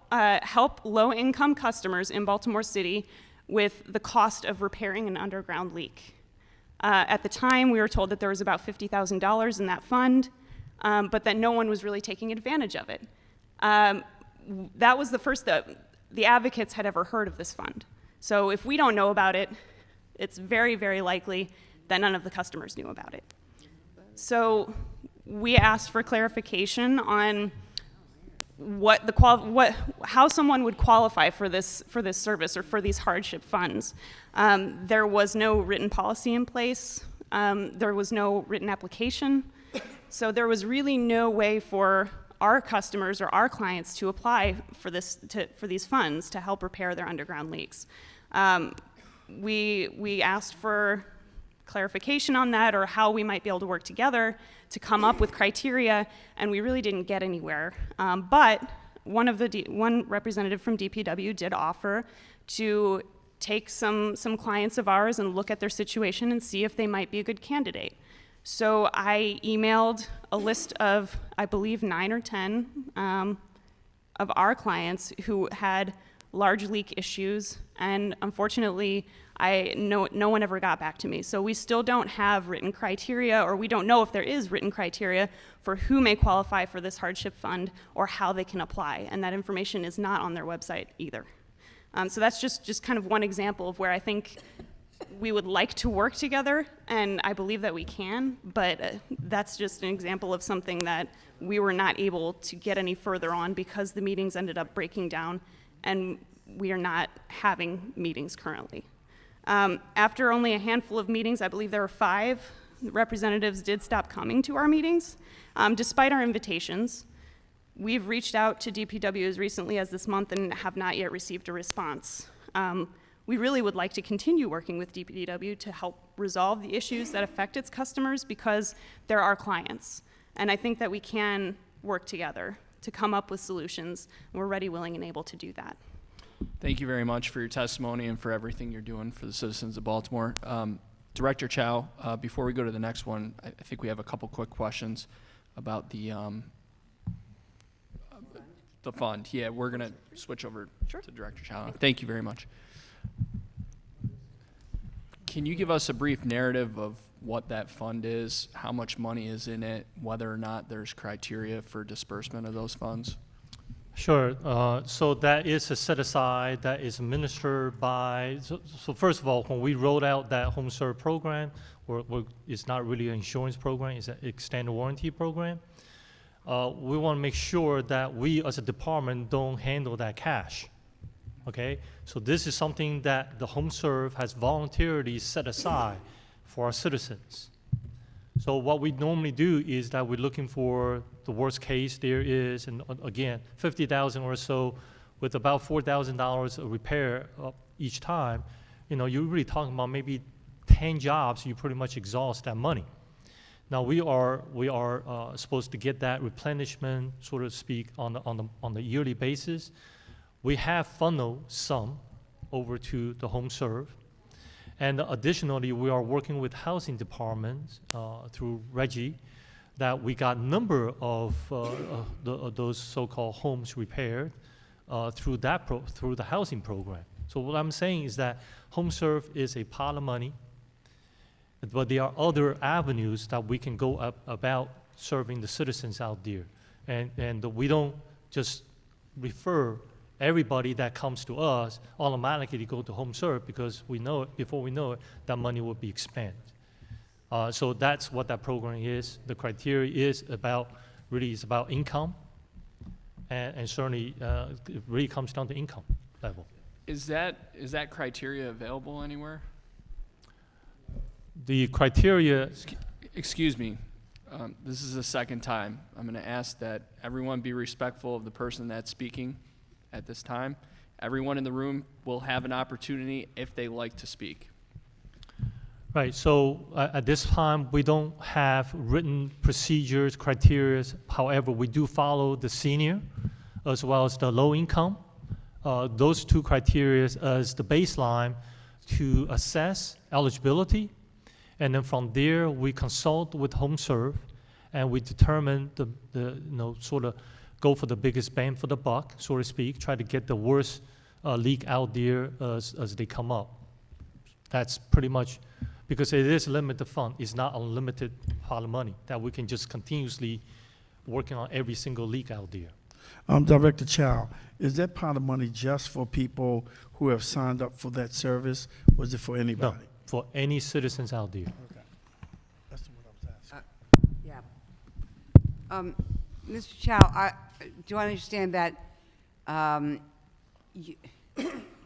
low-income customers in Baltimore City with the cost of repairing an underground leak. At the time, we were told that there was about $50,000 in that fund, but that no one was really taking advantage of it. That was the first that the advocates had ever heard of this fund. So if we don't know about it, it's very, very likely that none of the customers knew about it. So we asked for clarification on how someone would qualify for this service or for these hardship funds. There was no written policy in place. There was no written application. So there was really no way for our customers or our clients to apply for these funds to help repair their underground leaks. We asked for clarification on that or how we might be able to work together to come up with criteria, and we really didn't get anywhere. But one representative from DPW did offer to take some clients of ours and look at their situation and see if they might be a good candidate. So I emailed a list of, I believe, 9 or 10 of our clients who had large leak issues, and unfortunately, no one ever got back to me. So we still don't have written criteria, or we don't know if there is written criteria for who may qualify for this hardship fund or how they can apply, and that information is not on their website either. So that's just kind of one example of where I think we would like to work together, and I believe that we can, but that's just an example of something that we were not able to get any further on because the meetings ended up breaking down, and we are not having meetings currently. After only a handful of meetings, I believe there were 5, representatives did stop coming to our meetings, despite our invitations. We've reached out to DPW as recently as this month and have not yet received a response. We really would like to continue working with DPW to help resolve the issues that affect its customers because they're our clients. And I think that we can work together to come up with solutions, and we're ready, willing, and able to do that. Thank you very much for your testimony and for everything you're doing for the citizens of Baltimore. Director Chow, before we go to the next one, I think we have a couple quick questions about the fund. Yeah, we're going to switch over to Director Chow. Thank you very much. Can you give us a brief narrative of what that fund is, how much money is in it, whether or not there's criteria for disbursement of those funds? Sure. So that is a set aside that is administered by, so first of all, when we rolled out that home serve program, it's not really an insurance program, it's an extended warranty program. We want to make sure that we as a department don't handle that cash. Okay? So this is something that the home serve has voluntarily set aside for our citizens. So what we normally do is that we're looking for the worst case there is, and again, 50,000 or so with about $4,000 a repair each time. You know, you're really talking about maybe 10 jobs, you pretty much exhaust that money. Now we are supposed to get that replenishment, so to speak, on the yearly basis. We have funneled some over to the home serve. And additionally, we are working with housing departments through Reggie that we got a number of those so-called homes repaired through the housing program. So what I'm saying is that home serve is a pot of money, but there are other avenues that we can go about serving the citizens out there. And we don't just refer everybody that comes to us automatically go to home serve, because we know it, before we know it, that money will be expended. So that's what that program is. The criteria is about income, and certainly it really comes down to income level. Is that criteria available anywhere? The criteria. Excuse me. This is the second time. I'm going to ask that everyone be respectful of the person that's speaking at this time. Everyone in the room will have an opportunity if they like to speak. Right, so at this time, we don't have written procedures, criteria. However, we do follow the senior as well as the low income. Those two criteria as the baseline to assess eligibility. And then from there, we consult with home serve, and we determine sort of go for the biggest bang for the buck, so to speak, try to get the worst leak out there as they come up. That's pretty much, because it is a limited fund, it's not unlimited pot of money that we can just continuously working on every single leak out there. Director Chow, is that pot of money just for people who have signed up for that service, or is it for anybody? No, for any citizens out there. Okay. That's what I was asking. Yeah. Mr. Chow, do I understand that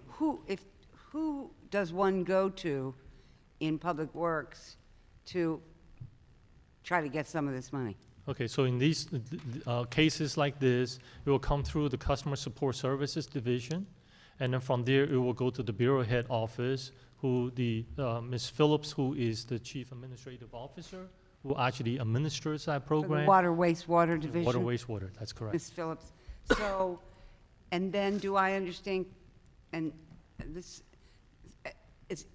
who does one go to in Public Works to try to get some of this money? Okay, so in these cases like this, it will come through the Customer Support Services Division, and then from there, it will go to the Bureau Head Office, who Ms. Phillips, who is the Chief Administrative Officer, who actually administers that program. For the Water Wastewater Division? Water Wastewater, that's correct. Ms. Phillips. So, and then do I understand, and this is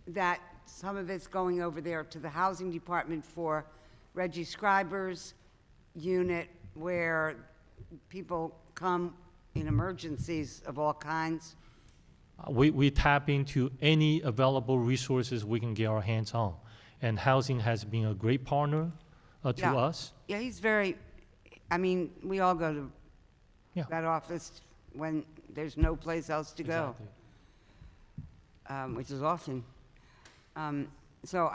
that some of it's going over there to the Housing Department for Reggie Scriber's unit, where people come in emergencies of all kinds? We tap into any available resources we can get our hands on. And housing has been a great partner to us. Yeah, he's very, I mean, we all go to that office when there's no place else to go, which is often. So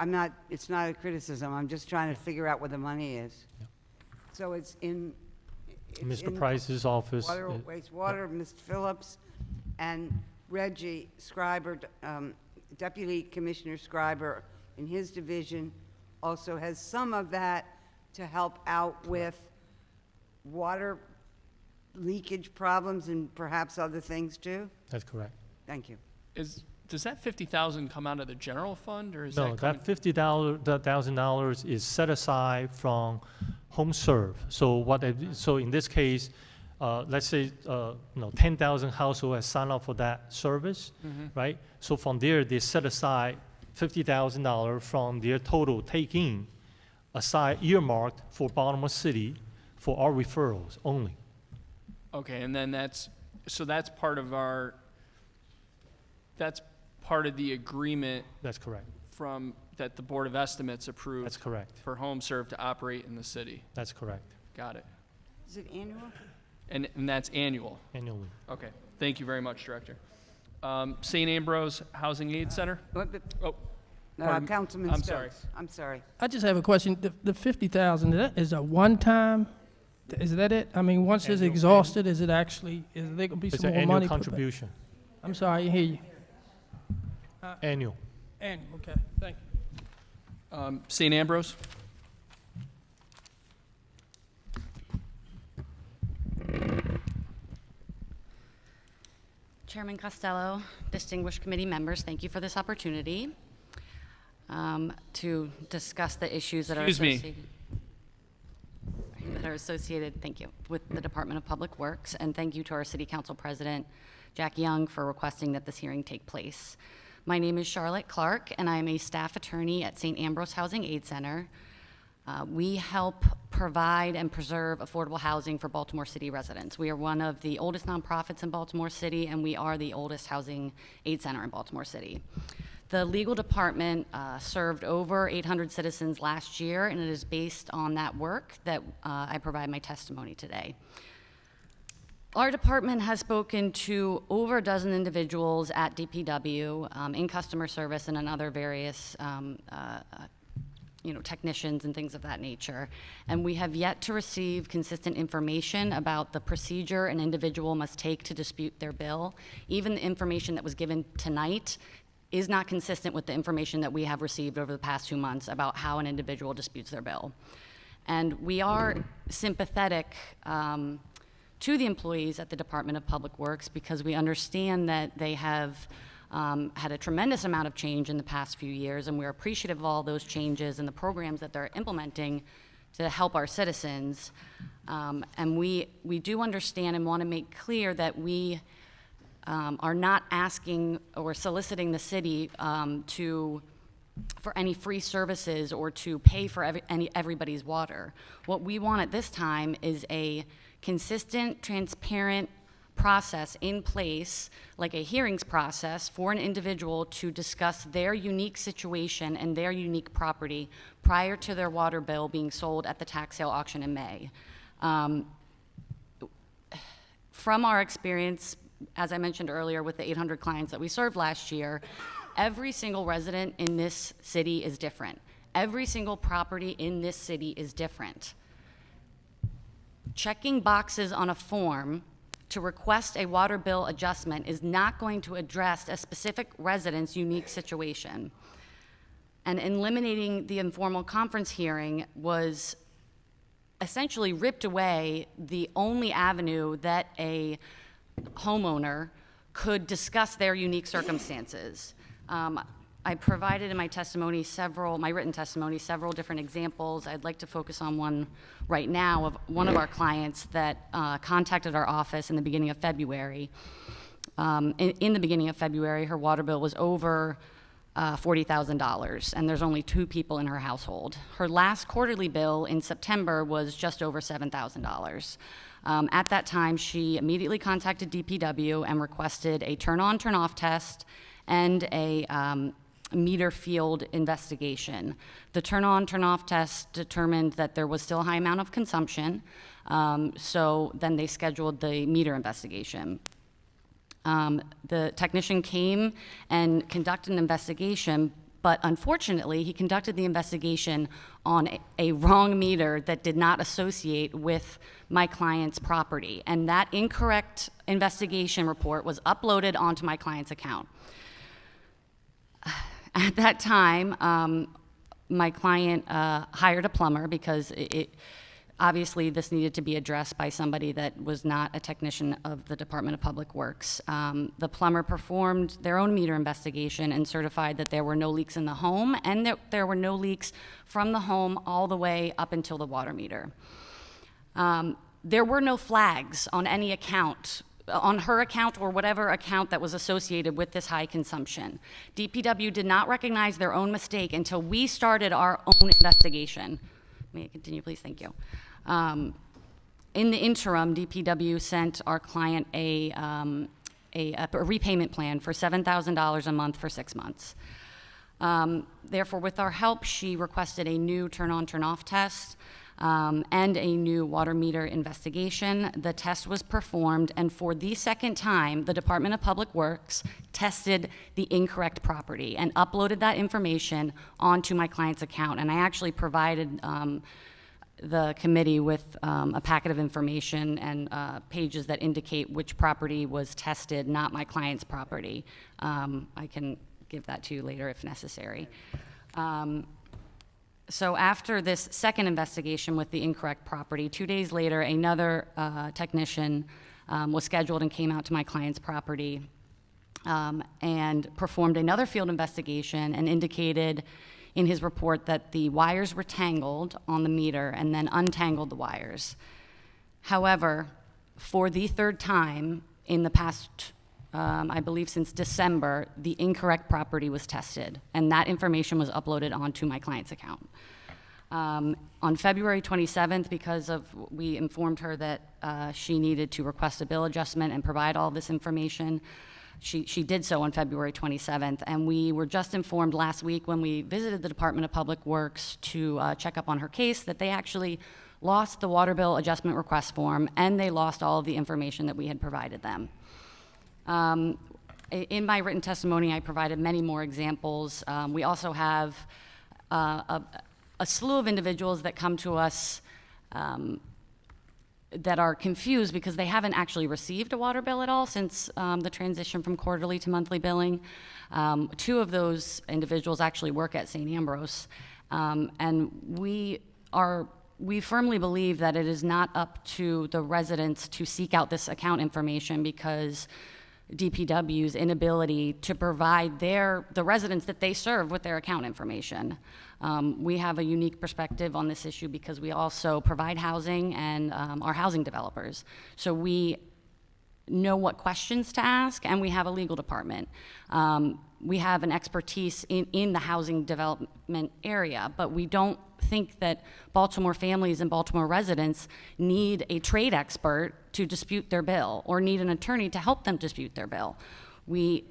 it's not a criticism, I'm just trying to figure out where the money is. Yeah. So it's in Mr. Price's office. Water, Wastewater, Ms. Phillips, and Reggie Scriber, Deputy Commissioner Scriber in his division also has some of that to help out with water leakage problems and perhaps other things too? That's correct. Thank you. Does that $50,000 come out of the general fund, or is No, that $50,000 is set aside from home serve. So so in this case, let's say 10,000 households have signed up for that service, right? So from there, they set aside $50,000 from their total take-in aside earmarked for Baltimore City for our referrals only. Okay, and then that's part of that's part of the agreement That's correct. that the Board of Estimates approved. That's correct. For HomeServe to operate in the city. That's correct. Got it. Is it annual? And that's annual. Annually. Okay, thank you very much, Director. St. Ambrose Housing Aid Center? Oh, pardon- Councilman I'm Stokes. sorry. I'm sorry. I just have a question. The 50,000, is a one-time? Is that it? I mean, once it's exhausted, is there going to be It's some an more annual money? put back? contribution. I'm sorry, I didn't hear you. Annual. Annual, okay, thank you. St. Ambrose? Chairman Costello, distinguished committee members, thank you for this opportunity to discuss the issues that are associated, thank you, with the Department of Public Works, and thank you to our City Council President, Jack Young, for requesting that this hearing take place. My name is Charlotte Clark, and I am a staff attorney at St. Ambrose Housing Aid Center. We help provide and preserve affordable housing for Baltimore City residents. We are one of the oldest nonprofits in Baltimore City, and we are the oldest housing aid center in Baltimore City. The legal department served over 800 citizens last year, and it is based on that work that I provide my testimony today. Our department has spoken to over a dozen individuals at DPW in customer service and in other various technicians and things of that nature. And we have yet to receive consistent information about the procedure an individual must take to dispute their bill. Even the information that was given tonight is not consistent with the information that we have received over the past 2 months about how an individual disputes their bill. And we are sympathetic to the employees at the Department of Public Works because we understand that they have had a tremendous amount of change in the past few years, and we're appreciative of all those changes and the programs that they're implementing to help our citizens. And we do understand and want to make clear that we are not asking or soliciting the city for any free services or to pay for everybody's water. What we want at this time is a consistent, transparent process in place, like a hearings process, for an individual to discuss their unique situation and their unique property prior to their water bill being sold at the tax sale auction in May. From our experience, as I mentioned earlier, with the 800 clients that we served last year, every single resident in this city is different. Every single property in this city is different. Checking boxes on a form to request a water bill adjustment is not going to address a specific resident's unique situation. And eliminating the informal conference hearing was essentially ripped away the only avenue that a homeowner could discuss their unique circumstances. I provided in my testimony my written testimony, several different examples. I'd like to focus on one right now of one of our clients that contacted our office in the beginning of February. In the beginning of February, her water bill was over $40,000, and there's only 2 people in her household. Her last quarterly bill in September was just over $7,000. At that time, she immediately contacted DPW and requested a turn-on, turn-off test and a meter field investigation. The turn-on, turn-off test determined that there was still a high amount of consumption, so then they scheduled the meter investigation. The technician came and conducted an investigation, but unfortunately, he conducted the investigation on a wrong meter that did not associate with my client's property, and that incorrect investigation report was uploaded onto my client's account. At that time, my client hired a plumber because obviously this needed to be addressed by somebody that was not a technician of the Department of Public Works. The plumber performed their own meter investigation and certified that there were no leaks in the home and that there were no leaks from the home all the way up until the water meter. There were no flags on any account on her account or whatever account that was associated with this high consumption. DPW did not recognize their own mistake until we started our own investigation. May I continue, please? Thank you. In the interim, DPW sent our client a repayment plan for $7,000 a month for 6 months. Therefore, with our help, she requested a new turn-on, turn-off test and a new water meter investigation. The test was performed, and for the second time, the Department of Public Works tested the incorrect property and uploaded that information onto my client's account. And I actually provided the committee with a packet of information and pages that indicate which property was tested, not my client's property. I can give that to you later if necessary. So after this second investigation with the incorrect property, 2 days later, another technician was scheduled and came out to my client's property and performed another field investigation and indicated in his report that the wires were tangled on the meter and then untangled the wires. However, for the third time in the past, I believe since December, the incorrect property was tested, and that information was uploaded onto my client's account. On February 27th, because we informed her that she needed to request a bill adjustment and provide all this information, she did so on February 27th, and we were just informed last week when we visited the Department of Public Works to check up on her case that they actually lost the water bill adjustment request form, and they lost all of the information that we had provided them. In my written testimony, I provided many more examples. We also have a slew of individuals that come to us that are confused because they haven't actually received a water bill at all since the transition from quarterly to monthly billing. 2 of those individuals actually work at St. Ambrose, and we firmly believe that it is not up to the residents to seek out this account information because DPW's inability to provide the residents that they serve with their account information. We have a unique perspective on this issue because we also provide housing and are housing developers. So we know what questions to ask, and we have a legal department. We have an expertise in the housing development area, but we don't think that Baltimore families and Baltimore residents need a trade expert to dispute their bill or need an attorney to help them dispute their bill. We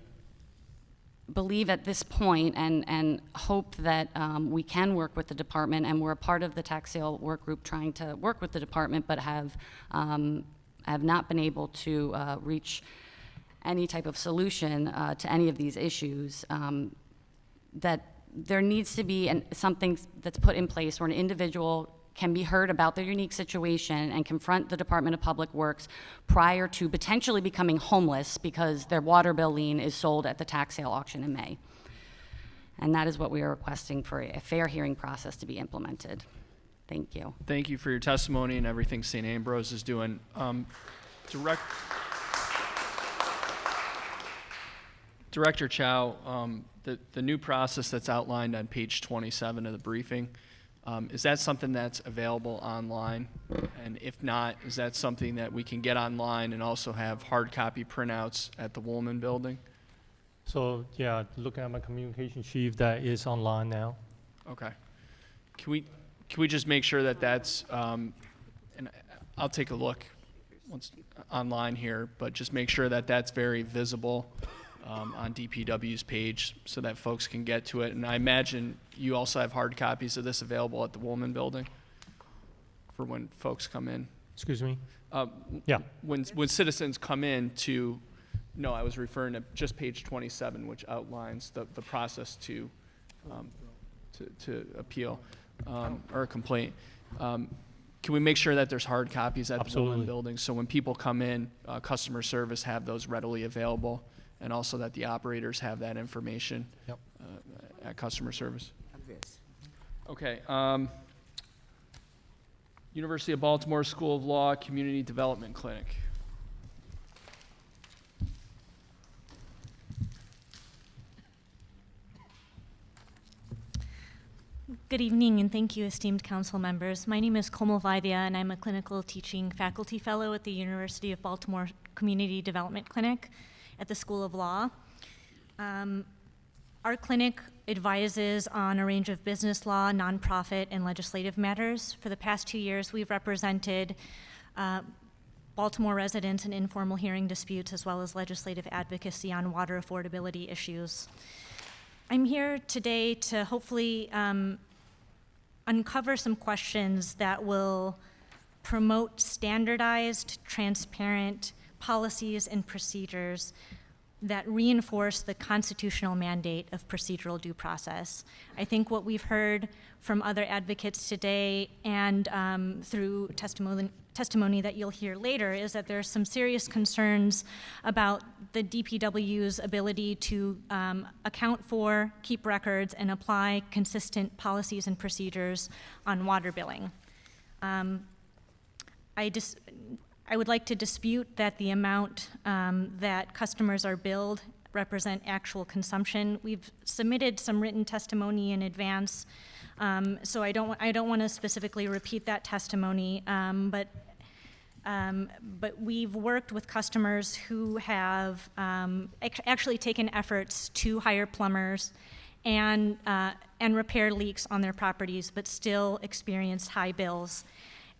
believe at this point and hope that we can work with the department, and we're a part of the tax sale work group trying to work with the department, but have not been able to reach any type of solution to any of these issues, that there needs to be something that's put in place where an individual can be heard about their unique situation and confront the Department of Public Works prior to potentially becoming homeless because their water bill lien is sold at the tax sale auction in May. And that is what we are requesting for a fair hearing process to be implemented. Thank you. Thank you for your testimony and everything St. Ambrose is doing. Director Chow, the new process that's outlined on page 27 of the briefing, is that something that's available online? And if not, is that something that we can get online and also have hard copy printouts at the Woolman building? So yeah, looking at my communication chief, that is online now. Okay. Can we just make sure that that's, and I'll take a look once online here, but just make sure that that's very visible on DPW's page so that folks can get to it. And I imagine you also have hard copies of this available at the Woolman building for when folks come in. Excuse me? Yeah. When citizens come in to, no, I was referring to just page 27, which outlines the process to appeal or a complaint. Can we make sure that there's hard copies at the Woolman building so when people come in, customer service have those readily available, and also that the operators have that information at customer service? Okay. University of Baltimore School of Law Community Development Clinic. Good evening, and thank you, esteemed council members. My name is Komal Vaidya, and I'm a clinical teaching faculty fellow at the University of Baltimore Community Development Clinic at the School of Law. Our clinic advises on a range of business law, nonprofit, and legislative matters. For the past 2 years, we've represented Baltimore residents in informal hearing disputes, as well as legislative advocacy on water affordability issues. I'm here today to hopefully uncover some questions that will promote standardized, transparent policies and procedures that reinforce the constitutional mandate of procedural due process. I think what we've heard from other advocates today and through testimony that you'll hear later is that there's some serious concerns about the DPW's ability to account for, keep records, and apply consistent policies and procedures on water billing. I would like to dispute that the amount that customers are billed represent actual consumption. We've submitted some written testimony in advance, so I don't want to specifically repeat that testimony, but we've worked with customers who have actually taken efforts to hire plumbers and repair leaks on their properties, but still experienced high bills.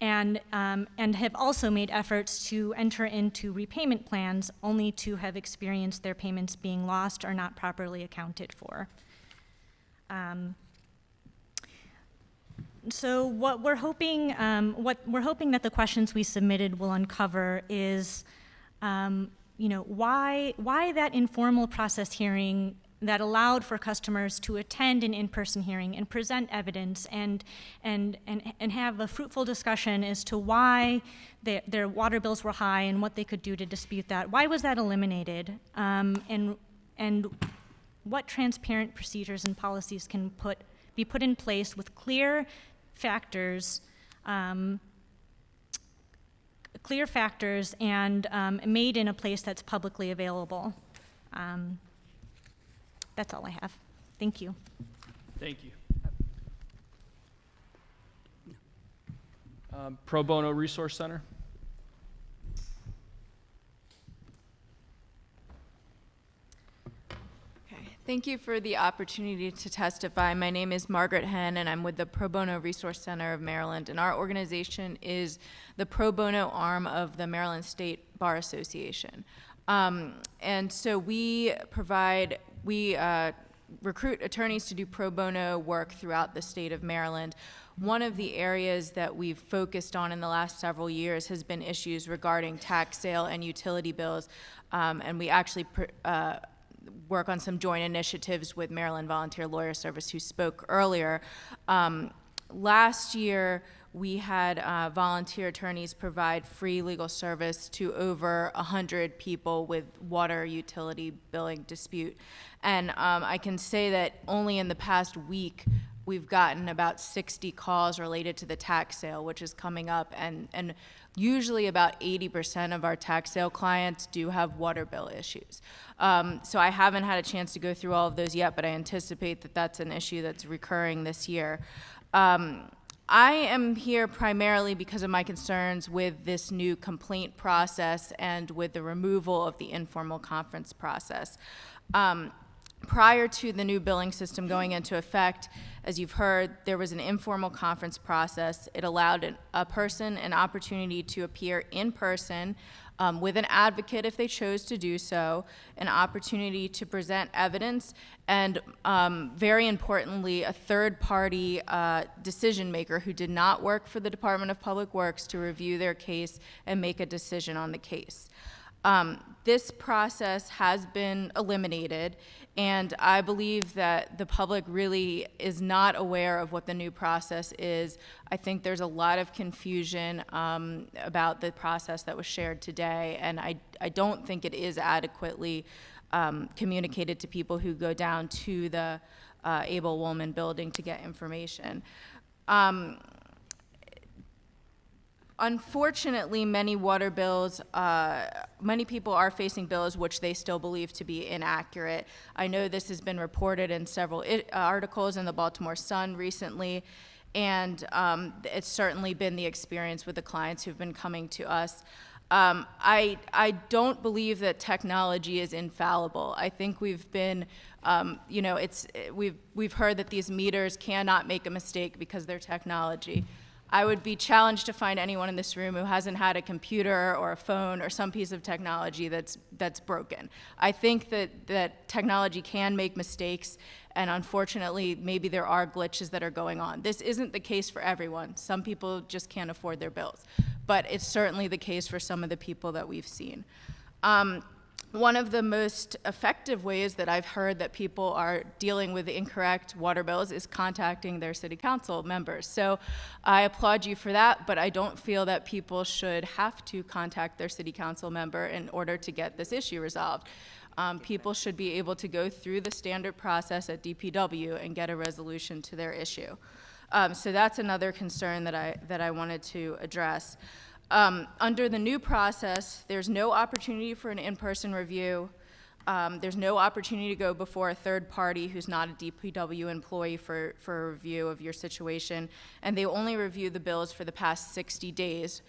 And have also made efforts to enter into repayment plans only to have experienced their payments being lost or not properly accounted for. So what we're hoping that the questions we submitted will uncover is, why that informal process hearing that allowed for customers to attend an in-person hearing and present evidence and have a fruitful discussion as to why their water bills were high and what they could do to dispute that. Why was that eliminated? And what transparent procedures and policies can be put in place with clear factors and made in a place that's publicly available. That's all I have. Thank you. Thank you. Pro Bono Resource Center. Thank you for the opportunity to testify. My name is Margaret Henn, and I'm with the Pro Bono Resource Center of Maryland, and our organization is the pro bono arm of the Maryland State Bar Association. And so we recruit attorneys to do pro bono work throughout the state of Maryland. One of the areas that we've focused on in the last several years has been issues regarding tax sale and utility bills, and we actually work on some joint initiatives with Maryland Volunteer Lawyer Service, who spoke earlier. Last year, we had volunteer attorneys provide free legal service to over 100 people with water utility billing dispute. And I can say that only in the past week, we've gotten about 60 calls related to the tax sale, which is coming up, and usually about 80% of our tax sale clients do have water bill issues. So I haven't had a chance to go through all of those yet, but I anticipate that that's an issue that's recurring this year. I am here primarily because of my concerns with this new complaint process and with the removal of the informal conference process. Prior to the new billing system going into effect, as you've heard, there was an informal conference process. It allowed a person an opportunity to appear in person with an advocate if they chose to do so, an opportunity to present evidence, and very importantly, a third-party decision maker who did not work for the Department of Public Works to review their case and make a decision on the case. This process has been eliminated, and I believe that the public really is not aware of what the new process is. I think there's a lot of confusion about the process that was shared today, and I don't think it is adequately communicated to people who go down to the Able Woolman building to get information. Unfortunately, many water bills, many people are facing bills which they still believe to be inaccurate. I know this has been reported in several articles in the Baltimore Sun recently, and it's certainly been the experience with the clients who've been coming to us. I don't believe that technology is infallible. I think we've been, we've heard that these meters cannot make a mistake because they're technology. I would be challenged to find anyone in this room who hasn't had a computer or a phone or some piece of technology that's broken. I think that technology can make mistakes, and unfortunately, maybe there are glitches that are going on. This isn't the case for everyone. Some people just can't afford their bills, but it's certainly the case for some of the people that we've seen. One of the most effective ways that I've heard that people are dealing with incorrect water bills is contacting their city council members. So I applaud you for that, but I don't feel that people should have to contact their city council member in order to get this issue resolved. People should be able to go through the standard process at DPW and get a resolution to their issue. So that's another concern that I wanted to address. Under the new process, there's no opportunity for an in-person review. There's no opportunity to go before a third party who's not a DPW employee for a review of your situation, and they only review the bills for the past 60 days,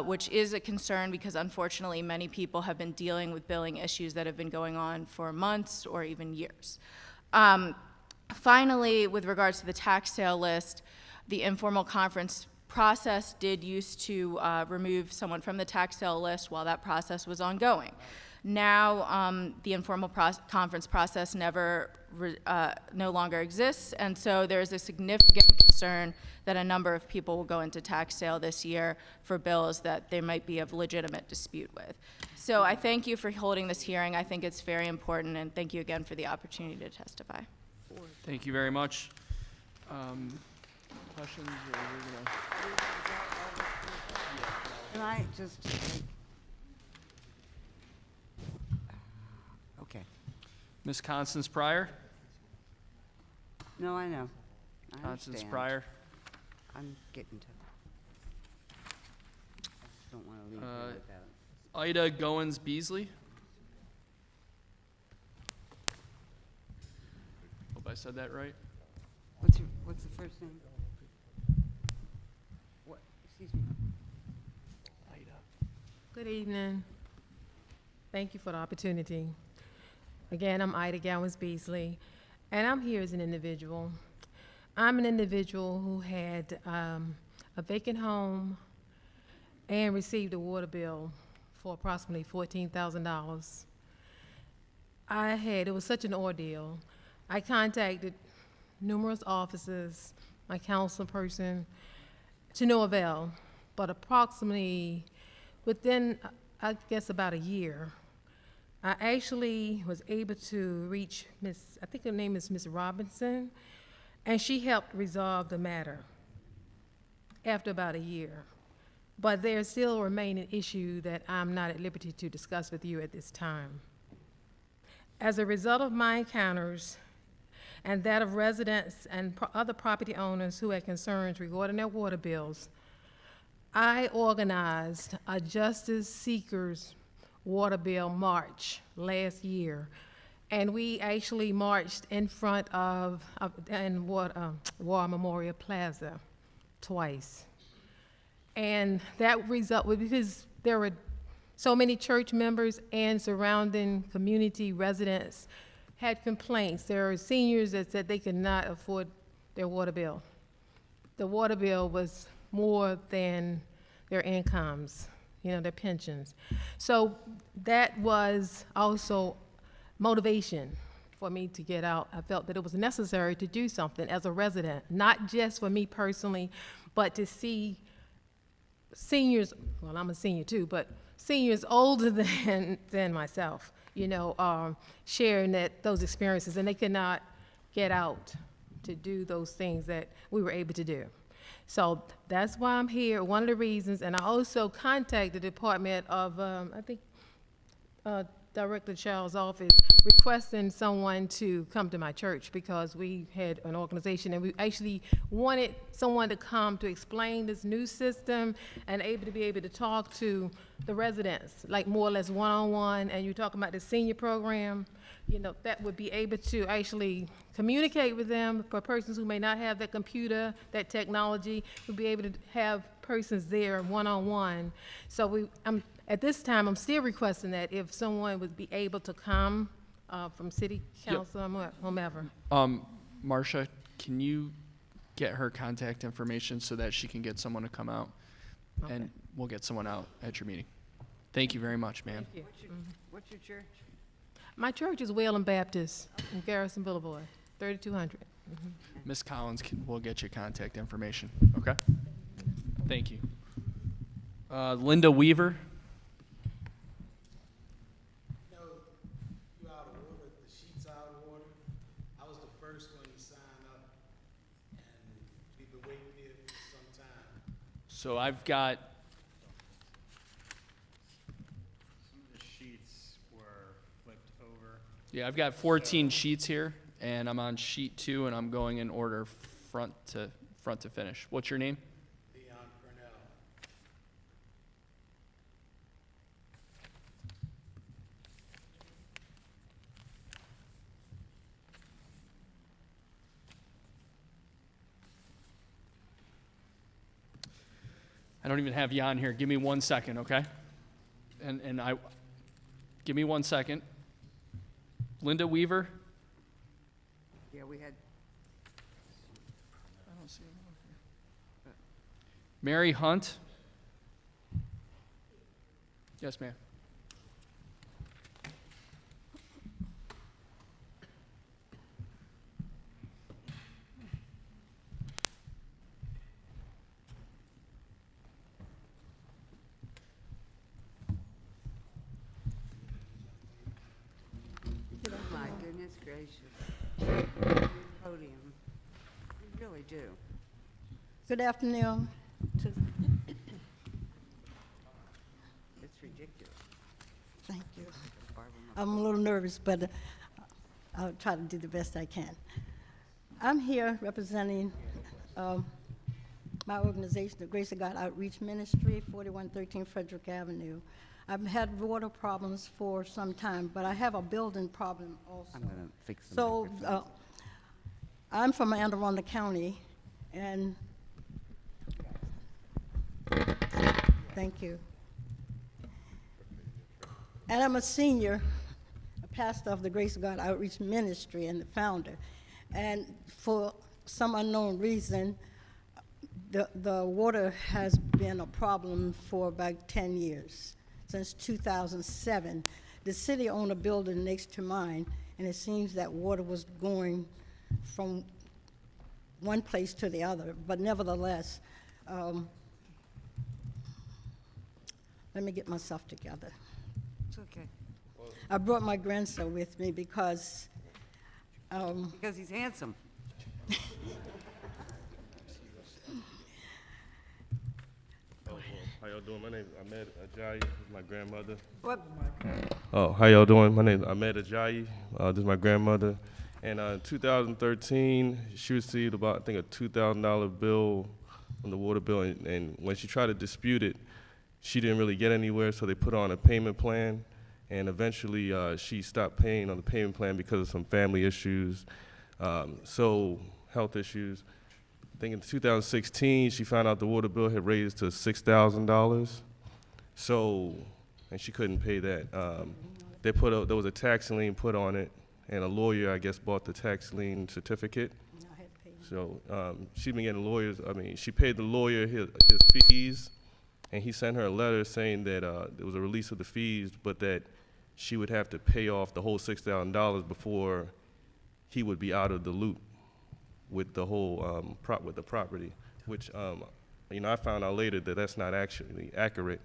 which is a concern because unfortunately many people have been dealing with billing issues that have been going on for months or even years. Finally, with regards to the tax sale list, the informal conference process did used to remove someone from the tax sale list while that process was ongoing. Now, the informal conference process no longer exists, and so there's a significant concern that a number of people will go into tax sale this year for bills that there might be a legitimate dispute with. So I thank you for holding this hearing. I think it's very important, and thank you again for the opportunity to testify. Thank you very much. Questions, or we're gonna... Can I just, okay. Ms. Constance Pryor? No, I know. I Constance understand. Pryor. I'm getting to I just don't want to leave here without. Ida Goins Beasley? Hope I said that right. What's the first name? What, excuse me. Ida. Good evening. Thank you for the opportunity. Again, I'm Ida Gowans Beasley, and I'm here as an individual. I'm an individual who had a vacant home and received a water bill for approximately $14,000. It was such an ordeal. I contacted numerous offices, my council person, to no avail, but approximately within, I guess, about a year, I actually was able to reach I think her name is Miss Robinson, and she helped resolve the matter after about a year. But there's still a remaining issue that I'm not at liberty to discuss with you at this time. As a result of my encounters and that of residents and other property owners who had concerns regarding their water bills, I organized a Justice Seekers water bill march last year, and we actually marched in front of War Memorial Plaza twice. And that result was because there were so many church members and surrounding community residents had complaints. There were seniors that said they could not afford their water bill. The water bill was more than their incomes, their pensions. So that was also motivation for me to get out. I felt that it was necessary to do something as a resident, not just for me personally, but to see seniors, well, I'm a senior too, but seniors older than myself, sharing those experiences, and they could not get out to do those things that we were able to do. So that's why I'm here, one of the reasons, and I also contacted the Department of, the Director Child's office requesting someone to come to my church because we had an organization and we actually wanted someone to come to explain this new system and to be able to talk to the residents, like more or less one-on-one. And you're talking about the senior program, you know, that would be able to actually communicate with them for persons who may not have that computer, that technology, would be able to have persons there one-on-one. So at this time, I'm still requesting that if someone would be able to come from city council or whomever. Marcia, can you get her contact information so that she can get someone to come out? Okay. And we'll get someone out at your meeting. Thank you very much, ma'am. Thank you. What's your church? My church is Wayland Baptist in Garrison Boulevard, 3200. Ms. Collins, we'll get your contact information, okay? Thank you. Linda Weaver. No, you out of order. The sheet's out of order. I was the first one to sign up, and we've been waiting here for some time. So I've got, Some of the sheets were flipped over. yeah, I've got 14 sheets here, and I'm on sheet 2, and I'm going in order front to finish. What's your name? Leon Purnell. I don't even have you on here. Give me 1 second, okay? Give me 1 second. Linda Weaver. Yeah, we had. I don't see him on here. Mary Hunt. Yes, ma'am. My goodness gracious. Podium. You really do. Good afternoon. It's ridiculous. Thank you. I'm a little nervous, but I'll try to do the best I can. I'm here representing my organization, the Grace of God Outreach Ministry, 4113 Frederick Avenue. I've had water problems for some time, but I have a building problem also. I'm gonna fix the So, microphone. I'm from Anne Arundel County, and thank you. And I'm a senior, a pastor of the Grace of God Outreach Ministry and the founder. And for some unknown reason, the water has been a problem for about 10 years. Since 2007. The city owned a building next to mine, and it seems that water was going from one place to the other. But nevertheless, let me get myself together. It's okay. I brought my grandson with me because Because he's handsome. How y'all doing? My name is Ahmed Ajayi. This is my grandmother. What? Oh, how y'all doing? My name is Ahmed Ajayi. This is my grandmother. And in 2013, she received about, I think, a $2,000 bill on the water bill. And when she tried to dispute it, she didn't really get anywhere, so they put her on a payment plan. And eventually, she stopped paying on the payment plan because of some family issues, so health issues. I think in 2016, she found out the water bill had raised to $6,000. So, and she couldn't pay that. There was a tax lien put on it, and a lawyer, I guess, bought the tax lien certificate. So she's been getting lawyers. I mean, she paid the lawyer his fees, and he sent her a letter saying that there was a release of the fees, but that she would have to pay off the whole $6,000 before he would be out of the loop with the whole with the property, which I found out later that that's not actually accurate.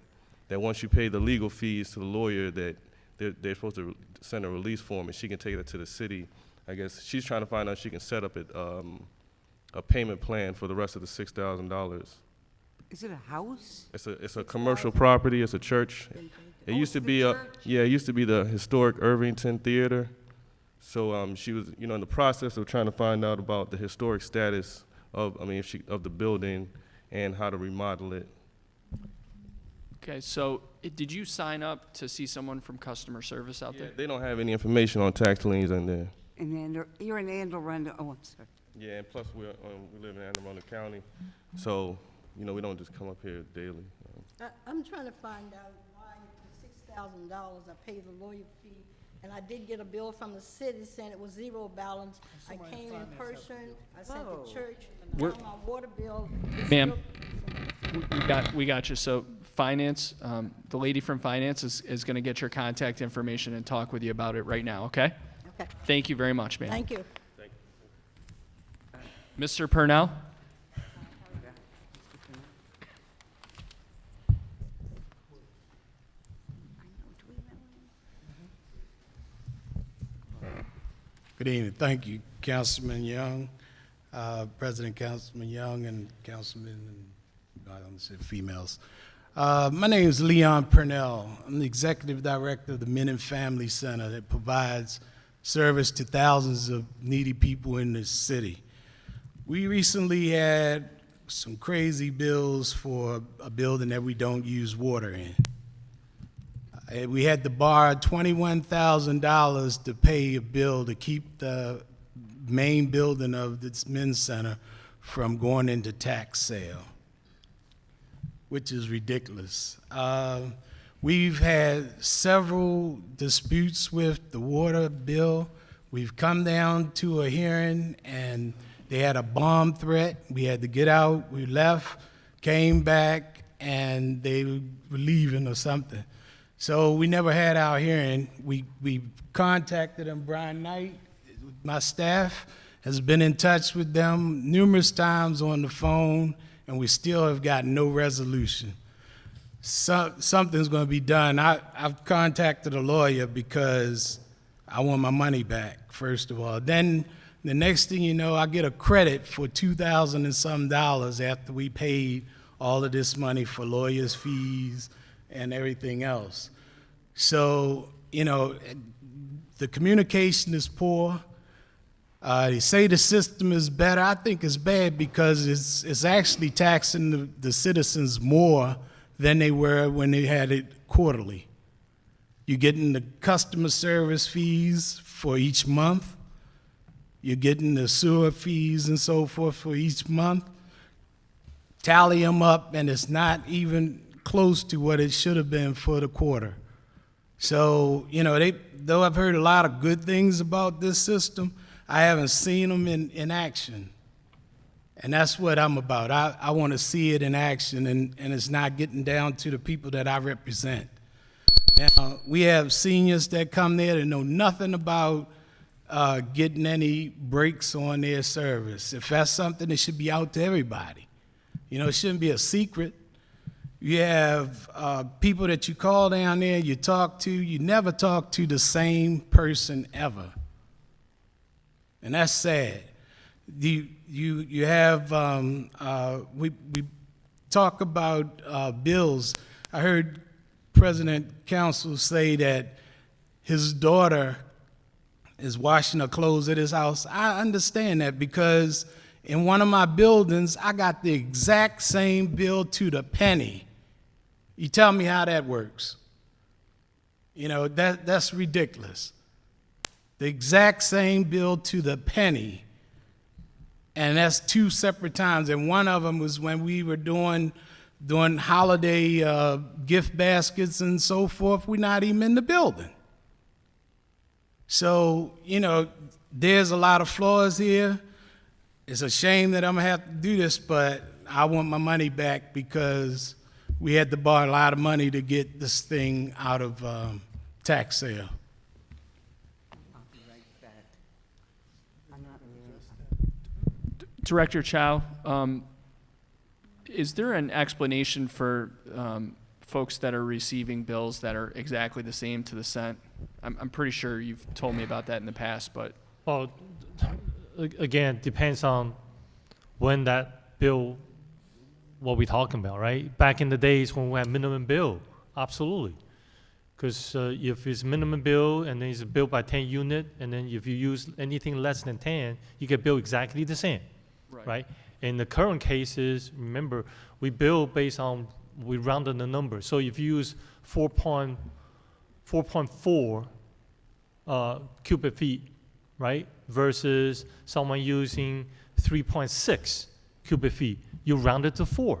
That once you pay the legal fees to the lawyer, that they're supposed to send a release form, and she can take it to the city. I guess she's trying to find out if she can set up a payment plan for the rest of the $6,000. Is it a house? It's a commercial property. It's a church. It used to be it used to be the historic Irvington Theater. So she was, in the process of trying to find out about the historic status of the building and how to remodel it. Okay, so did you sign up to see someone from customer service out there? They don't have any information on tax liens in there. And you're in Anne Arundel, oh, I'm sorry. Yeah, and plus we live in Anne Arundel County, so we don't just come up here daily. I'm trying to find out why for $6,000 I paid the lawyer fee, and I did get a bill from the city saying it was zero balance. I came in person, I sent to church, now my water bill. Ma'am, we got you. So finance, the lady from finance is going to get your contact information and talk with you about it right now, okay? Okay. Thank you very much, ma'am. Thank you. Mr. Purnell? Good evening. Thank you, Councilman Young, President Councilman Young, and Councilman, and I don't say females. My name is Leon Purnell. I'm the Executive Director of the Men and Family Center that provides service to thousands of needy people in this city. We recently had some crazy bills for a building that we don't use water in. We had to borrow $21,000 to pay a bill to keep the main building of this men's center from going into tax sale, which is ridiculous. We've had several disputes with the water bill. We've come down to a hearing and they had a bomb threat. We had to get out. We left, came back, and they were leaving or something. So we never had our hearing. We contacted them. Brian Knight, my staff, has been in touch with them numerous times on the phone, and we still have gotten no resolution. Something's going to be done. I've contacted a lawyer because I want my money back, first of all. Then the next thing you know, I get a credit for $2,000 and some after we paid all of this money for lawyers' fees and everything else. So, the communication is poor. They say the system is better. I think it's bad because it's actually taxing the citizens more than they were when they had it quarterly. You're getting the customer service fees for each month. You're getting the sewer fees and so forth for each month. Tally them up, and it's not even close to what it should have been for the quarter. So, though I've heard a lot of good things about this system, I haven't seen them in action. And that's what I'm about. I want to see it in action, and it's not getting down to the people that I represent. Now, we have seniors that come there that know nothing about getting any breaks on their service. If that's something, it should be out to everybody. It shouldn't be a secret. You have people that you call down there, you talk to, you never talk to the same person ever. And that's sad. You have, we talk about bills. I heard President Council say that his daughter is washing her clothes at his house. I understand that because in one of my buildings, I got the exact same bill to the penny. You tell me how that works. That's ridiculous. The exact same bill to the penny. And that's two separate times. And one of them was when we were doing holiday gift baskets and so forth. We're not even in the building. So, there's a lot of flaws here. It's a shame that I'm going to have to do this, but I want my money back because we had to borrow a lot of money to get this thing out of tax sale. Director Chow, is there an explanation for folks that are receiving bills that are exactly the same to the cent? I'm pretty sure you've told me about that in the past, but... Well, again, depends on when that bill, what we're talking about, right? Back in the days when we had minimum bill, absolutely. Because if it's minimum bill and then it's billed by 10 unit, and then if you use anything less than 10, you get billed exactly the same, right? In the current cases, remember, we bill based on, we rounded the number. So if you use 4.4 cubic feet, right, versus someone using 3.6 cubic feet, you round it to 4.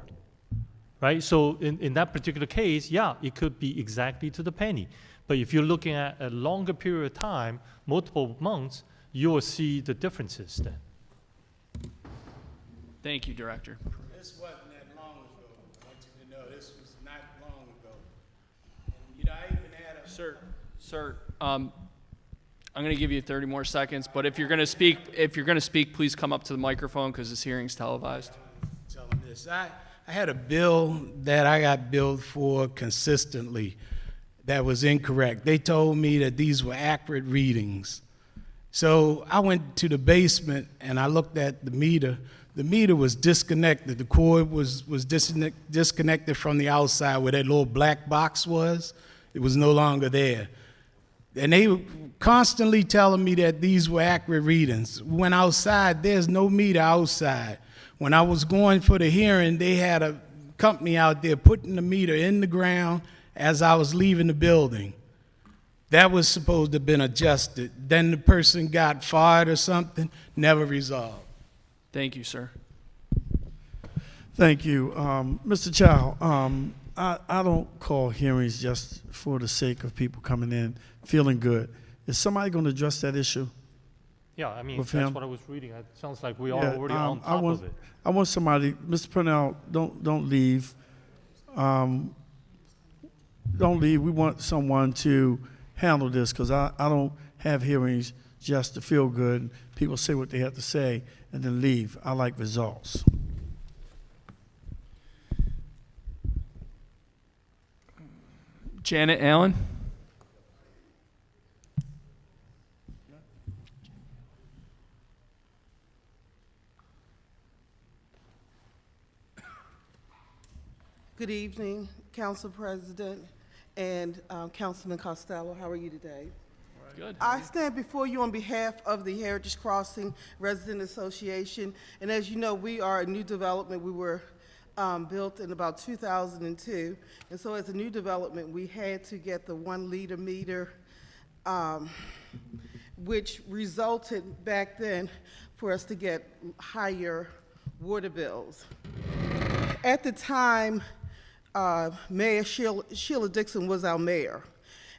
Right? So in that particular case, yeah, it could be exactly to the penny. But if you're looking at a longer period of time, multiple months, you will see the differences then. Thank you, Director. This wasn't that long ago. I want you to know this was not long ago. And, I even had a... Sir, I'm going to give you 30 more seconds, but if you're going to speak, please come up to the microphone because this hearing's televised. Tell them this. I had a bill that I got billed for consistently that was incorrect. They told me that these were accurate readings. So I went to the basement and I looked at the meter. The meter was disconnected. The cord was disconnected from the outside where that little black box was. It was no longer there. And they were constantly telling me that these were accurate readings. When outside, there's no meter outside. When I was going for the hearing, they had a company out there putting the meter in the ground as I was leaving the building. That was supposed to have been adjusted. Then the person got fired or something, never resolved. Thank you, sir. Thank you. Mr. Chow, I don't call hearings just for the sake of people coming in feeling good. Is somebody going to address that issue? Yeah, I mean, With that's him? what I was reading. It sounds like we are already on top of it. I want somebody, Mr. Purnell, don't leave. Don't leave. We want someone to handle this because I don't have hearings just to feel good. People say what they have to say and then leave. I like results. Janet Allen. Good evening, Council President and Councilman Costello. How are you today? Good. I stand before you on behalf of the Heritage Crossing Resident Association, and as you know, we are a new development. We were built in about 2002, and so as a new development, we had to get the 1 liter meter, which resulted back then for us to get higher water bills. At the time, Mayor Sheila Dixon was our mayor,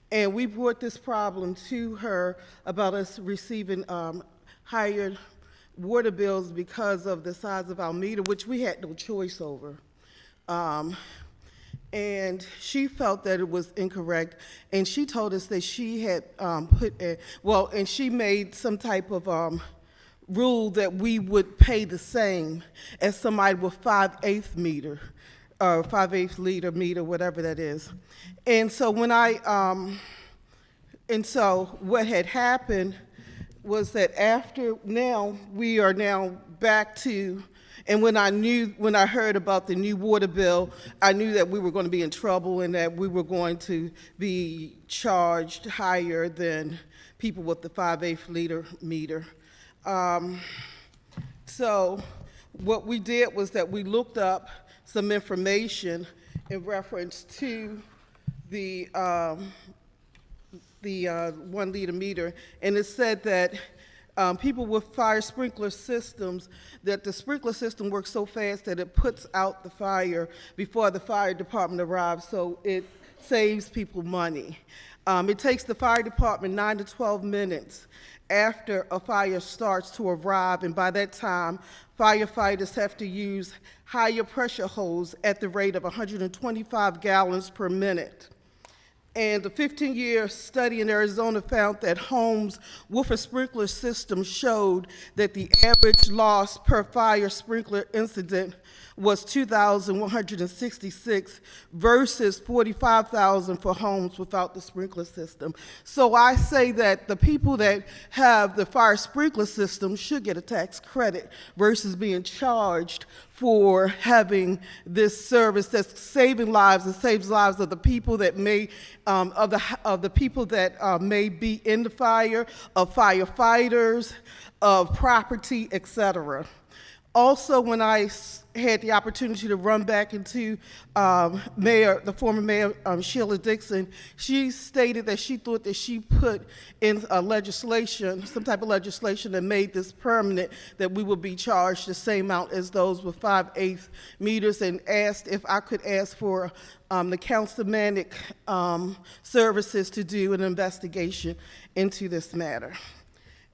and we brought this problem to her about us receiving higher water bills because of the size of our meter, which we had no choice over. And she felt that it was incorrect, and she told us that she had and she made some type of rule that we would pay the same as somebody with 5/8 meter, or 5/8 liter meter, whatever that is. And so when so what had happened was that we are now back to, and when I heard about the new water bill, I knew that we were going to be in trouble and that we were going to be charged higher than people with the 5/8 liter meter. So what we did was that we looked up some information in reference to the 1 liter meter, and it said that people with fire sprinkler systems, that the sprinkler system works so fast that it puts out the fire before the fire department arrives, so it saves people money. It takes the fire department 9 to 12 minutes after a fire starts to arrive, and by that time, firefighters have to use higher pressure hose at the rate of 125 gallons per minute. And a 15-year study in Arizona found that homes with a sprinkler system showed that the average loss per fire sprinkler incident was 2,166 versus 45,000 for homes without the sprinkler system. So I say that the people that have the fire sprinkler system should get a tax credit versus being charged for having this service that's saving lives and saves lives of the people that may of the people that may be in the fire, of firefighters, of property, etc. Also, when I had the opportunity to run back into the former mayor, Sheila Dixon, she stated that she thought that she put in a legislation, some type of legislation that made this permanent, that we would be charged the same amount as those with 5/8 meters, and asked if I could ask for the councilmanic services to do an investigation into this matter.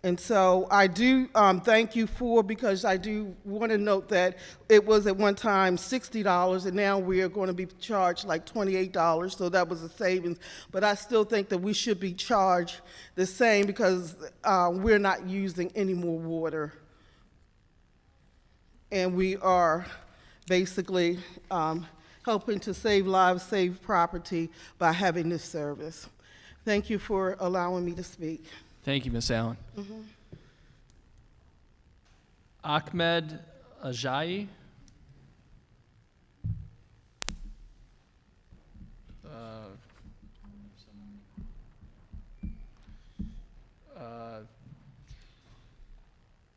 And so I do thank you because I do want to note that it was at one time $60, and now we are going to be charged like $28, so that was a savings. But I still think that we should be charged the same because we're not using any more water. And we are basically helping to save lives, save property by having this service. Thank you for allowing me to speak. Thank you, Ms. Allen. Ahmed Ajayi.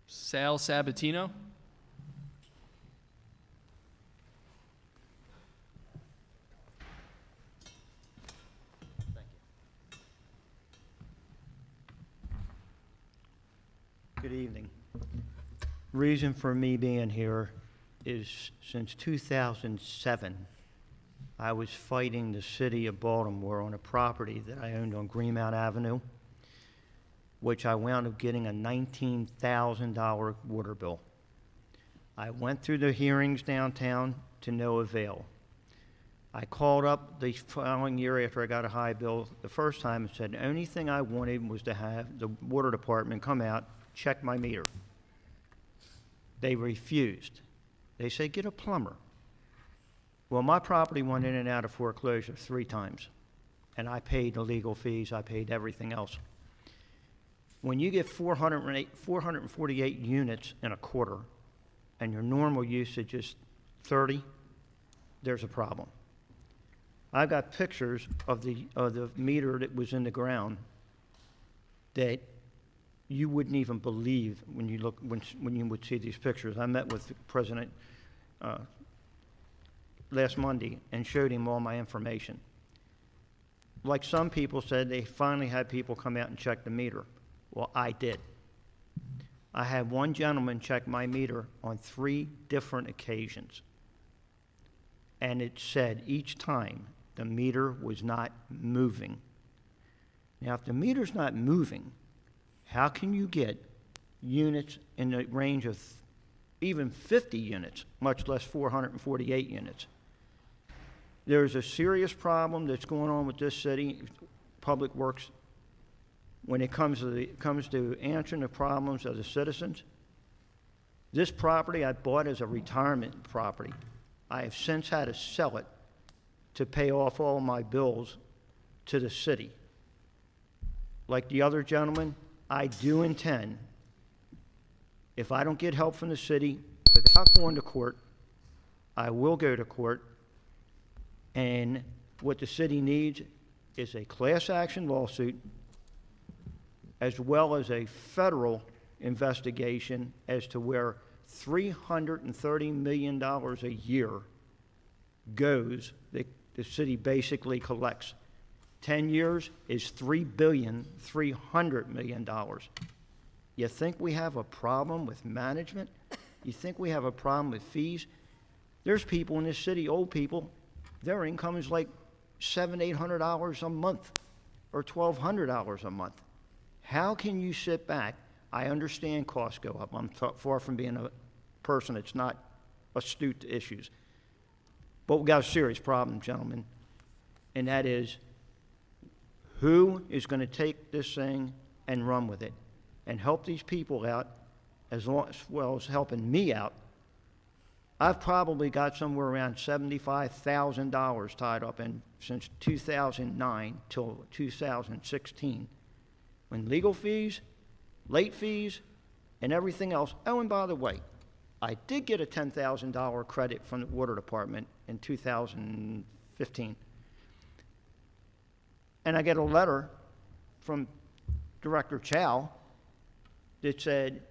Sal Sabatino. Good evening. Reason for me being here is since 2007, I was fighting the city of Baltimore on a property that I owned on Greenmount Avenue, which I wound up getting a $19,000 water bill. I went through the hearings downtown to no avail. I called up the following year after I got a high bill the first time and said the only thing I wanted was to have the water department come out, check my meter. They refused. They said, get a plumber. Well, my property went in and out of foreclosure 3 times, and I paid the legal fees, I paid everything else. When you get 448 units in a quarter, and your normal usage is 30, there's a problem. I've got pictures of the meter that was in the ground that you wouldn't even believe when you would see these pictures. I met with the president last Monday and showed him all my information. Like some people said, they finally had people come out and check the meter. Well, I did. I had one gentleman check my meter on 3 different occasions, and it said each time the meter was not moving. Now, if the meter's not moving, how can you get units in the range of even 50 units, much less 448 units? There's a serious problem that's going on with this city, Public Works, when it comes to answering the problems of the citizens. This property I bought as a retirement property. I have since had to sell it to pay off all my bills to the city. Like the other gentleman, I do intend, if I don't get help from the city without going to court, I will go to court. And what the city needs is a class action lawsuit as well as a federal investigation as to where $330 million a year goes, that the city basically collects. 10 years is $3.3 billion. You think we have a problem with management? You think we have a problem with fees? There's people in this city, old people, their income is like $700, $800 a month or $1,200 a month. How can you sit back? I understand costs go up. I'm far from being a person that's not astute to issues. But we've got a serious problem, gentlemen, and that is who is going to take this thing and run with it and help these people out as well as helping me out. I've probably got somewhere around $75,000 tied up in since 2009 till 2016. When legal fees, late fees, and everything else. Oh, and by the way, I did get a $10,000 credit from the water department in 2015. And I get a letter from Director Chow that said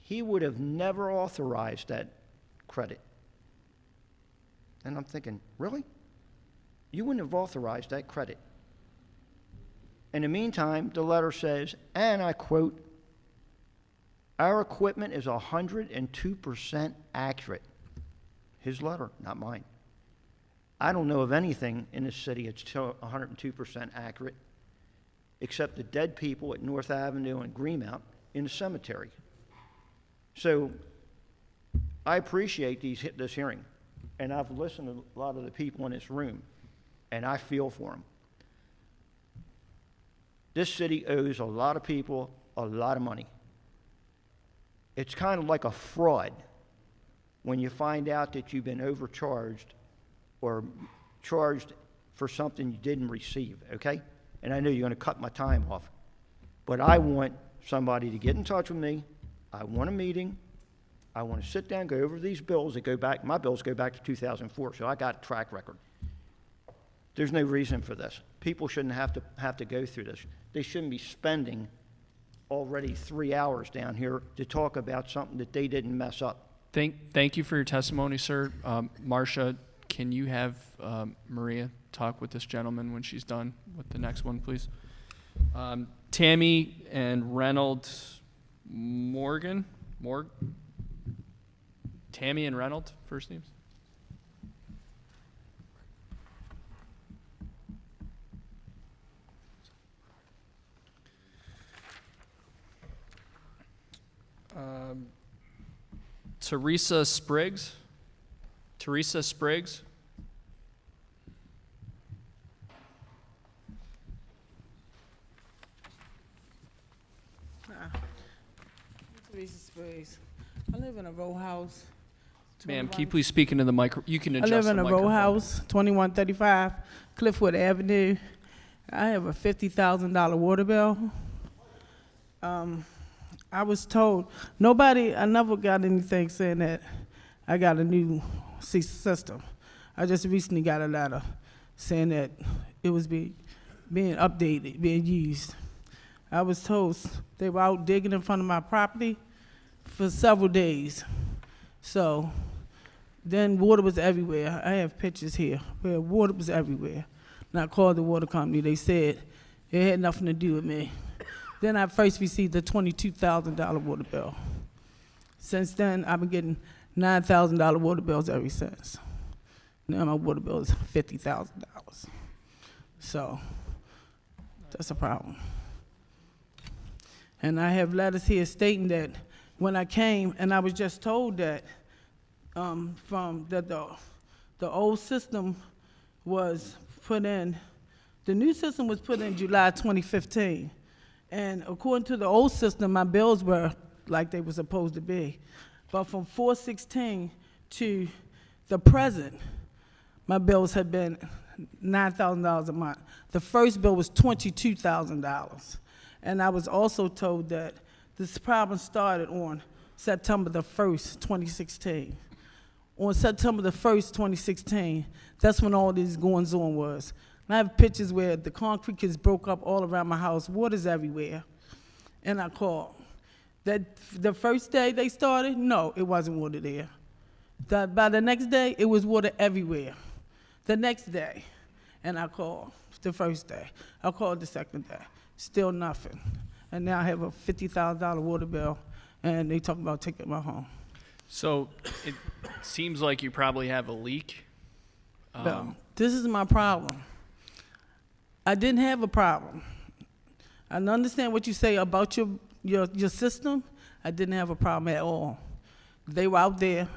he would have never authorized that credit. And I'm thinking, really? You wouldn't have authorized that credit. In the meantime, the letter says, and I quote, "Our equipment is 102% accurate." His letter, not mine. I don't know of anything in this city that's 102% accurate, except the dead people at North Avenue and Greenmount in the cemetery. So I appreciate this hearing, and I've listened to a lot of the people in this room, and I feel for them. This city owes a lot of people a lot of money. It's kind of like a fraud when you find out that you've been overcharged or charged for something you didn't receive, okay? And I know you're going to cut my time off, but I want somebody to get in touch with me. I want a meeting. I want to sit down, go over these bills that go back. My bills go back to 2004, so I got a track record. There's no reason for this. People shouldn't have to go through this. They shouldn't be spending already 3 hours down here to talk about something that they didn't mess up. Thank you for your testimony, sir. Marcia, can you have Maria talk with this gentleman when she's done with the next one, please? Tammy and Reynolds Morgan? Tammy and Reynolds, first names? Teresa Spriggs. Teresa Spriggs. I live in a row house. Ma'am, can you please speak into the micro? You can adjust I live in the a microphone. row house, 2135 Cliffwood Avenue. I have a $50,000 water bill. I was told, I never got anything saying that I got a new system. I just recently got a letter saying that it was being updated, being used. I was told they were out digging in front of my property for several days. So then water was everywhere. I have pictures here where water was everywhere. And I called the water company. They said it had nothing to do with me. Then I first received the $22,000 water bill. Since then, I've been getting $9,000 water bills ever since. Now my water bill is $50,000. So that's a problem. And I have letters here stating that when I came, and I was just told that the old system was put in, the new system was put in July 2015. And according to the old system, my bills were like they were supposed to be. But from 4/16 to the present, my bills had been $9,000 a month. The first bill was $22,000. And I was also told that this problem started on September the 1st, 2016. On September the 1st, 2016, that's when all these goings on was. And I have pictures where the concrete is broke up all around my house, water's everywhere. And I called. The first day they started, no, it wasn't water there. By the next day, it was water everywhere. The next day, and I called the first day. I called the second day, still nothing. And now I have a $50,000 water bill, and they talk about taking my home. So it seems like you probably have a leak. Well, this is my problem. I didn't have a problem. I understand what you say about your system. I didn't have a problem at all. They were out there.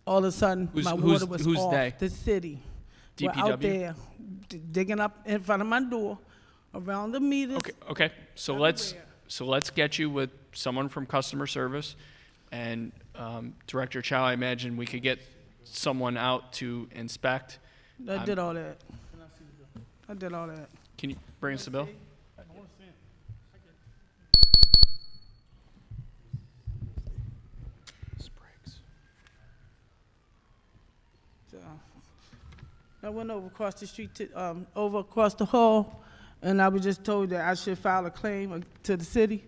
All of a sudden, my water was off. They? The city. DPW? Were out there digging up in front of my door, around the meters. Okay. So let's get you with someone from customer service, and Director Chow. I imagine we could get someone out to inspect. I did all that. I did all that. Can you bring us the bill? So, I went over across the street to, over across the hall, and I was just told that I should file a claim to the city.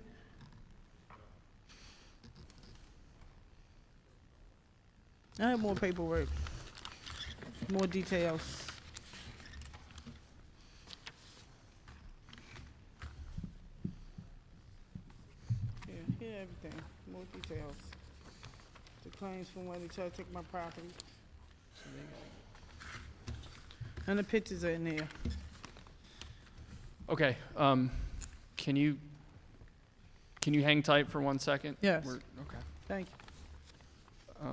I have more paperwork, more details. Here, everything, more details. The claims from when they tried to take my property. And the pictures are in there. Okay, can you hang tight for 1 second? Yes. Okay. Thank you.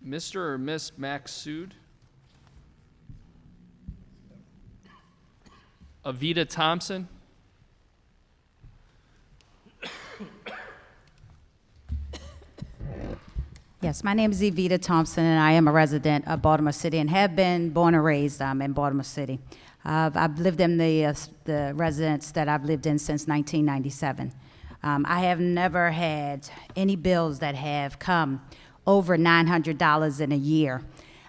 Mr. or Miss Maxsood? Avita Thompson? Yes, my name is Evita Thompson, and I am a resident of Baltimore City and have been born and raised in Baltimore City. I've lived in the residence that I've lived in since 1997. I have never had any bills that have come over $900 in a year.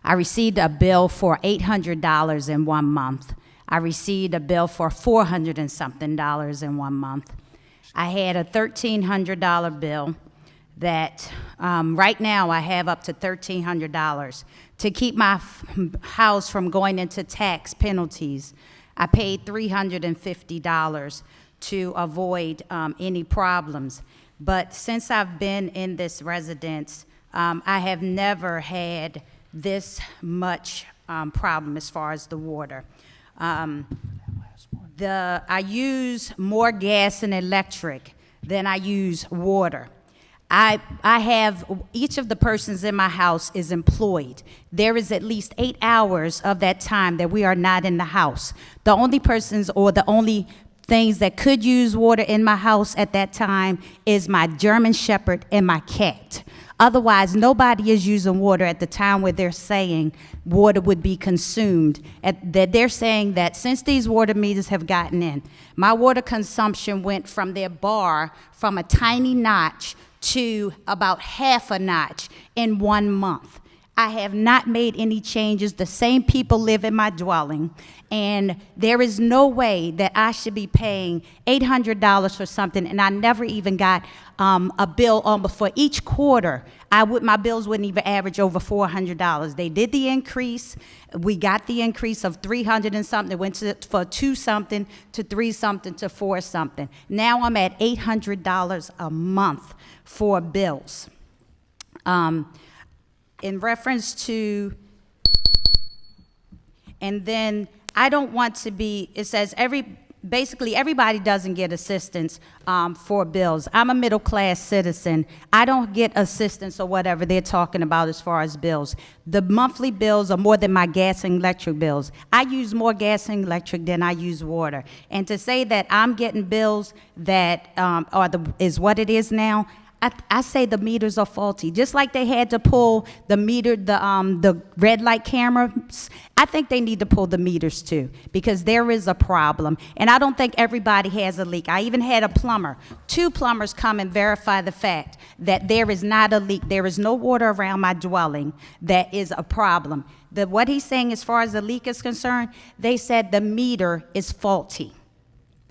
I received a bill for $800 in 1 month. I received a bill for $400 and something in 1 month. I had a $1,300 bill that right now I have up to $1,300 to keep my house from going into tax penalties. I paid $350 to avoid any problems. But since I've been in this residence, I have never had this much problem as far as the water. I use more gas and electric than I use water. I have, each of the persons in my house is employed. There is at least 8 hours of that time that we are not in the house. The only persons or the only things that could use water in my house at that time is my German Shepherd and my cat. Otherwise, nobody is using water at the time where they're saying water would be consumed. That they're saying that since these water meters have gotten in, my water consumption went from their bar from a tiny notch to about half a notch in 1 month. I have not made any changes. The same people live in my dwelling, and there is no way that I should be paying $800 for something, and I never even got a bill for each quarter. My bills wouldn't even average over $400. They did the increase. We got the increase of $300 and something. It went for $2 something to $3 something to $4 something. Now I'm at $800 a month for bills. In reference to, and then I don't want to be, it says basically everybody doesn't get assistance for bills. I'm a middle-class citizen. I don't get assistance or whatever they're talking about as far as bills. The monthly bills are more than my gas and electric bills. I use more gas and electric than I use water. And to say that I'm getting bills that is what it is now, I say the meters are faulty. Just like they had to pull the red light cameras, I think they need to pull the meters too, because there is a problem. And I don't think everybody has a leak. I even had a plumber, 2 plumbers come and verify the fact that there is not a leak. There is no water around my dwelling that is a problem. What he's saying as far as the leak is concerned, they said the meter is faulty.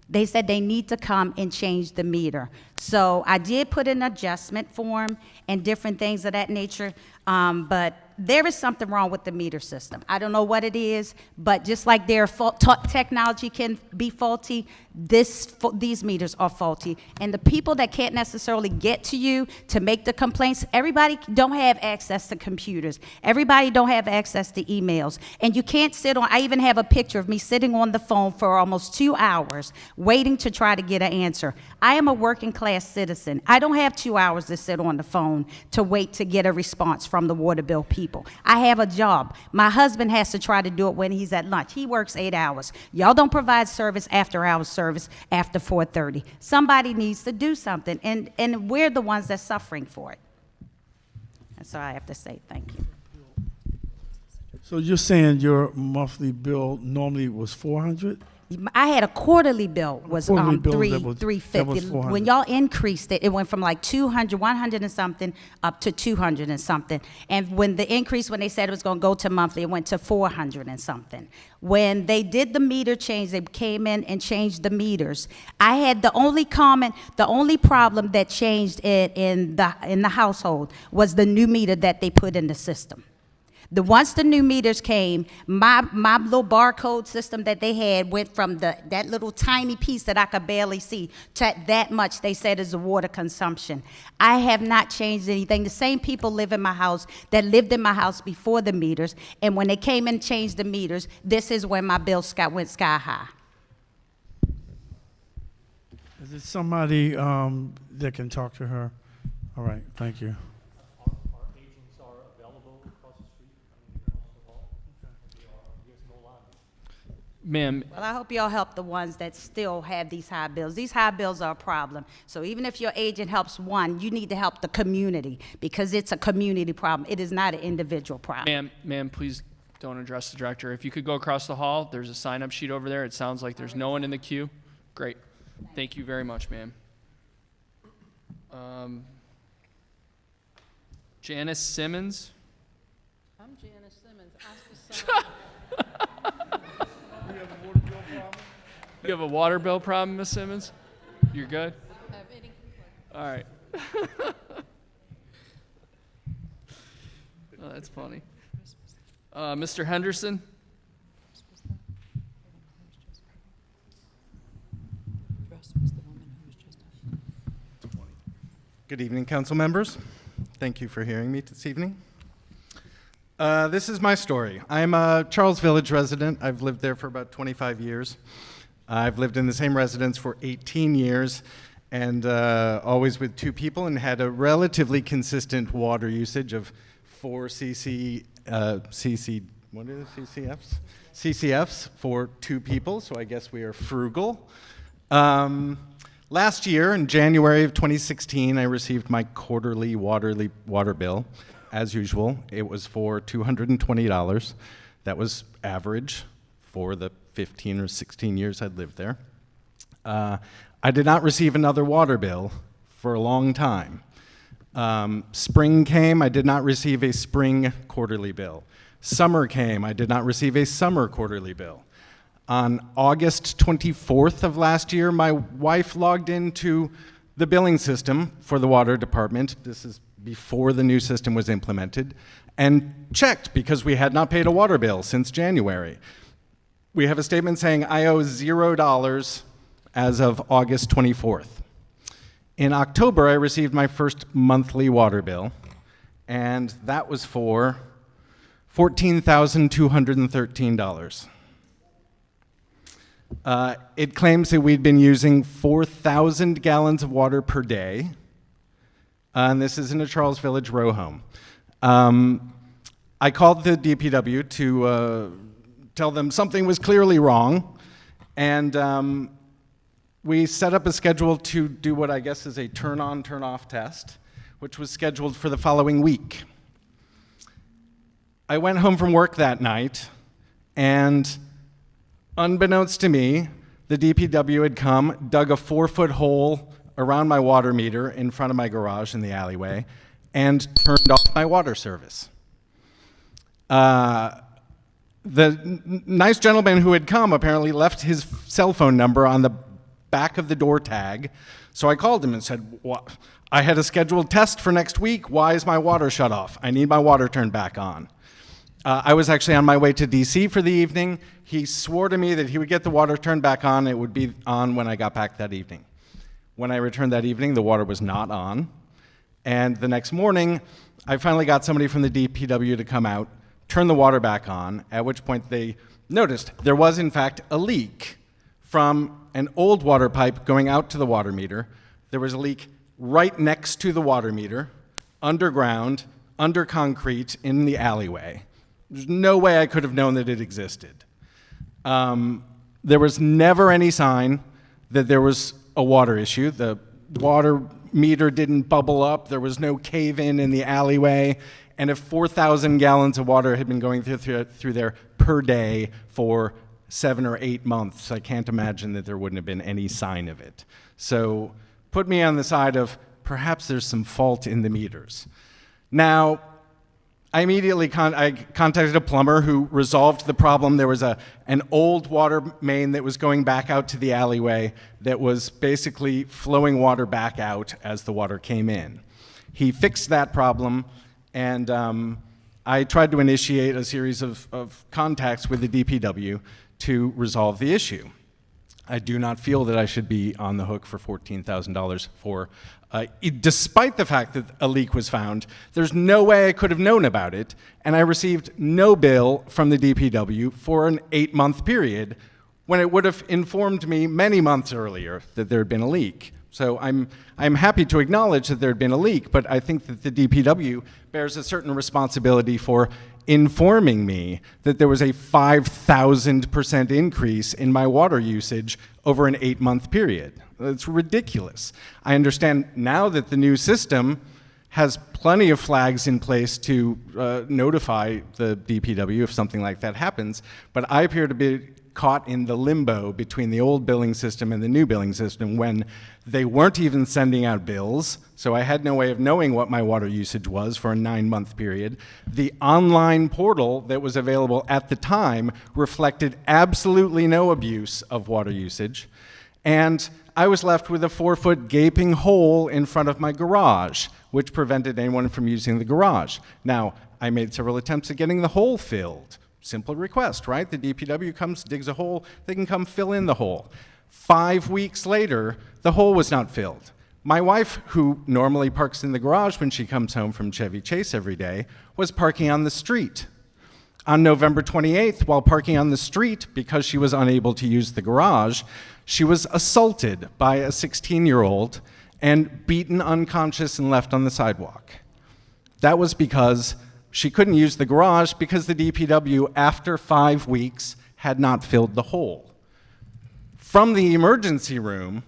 They said they need to come and change the meter. So I did put an adjustment form and different things of that nature, but there is something wrong with the meter system. I don't know what it is, but just like their technology can be faulty, these meters are faulty. And the people that can't necessarily get to you to make the complaints, everybody don't have access to computers. Everybody don't have access to emails. And you can't sit on, I even have a picture of me sitting on the phone for almost 2 hours waiting to try to get an answer. I am a working class citizen. I don't have 2 hours to sit on the phone to wait to get a response from the water bill people. I have a job. My husband has to try to do it when he's at lunch. He works 8 hours. Y'all don't provide service after hours service after 4:30. Somebody needs to do something, and we're the ones that's suffering for it. That's all I have to say. Thank you. So you're saying your monthly bill normally was 400? I had a quarterly bill was Quarterly bill that was $350. 400. When y'all increased it, it went from like 200, 100 and something up to 200 and something. And when the increase, when they said it was going to go to monthly, it went to 400 and something. When they did the meter change, they came in and changed the meters. I had the only problem that changed in the household was the new meter that they put in the system. Once the new meters came, my little barcode system that they had went from that little tiny piece that I could barely see to that much they said is the water consumption. I have not changed anything. The same people live in my house that lived in my house before the meters, and when they came and changed the meters, this is when my bill went sky high. Is there somebody that can talk to her? All right, thank you. Ma'am, Well, I hope y'all help the ones that still have these high bills. These high bills are a problem. So even if your agent helps one, you need to help the community because it's a community problem. It is not an individual problem. ma'am, please don't address the director. If you could go across the hall, there's a sign-up sheet over there. It sounds like there's no one in the queue. Great. Thank you very much, ma'am. Janice Simmons. I'm Janice Simmons. You have a water bill problem, Miss Simmons? You're good? I don't have any complaints. All right. Oh, that's funny. Mr. Henderson? Good evening, council members. Thank you for hearing me this evening. This is my story. I'm a Charles Village resident. I've lived there for about 25 years. I've lived in the same residence for 18 years and always with two people and had a relatively consistent water usage of 4 CCFs for two people, so I guess we are frugal. Last year, in January of 2016, I received my quarterly water bill. As usual, it was for $220. That was average for the 15 or 16 years I'd lived there. I did not receive another water bill for a long time. Spring came, I did not receive a spring quarterly bill. Summer came, I did not receive a summer quarterly bill. On August 24th of last year, my wife logged into the billing system for the water department. This is before the new system was implemented, and checked because we had not paid a water bill since January. We have a statement saying I owe $0 as of August 24th. In October, I received my first monthly water bill, and that was for $14,213. It claims that we'd been using 4,000 gallons of water per day, and this is in a Charles Village row home. I called the DPW to tell them something was clearly wrong, and we set up a schedule to do what I guess is a turn-on, turn-off test, which was scheduled for the following week. I went home from work that night, and unbeknownst to me, the DPW had come, dug a 4-foot hole around my water meter in front of my garage in the alleyway, and turned off my water service. The nice gentleman who had come apparently left his cell phone number on the back of the door tag, so I called him and said, I had a scheduled test for next week. Why is my water shut off? I need my water turned back on. I was actually on my way to DC for the evening. He swore to me that he would get the water turned back on. It would be on when I got back that evening. When I returned that evening, the water was not on. And the next morning, I finally got somebody from the DPW to come out, turn the water back on, at which point they noticed there was, in fact, a leak from an old water pipe going out to the water meter. There was a leak right next to the water meter, underground, under concrete, in the alleyway. There's no way I could have known that it existed. There was never any sign that there was a water issue. The water meter didn't bubble up, there was no cave-in in the alleyway, and if 4,000 gallons of water had been going through there per day for 7 or 8 months, I can't imagine that there wouldn't have been any sign of it. So put me on the side of perhaps there's some fault in the meters. Now, I immediately contacted a plumber who resolved the problem. There was an old water main that was going back out to the alleyway that was basically flowing water back out as the water came in. He fixed that problem, and I tried to initiate a series of contacts with the DPW to resolve the issue. I do not feel that I should be on the hook for $14,000 for, despite the fact that a leak was found, there's no way I could have known about it, and I received no bill from the DPW for an 8-month period when it would have informed me many months earlier that there had been a leak. So I'm happy to acknowledge that there had been a leak, but I think that the DPW bears a certain responsibility for informing me that there was a 5,000% increase in my water usage over an 8-month period. It's ridiculous. I understand now that the new system has plenty of flags in place to notify the DPW if something like that happens, but I appear to be caught in the limbo between the old billing system and the new billing system when they weren't even sending out bills, so I had no way of knowing what my water usage was for a 9-month period. The online portal that was available at the time reflected absolutely no abuse of water usage, and I was left with a 4-foot gaping hole in front of my garage, which prevented anyone from using the garage. Now, I made several attempts at getting the hole filled. Simple request, right? The DPW comes, digs a hole, they can come fill in the hole. 5 weeks later, the hole was not filled. My wife, who normally parks in the garage when she comes home from Chevy Chase every day, was parking on the street. On November 28th, while parking on the street because she was unable to use the garage, she was assaulted by a 16-year-old and beaten unconscious and left on the sidewalk. That was because she couldn't use the garage because the DPW, after 5 weeks, had not filled the hole. From the emergency room,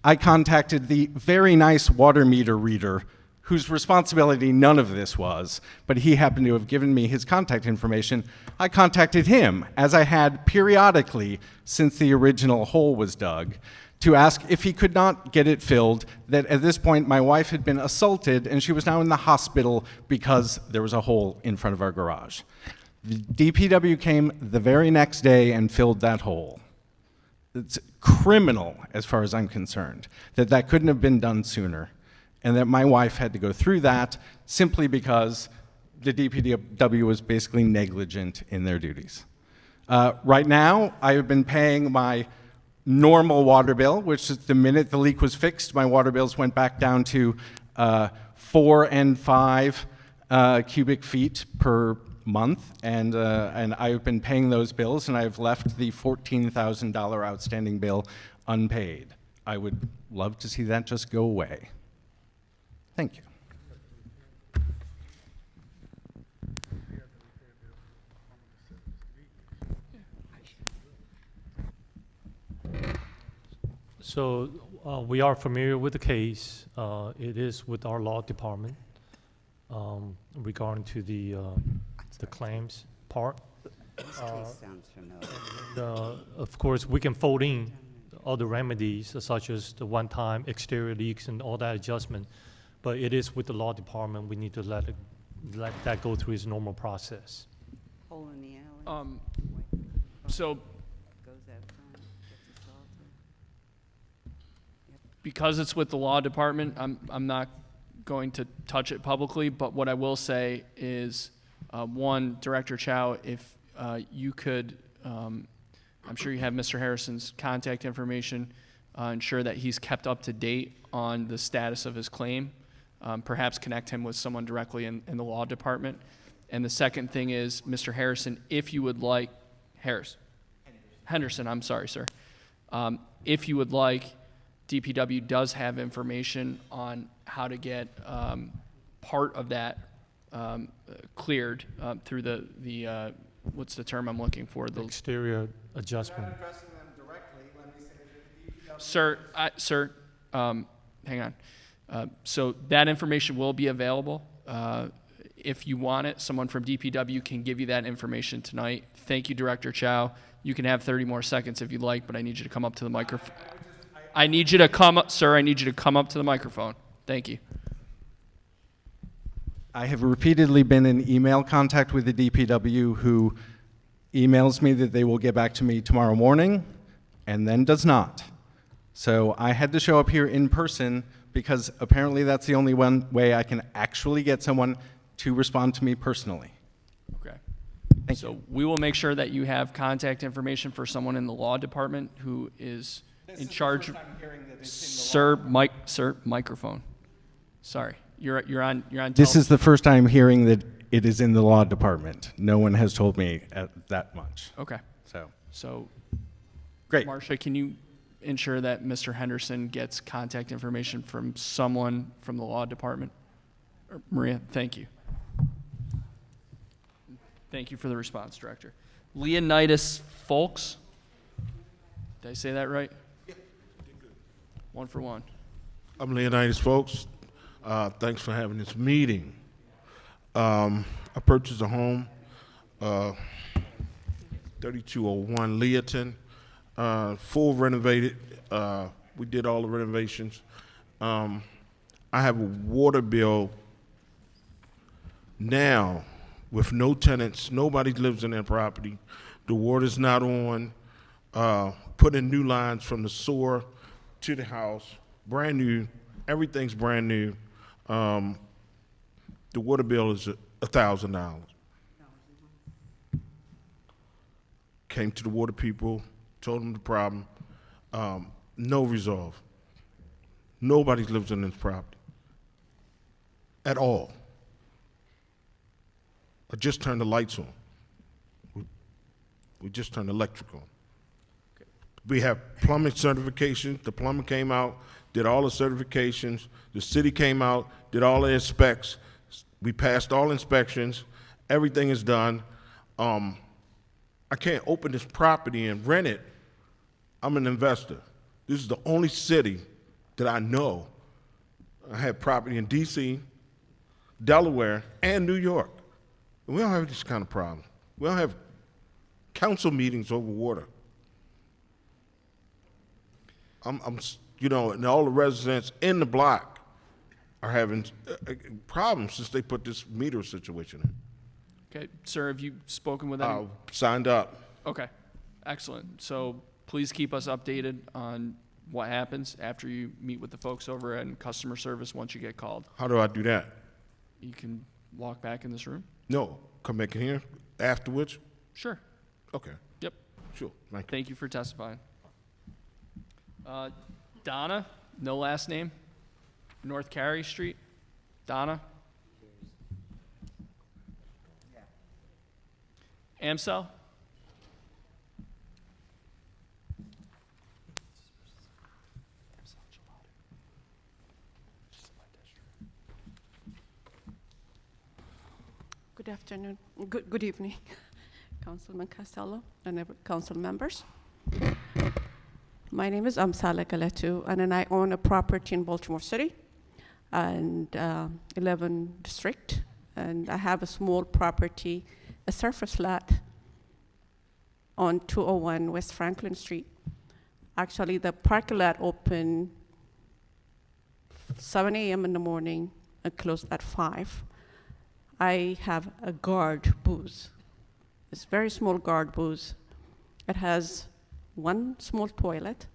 I contacted the very nice water meter reader whose responsibility none of this was, but he happened to have given me his contact information. I contacted him, as I had periodically since the original hole was dug, to ask if he could not get it filled, that at this point my wife had been assaulted and she was now in the hospital because there was a hole in front of our garage. The DPW came the very next day and filled that hole. It's criminal, as far as I'm concerned, that couldn't have been done sooner, and that my wife had to go through that simply because the DPW was basically negligent in their duties. Right now, I have been paying my normal water bill, which is the minute the leak was fixed, my water bills went back down to 4 and 5 cubic feet per month, and I've been paying those bills, and I've left the $14,000 outstanding bill unpaid. I would love to see that just go away. Thank you. So we are familiar with the case. It is with our law department regarding to the claims part. This case sounds familiar. Of course, we can fold in other remedies such as the one-time exterior leaks and all that adjustment, but it is with the law department. We need to let that go through its normal process. Hole in the alley. So Goes out front, gets assaulted. because it's with the law department, I'm not going to touch it publicly, but what I will say is, one, Director Chow, if you could, I'm sure you have Mr. Harrison's contact information, ensure that he's kept up to date on the status of his claim, perhaps connect him with someone directly in the law department. And the second thing is, Mr. Harrison, if you would like, Henderson, I'm sorry, sir. If you would like, DPW does have information on how to get part of that cleared through the what's the term I'm looking for? The exterior adjustment. Without addressing them directly, let me say that the DPW Sir, hang on. So that information will be available. If you want it, someone from DPW can give you that information tonight. Thank you, Director Chow. You can have 30 more seconds if you'd like, but I need you to come up to the microphone. I need you to come up, sir. I need you to come up to the microphone. Thank you. I have repeatedly been in email contact with the DPW, who emails me that they will get back to me tomorrow morning and then does not. So I had to show up here in person because apparently that's the only one way I can actually get someone to respond to me personally. Okay. So we will make sure that you have contact information for someone in the law department who is in charge. Sir, microphone. Sorry, you're on. This is the first time hearing that it is in the law department. No one has told me that much. Okay. So, great. Marcia, can you ensure that Mr. Henderson gets contact information from someone from the law department? Or Maria, thank you. Thank you for the response, Director. Leonidas Folks. Did I say that right? Yeah, good. One for one. I'm Leonidas Folks. Thanks for having this meeting. I purchased a home, 3201 Leaton, full renovated. We did all the renovations. I have a water bill now with no tenants. Nobody lives in that property. The water's not on. Put in new lines from the sewer to the house, brand new. Everything's brand new. The water bill is $1,000. Came to the water people, told them the problem. No resolve. Nobody lives in this property at all. I just turned the lights on. We just turned the electric on. We have plumbing certifications. The plumber came out, did all the certifications. The city came out, did all the inspects. We passed all inspections. Everything is done. I can't open this property and rent it. I'm an investor. This is the only city that I know. I have property in DC, Delaware, and New York. And we don't have this kind of problem. We don't have council meetings over water. You know, and all the residents in the block are having problems since they put this meter situation in. Okay, sir, have you spoken with them? Signed up. Okay, excellent. So please keep us updated on what happens after you meet with the folks over in customer service once you get called. How do I do that? You can walk back in this room? No, come back in here afterwards? Sure. Okay. Yep. Sure, thank you. Thank you for testifying. Donna, no last name, North Carey Street. Donna? Amsel? Good afternoon, good evening, Councilman Costello and council members. My name is Amsala Galatu, and then I own a property in Baltimore City and 11 District, and I have a small property, a surface lot on 201 West Franklin Street. Actually, the parking lot opened 7 a.m. in the morning and closed at 5. I have a guard booth. It's very small guard booth. It has one small toilet.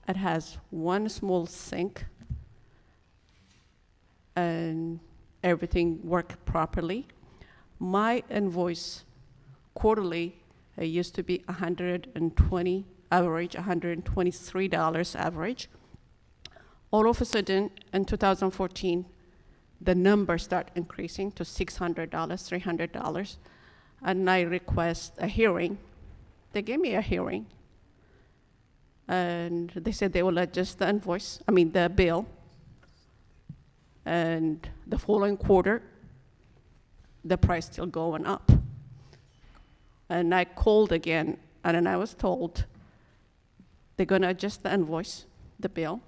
It has one small sink, and everything worked properly. My invoice quarterly used to be $120 average, $123 average. All of a sudden, in 2014, the numbers start increasing to $600, $300, and I request a hearing. They gave me a hearing, and they said they will adjust the invoice, the bill, and the following quarter, the price still going up. And I called again, and then I was told they're gonna adjust the invoice, the bill,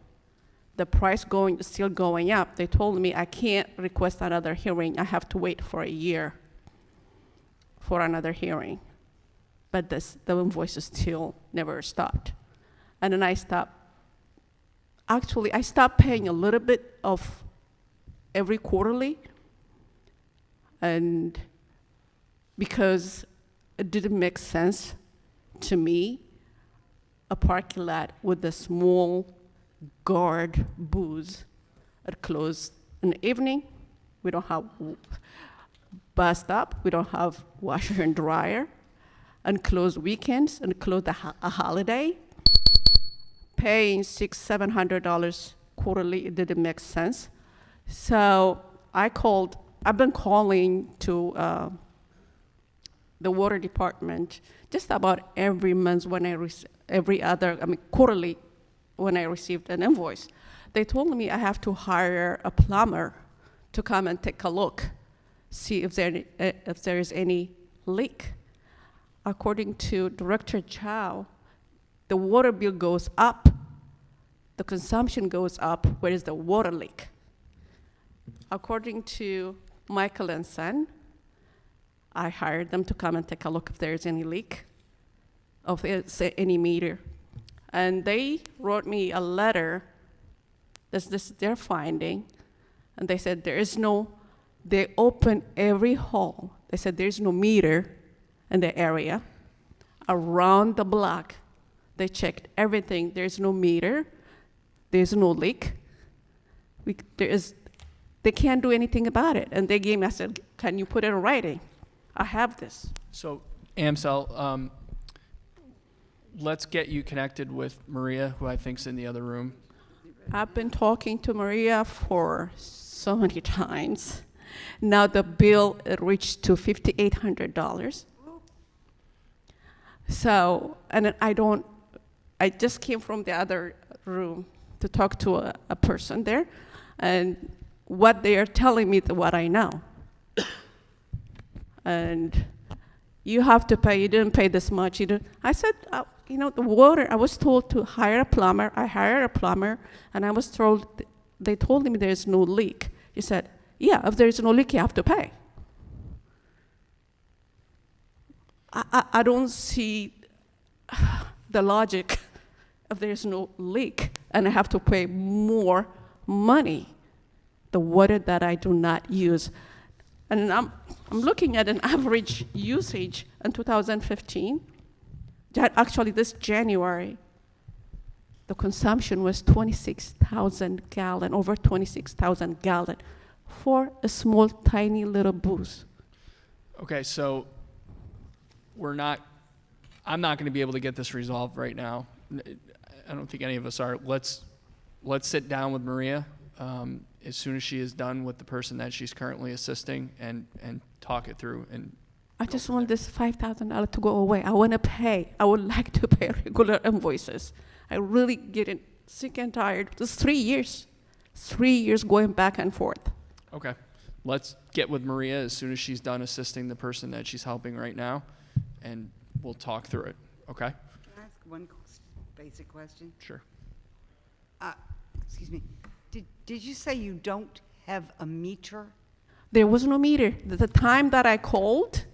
the price still going up. They told me I can't request another hearing. I have to wait for a year for another hearing. But the invoices still never stopped. And then I stopped paying a little bit of every quarterly, and because it didn't make sense to me, a parking lot with a small guard booths are closed in the evening. We don't have bus stop, we don't have washer and dryer, and closed weekends, and closed a holiday. Paying $600-700 quarterly, it didn't make sense. So I've been calling to the water department just about every month when quarterly when I received an invoice. They told me I have to hire a plumber to come and take a look, see if there is any leak. According to Director Chow, the water bill goes up, the consumption goes up, where is the water leak? According to Michael and Son, I hired them to come and take a look if there's any leak of any meter. And they wrote me a letter, this is their finding, and they said they opened every hole. They said there's no meter in the area. Around the block, they checked everything. There's no meter, there's no leak. They can't do anything about it. And they gave me, I said, can you put it in writing? I have this. So, Amsel, let's get you connected with Maria, who I think's in the other room. I've been talking to Maria for so many times. Now the bill reached to $5,800. So, and I just came from the other room to talk to a person there, and what they are telling me is what I know. And you have to pay, you didn't pay this much. I said, the water, I was told to hire a plumber. I hired a plumber, and I was told, they told me there's no leak. He said, yeah, if there's no leak, you have to pay. I don't see the logic if there's no leak and I have to pay more money, the water that I do not use. And I'm looking at an average usage in 2015. Actually, this January, the consumption was 26,000 gallons, over 26,000 gallons for a small, tiny little booth. Okay, so I'm not going to be able to get this resolved right now. I don't think any of us are. Let's sit down with Maria as soon as she is done with the person that she's currently assisting and talk it through. And I just want this $5,000 to go away. I want to pay. I would like to pay regular invoices. I really get sick and tired. It's 3 years. 3 years going back and forth. Okay. Let's get with Maria as soon as she's done assisting the person that she's helping right now, and we'll talk through it. Okay? Can I ask one basic question? Sure. Excuse me. Did you say you don't have a meter? There was no meter. The time that I called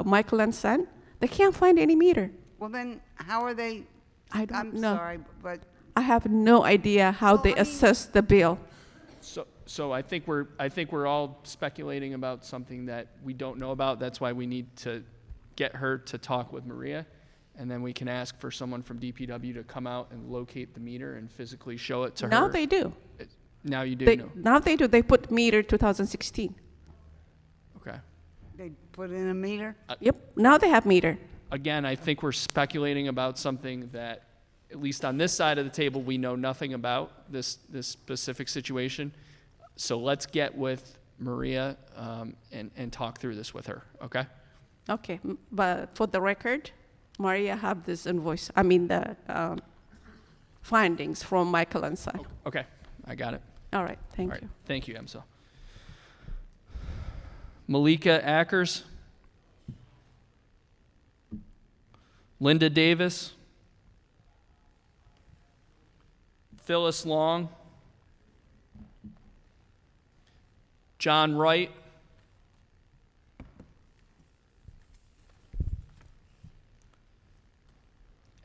Michael and Son, they can't find any meter. Well, then how are they? I'm sorry, but I have no idea how they assess the bill. So I think we're all speculating about something that we don't know about. That's why we need to get her to talk with Maria, and then we can ask for someone from DPW to come out and locate the meter and physically show it to her. Now they do. Now you do know. Now they do. They put meter 2016. Okay. They put in a meter? Yep. Now they have meter. Again, I think we're speculating about something that, at least on this side of the table, we know nothing about this specific situation. So let's get with Maria and talk through this with her. Okay. Okay, but for the record, Maria have this invoice. I mean the findings from Michael and Son. Okay, I got it. All right, thank you. Thank you, Emsel. Malika Ackers. Linda Davis. Phyllis Long, John Wright,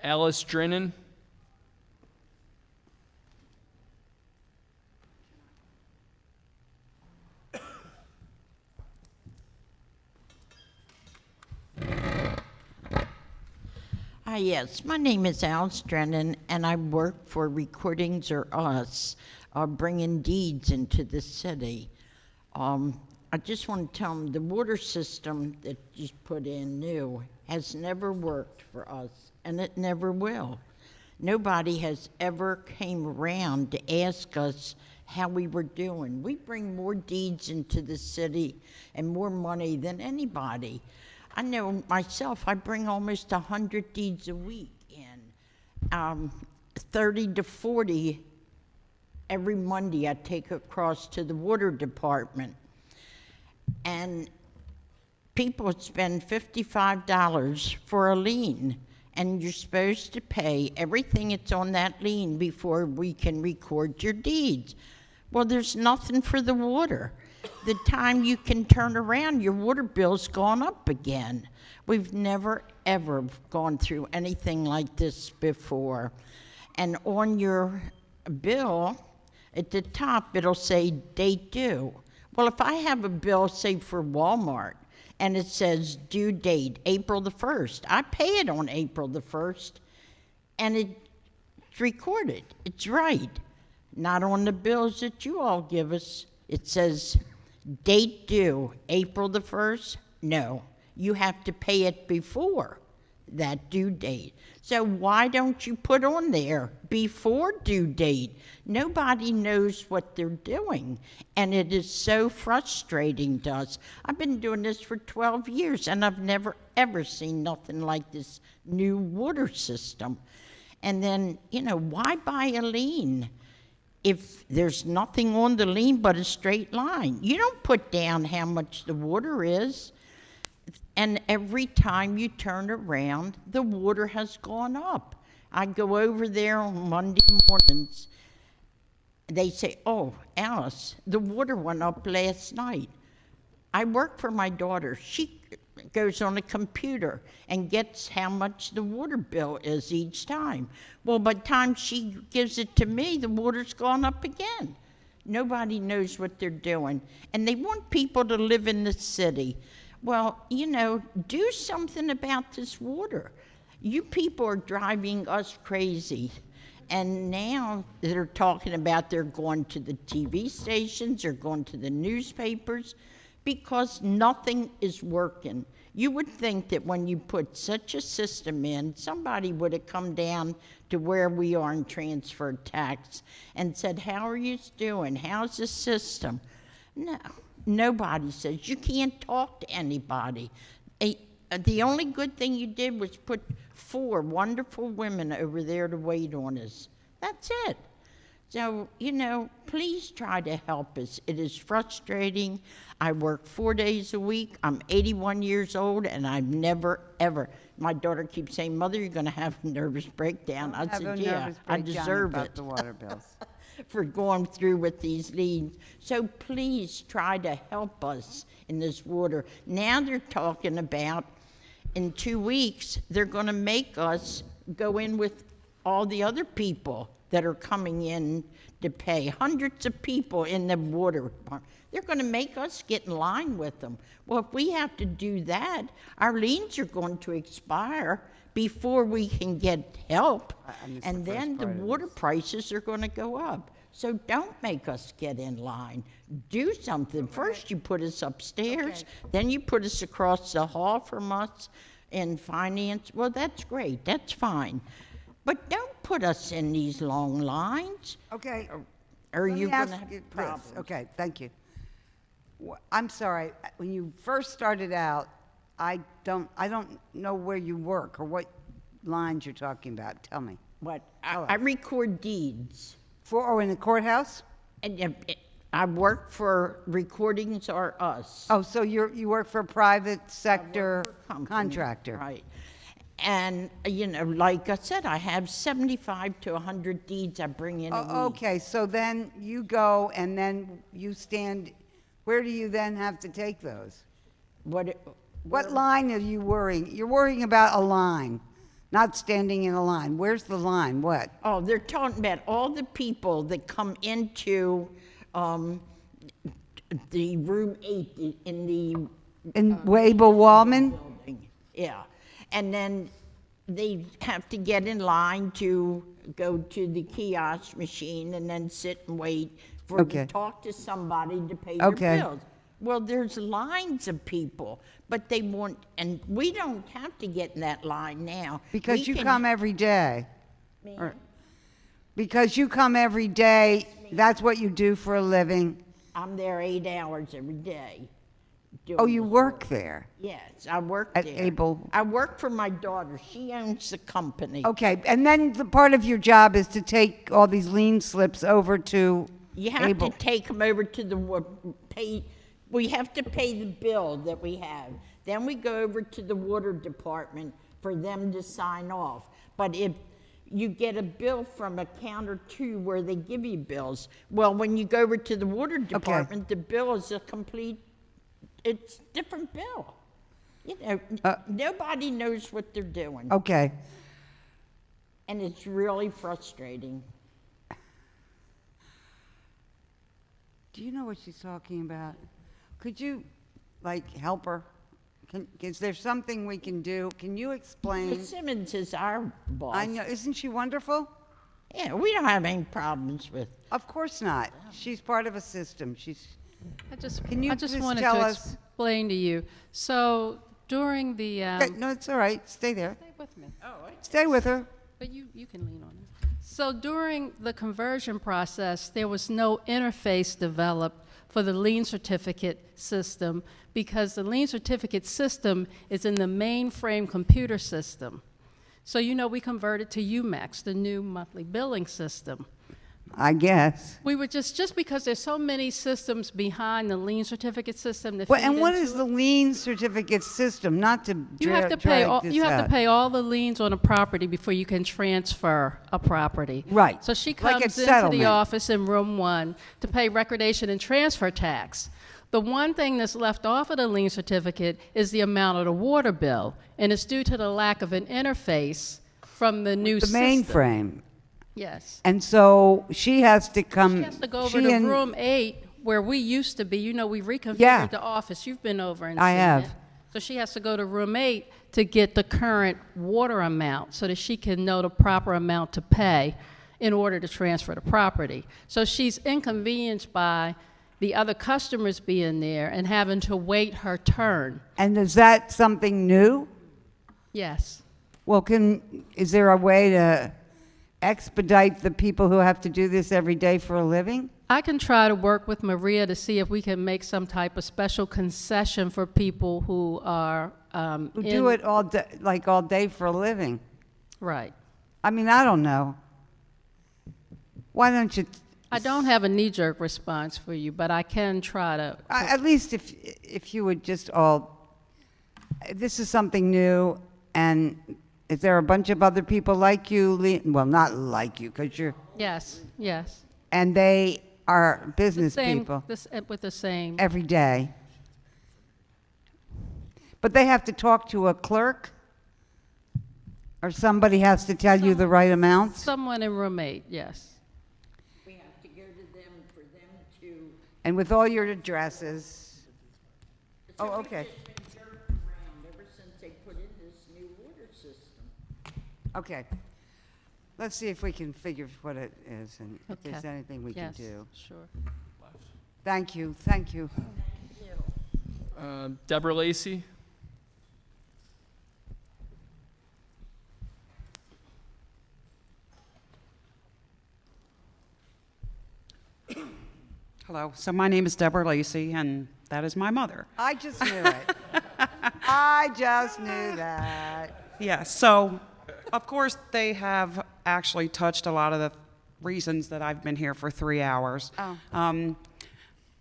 Alice Drinnen, Hi, yes. My name is Alice Drennan, and I work for Recordings or Us, bringing deeds into the city. I just want to tell them the water system that you put in new has never worked for us, and it never will. Nobody has ever came around to ask us how we were doing. We bring more deeds into the city and more money than anybody. I know myself, I bring almost 100 deeds a week in, 30 to 40 every Monday I take across to the water department. And people spend $55 for a lien, and you're supposed to pay everything that's on that lien before we can record your deeds. Well, there's nothing for the water. The time you can turn around, your water bill's gone up again. We've never, ever gone through anything like this before. And on your bill, at the top, it'll say date due. Well, if I have a bill, say for Walmart, and it says due date, April the 1st, I pay it on April the 1st, and it's recorded. It's right. Not on the bills that you all give us. It says date due, April the 1st? No, you have to pay it before that due date. So why don't you put on there before due date? Nobody knows what they're doing, and it is so frustrating to us. I've been doing this for 12 years, and I've never, ever seen nothing like this new water system. And then, why buy a lien if there's nothing on the lien but a straight line? You don't put down how much the water is. And every time you turn around, the water has gone up. I go over there on Monday mornings. They say, oh, Alice, the water went up last night. I work for my daughter. She goes on a computer and gets how much the water bill is each time. Well, by the time she gives it to me, the water's gone up again. Nobody knows what they're doing. And they want people to live in the city. Well, do something about this water. You people are driving us crazy. And now they're talking about they're going to the TV stations, they're going to the newspapers, because nothing is working. You would think that when you put such a system in, somebody would have come down to where we are and transferred tax and said, how are you doing? How's the system? No. Nobody says. You can't talk to anybody. The only good thing you did was put 4 wonderful women over there to wait on us. That's it. So, please try to help us. It is frustrating. I work 4 days a week. I'm 81 years old, and I've never, ever. My daughter keeps saying, Mother, you're going to have a nervous breakdown. I said, yeah, I deserve it. The water bills. For going through with these liens. So please try to help us in this water. Now they're talking about in 2 weeks, they're going to make us go in with all the other people that are coming in to pay. Hundreds of people in the water department. They're going to make us get in line with them. Well, if we have to do that, our liens are going to expire before we can get help, and then the water prices are going to go up. So don't make us get in line. Do something. First you put us upstairs, then you put us across the hall from us in finance. Well, that's great. That's fine. But don't put us in these long lines. Okay. Or Let you're me going to ask have you this. problems. Okay, thank you. I'm sorry. When you first started out, I don't know where you work or what lines you're talking about. Tell me. What? I record deeds. In the courthouse? And I work for Recordings or Us. Oh, so you work for a private sector contractor. Right. And, you know, like I said, I have 75 to 100 deeds I bring in a week. Okay, so then you go and then you stand, where do you then have to take those? What line are you worrying? You're worrying about a line, not standing in a line. Where's the line? What? Oh, they're talking about all the people that come into the room 8 in the... In Wabel-Wallman? building. Yeah. And then they have to get in line to go to the kiosk machine and then sit and wait for Okay. to talk to somebody to pay Okay. their bills. Well, there's lines of people, but they want, and we don't have to get in that line now. Because We you can- come every day. Ma'am? Or- Because you come every day, that's what you do for a living. I'm there 8 hours every day. Oh, doing you this work there? Yes, I work At there. Able- I work for my daughter. She owns the company. Okay, and then the part of your job is to take all these lien slips over to You have Able. to take them over to the pay. We have to pay the bill that we have. Then we go over to the water department for them to sign off. But if you get a bill from a counter two where they give you bills, well, when you go over to the water department, the bill is a complete. It's different bill. You know, nobody knows what they're doing. Okay. And it's really frustrating. Do you know what she's talking about? Could you, like, help her? Is there something we can do? Can you explain? Ms. Simmons is our boss. I know. Isn't she wonderful? Yeah, we don't have any problems with. Of course not. She's part of a system. She's. Can you I just just wanted tell to us? explain to you. So during the Okay, no, it's all right. Stay there. stay with me. Stay with her. But you can lean on it. So during the conversion process, there was no interface developed for the lien certificate system because the lien certificate system is in the mainframe computer system. So you know we converted to UMAX, the new monthly billing system. I guess. We were just because there's so many systems behind the lien certificate system that Well, feed and what into is it. the lien certificate system? Not to You have to pay all, this you have out. to pay all the liens on a property before you can transfer a property. Right. So she Like a comes into settlement. the office in room 1 to pay recordation and transfer tax. The one thing that's left off of the lien certificate is the amount of the water bill, and it's due to the lack of an interface from the new The system. mainframe. Yes. And so she has to come. She has to go over to and- room 8 where we used to be. You know, we reconfigured Yeah. the office. You've been over and I seen have. it. So she has to go to room 8 to get the current water amount so that she can know the proper amount to pay in order to transfer the property. So she's inconvenienced by the other customers being there and having to wait her turn. And is that something new? Yes. Well, is there a way to expedite the people who have to do this every day for a living? I can try to work with Maria to see if we can make some type of special concession for people who are Who do it all day, like all day for a living? Right. I mean, I don't know. Why don't you? I don't have a knee-jerk response for you, but I can try to. At least if you would just all. This is something new, and is there a bunch of other people like you? Well, not like you, because you're. Yes, yes. And they are business Same, people. with the same. Every day. But they have to talk to a clerk? Or somebody has to tell you the right amounts? Someone in room 8, yes. We have to go to them for them to. And with all your addresses? Oh, okay. It's been jerked around ever since they put in this new water system. Okay. Let's see if we can figure what it is and if there's Okay. anything we Yes, can do. sure. Thank you, thank you. Deborah Lacey. Hello. So my name is Deborah Lacey, and that is my mother. I just knew it. I just knew that. Yeah. So, of course, they have actually touched a lot of the reasons that I've been here for 3 hours. Oh.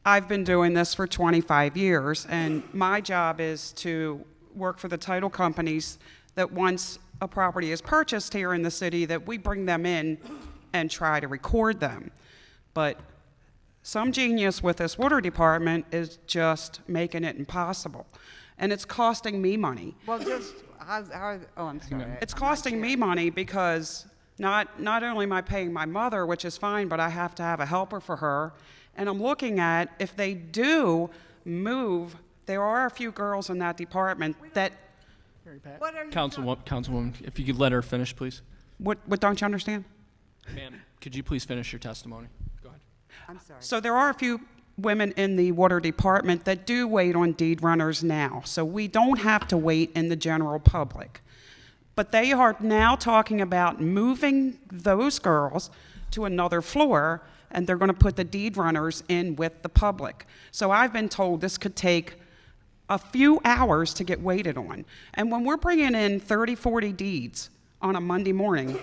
I've been doing this for 25 years, and my job is to work for the title companies that once a property is purchased here in the city, that we bring them in and try to record them. But some genius with this water department is just making it impossible. And it's costing me money. Well, just, oh, I'm sorry. It's costing me money because not only am I paying my mother, which is fine, but I have to have a helper for her. And I'm looking at, if they do move, there are a few girls in that department that... Councilwoman, if you could let her finish, please. What don't you understand? Ma'am, could you please finish your testimony? Go ahead. I'm sorry. So there are a few women in the water department that do wait on deed runners now. So we don't have to wait in the general public. But they are now talking about moving those girls to another floor, and they're going to put the deed runners in with the public. So I've been told this could take a few hours to get waited on. And when we're bringing in 30, 40 deeds on a Monday morning,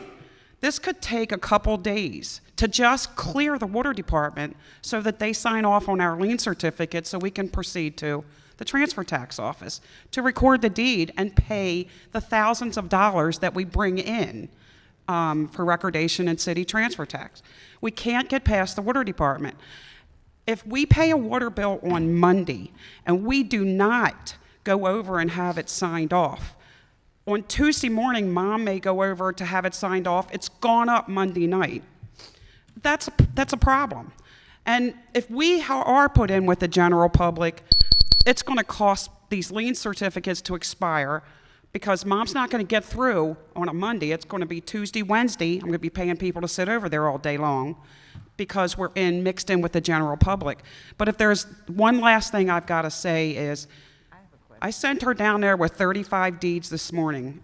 this could take a couple days to just clear the water department so that they sign off on our lien certificate so we can proceed to the transfer tax office to record the deed and pay the thousands of dollars that we bring in for recordation and city transfer tax. We can't get past the water department. If we pay a water bill on Monday and we do not go over and have it signed off, on Tuesday morning, Mom may go over to have it signed off. It's gone up Monday night. That's a problem. And if we are put in with the general public, it's going to cost these lien certificates to expire because Mom's not going to get through on a Monday. It's going to be Tuesday, Wednesday. I'm going to be paying people to sit over there all day long because we're mixed in with the general public. But if there's one last thing I've got to say is, I sent her down there with 35 deeds this morning.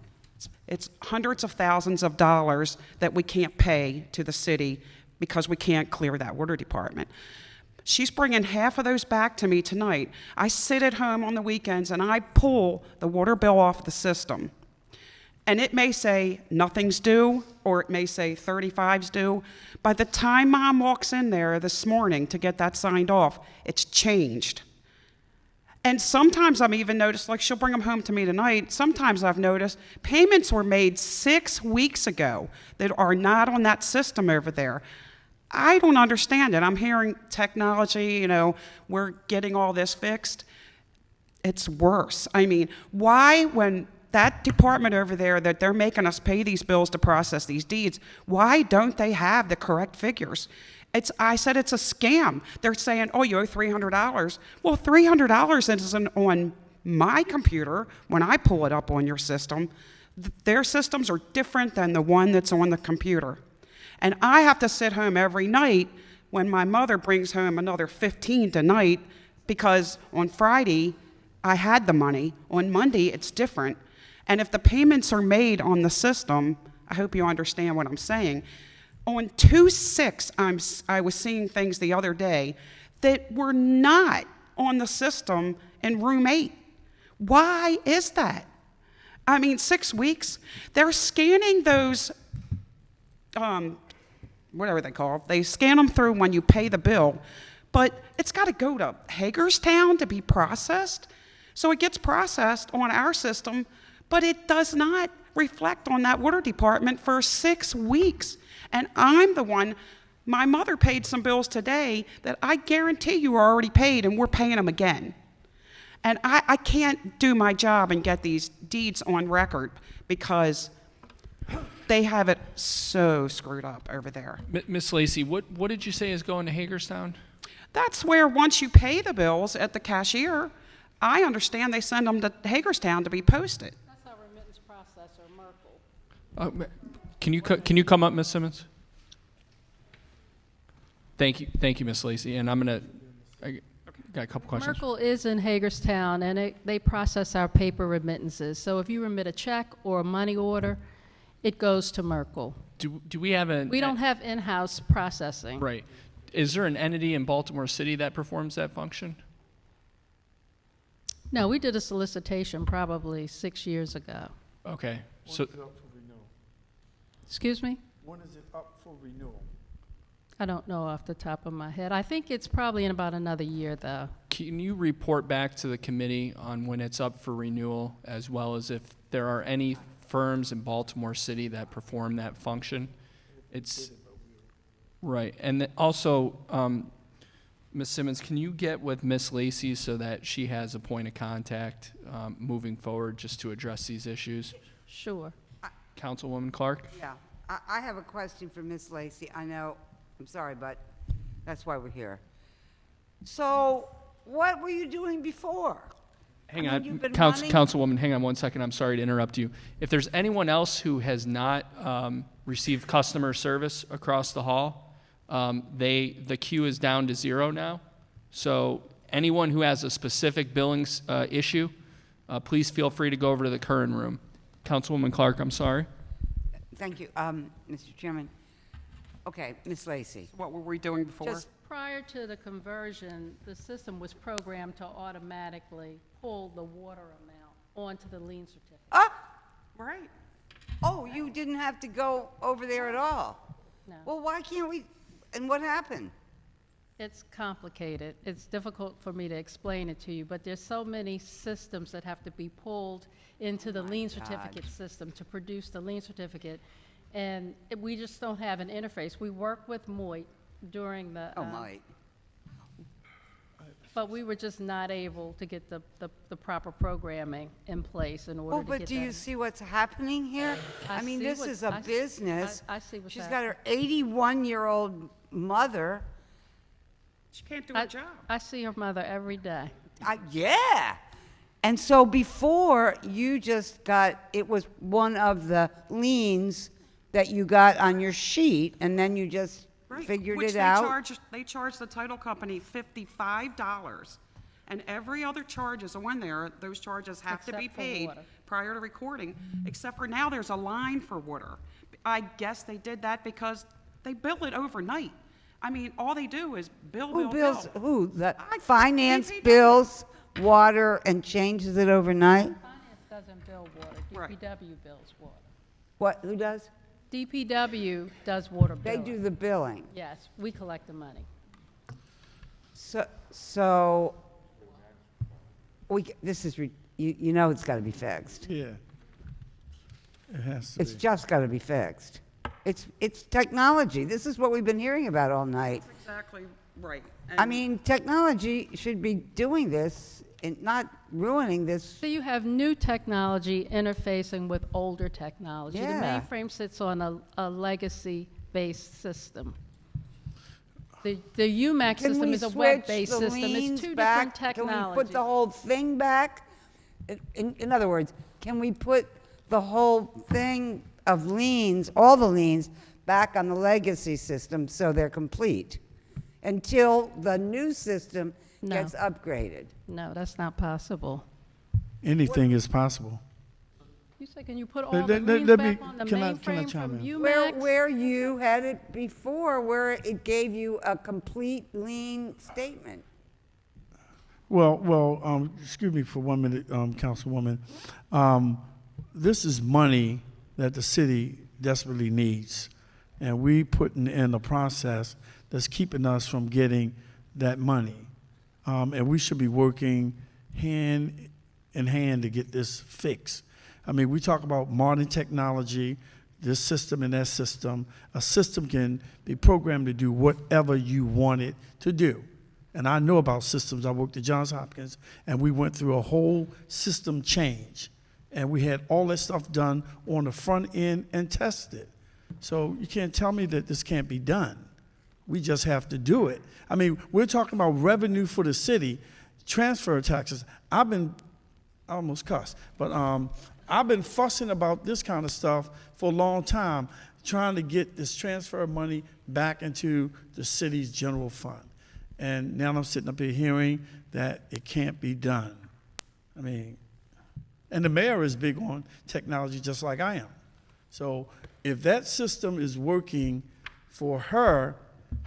It's hundreds of thousands of dollars that we can't pay to the city because we can't clear that water department. She's bringing half of those back to me tonight. I sit at home on the weekends and I pull the water bill off the system. And it may say nothing's due, or it may say 35's due. By the time Mom walks in there this morning to get that signed off, it's changed. And sometimes I've even noticed, like she'll bring them home to me tonight, sometimes I've noticed payments were made 6 weeks ago that are not on that system over there. I don't understand it. I'm hearing technology, we're getting all this fixed. It's worse. I mean, why, when that department over there that they're making us pay these bills to process these deeds, why don't they have the correct figures? I said it's a scam. They're saying, oh, you owe $300. Well, $300 isn't on my computer when I pull it up on your system. Their systems are different than the one that's on the computer. And I have to sit home every night when my mother brings home another 15 tonight because on Friday I had the money. On Monday it's different. And if the payments are made on the system, I hope you understand what I'm saying. On 2/6, I was seeing things the other day that were not on the system in room 8. Why is that? I mean, 6 weeks. They're scanning those, whatever they call it. They scan them through when you pay the bill, but it's got to go to Hagerstown to be processed. So it gets processed on our system, but it does not reflect on that water department for 6 weeks. And I'm the one, my mother paid some bills today that I guarantee you are already paid, and we're paying them again. And I can't do my job and get these deeds on record because they have it so screwed up over there. Miss Lacey, what did you say is going to Hagerstown? That's where once you pay the bills at the cashier, I understand they send them to Hagerstown to be posted. That's our remittance processor, Merkel. Can you come up, Ms. Simmons? Thank you, Ms. Lacey. And I got a couple questions. Merkel is in Hagerstown, and they process our paper remittances. So if you remit a check or a money order, it goes to Merkel. Do we have We don't have in-house processing. Right. Is there an entity in Baltimore City that performs that function? No, we did a solicitation probably 6 years ago. Okay. So, when is it up for renewal? Excuse me? When is it up for renewal? I don't know off the top of my head. I think it's probably in about another year, though. Can you report back to the committee on when it's up for renewal, as well as if there are any firms in Baltimore City that perform that function. It's, right, and also, Ms. Simmons, can you get with Ms. Lacy so that she has a point of contact moving forward just to address these issues? Sure. Councilwoman Clark? Yeah, I have a question for Ms. Lacy. I know, I'm sorry, but that's why we're here. So, what were you doing before? Hang I mean, on, you've been Councilwoman, hang on one second. I'm sorry to interrupt you. If there's anyone else who has not received customer service across the hall, the queue is down to 0 now. So anyone who has a specific billing issue, please feel free to go over to the current room. Councilwoman Clark, I'm sorry. Thank you, Mr. Chairman. Okay, Ms. Lacy. What were we doing before? Just Prior to the conversion, the system was programmed to automatically pull the water amount onto the lien certificate. Right. Oh, you didn't have to go over there at all? No. Well, why can't we, and what happened? It's complicated. It's difficult for me to explain it to you, but there's so many systems that have to be pulled into the lien certificate system to produce the lien certificate, and we just don't have an interface. We work with Moit during the... Moit. But we were just not able to get the proper programming in place in order to get that. But do you see what's happening here? I mean, see this what- is a business. I see what's She's got her happening. 81-year-old mother. She can't do her job. I see her mother every day. Yeah. And so before, you just got, it was one of the liens that you got on your sheet, and then you just figured Which it out. They charge the title company $55, and every other charges on there, those charges have to be Except for paid water. prior to recording, except for now there's a line for water. I guess they did that because they bill it overnight. I mean, all they do is bill, Who bill, bills, bill. who? The finance bills water and changes it overnight? Finance doesn't bill water. DPW bills water. What, who does? DPW does water They billing. do the billing. Yes, we collect the money. So this is, you know it's got to be fixed. Yeah. It has to It's be. just got to be fixed. It's technology. This is what we've been hearing about all night. That's exactly right. I And- mean, technology should be doing this and not ruining this. So you have new technology interfacing with older technology. Yeah. The mainframe sits on a legacy-based system. The UMAC Can system we is a switch web-based the system. liens It's two back? different Can technologies. we put the whole thing back? In other words, can we put the whole thing of liens, all the liens, back on the legacy system so they're complete until the new system No. gets upgraded? No, that's not possible. Anything is possible. You say, can you put all Let- the let- liens let back me- on the can I mainframe chime from in? UMAC? Where you had it before, where it gave you a complete lien statement. Well, excuse me for 1 minute, Councilwoman. This is money that the city desperately needs, and we putting in a process that's keeping us from getting that money. And we should be working hand in hand to get this fixed. I mean, we talk about modern technology, this system and that system. A system can be programmed to do whatever you want it to do. And I know about systems. I worked at Johns Hopkins, and we went through a whole system change. And we had all that stuff done on the front end and tested. So you can't tell me that this can't be done. We just have to do it. I mean, we're talking about revenue for the city, transfer taxes. I almost cussed, but I've been fussing about this kind of stuff for a long time, trying to get this transfer of money back into the city's general fund. And now I'm sitting up here hearing that it can't be done. I mean, and the mayor is big on technology just like I am. So if that system is working for her,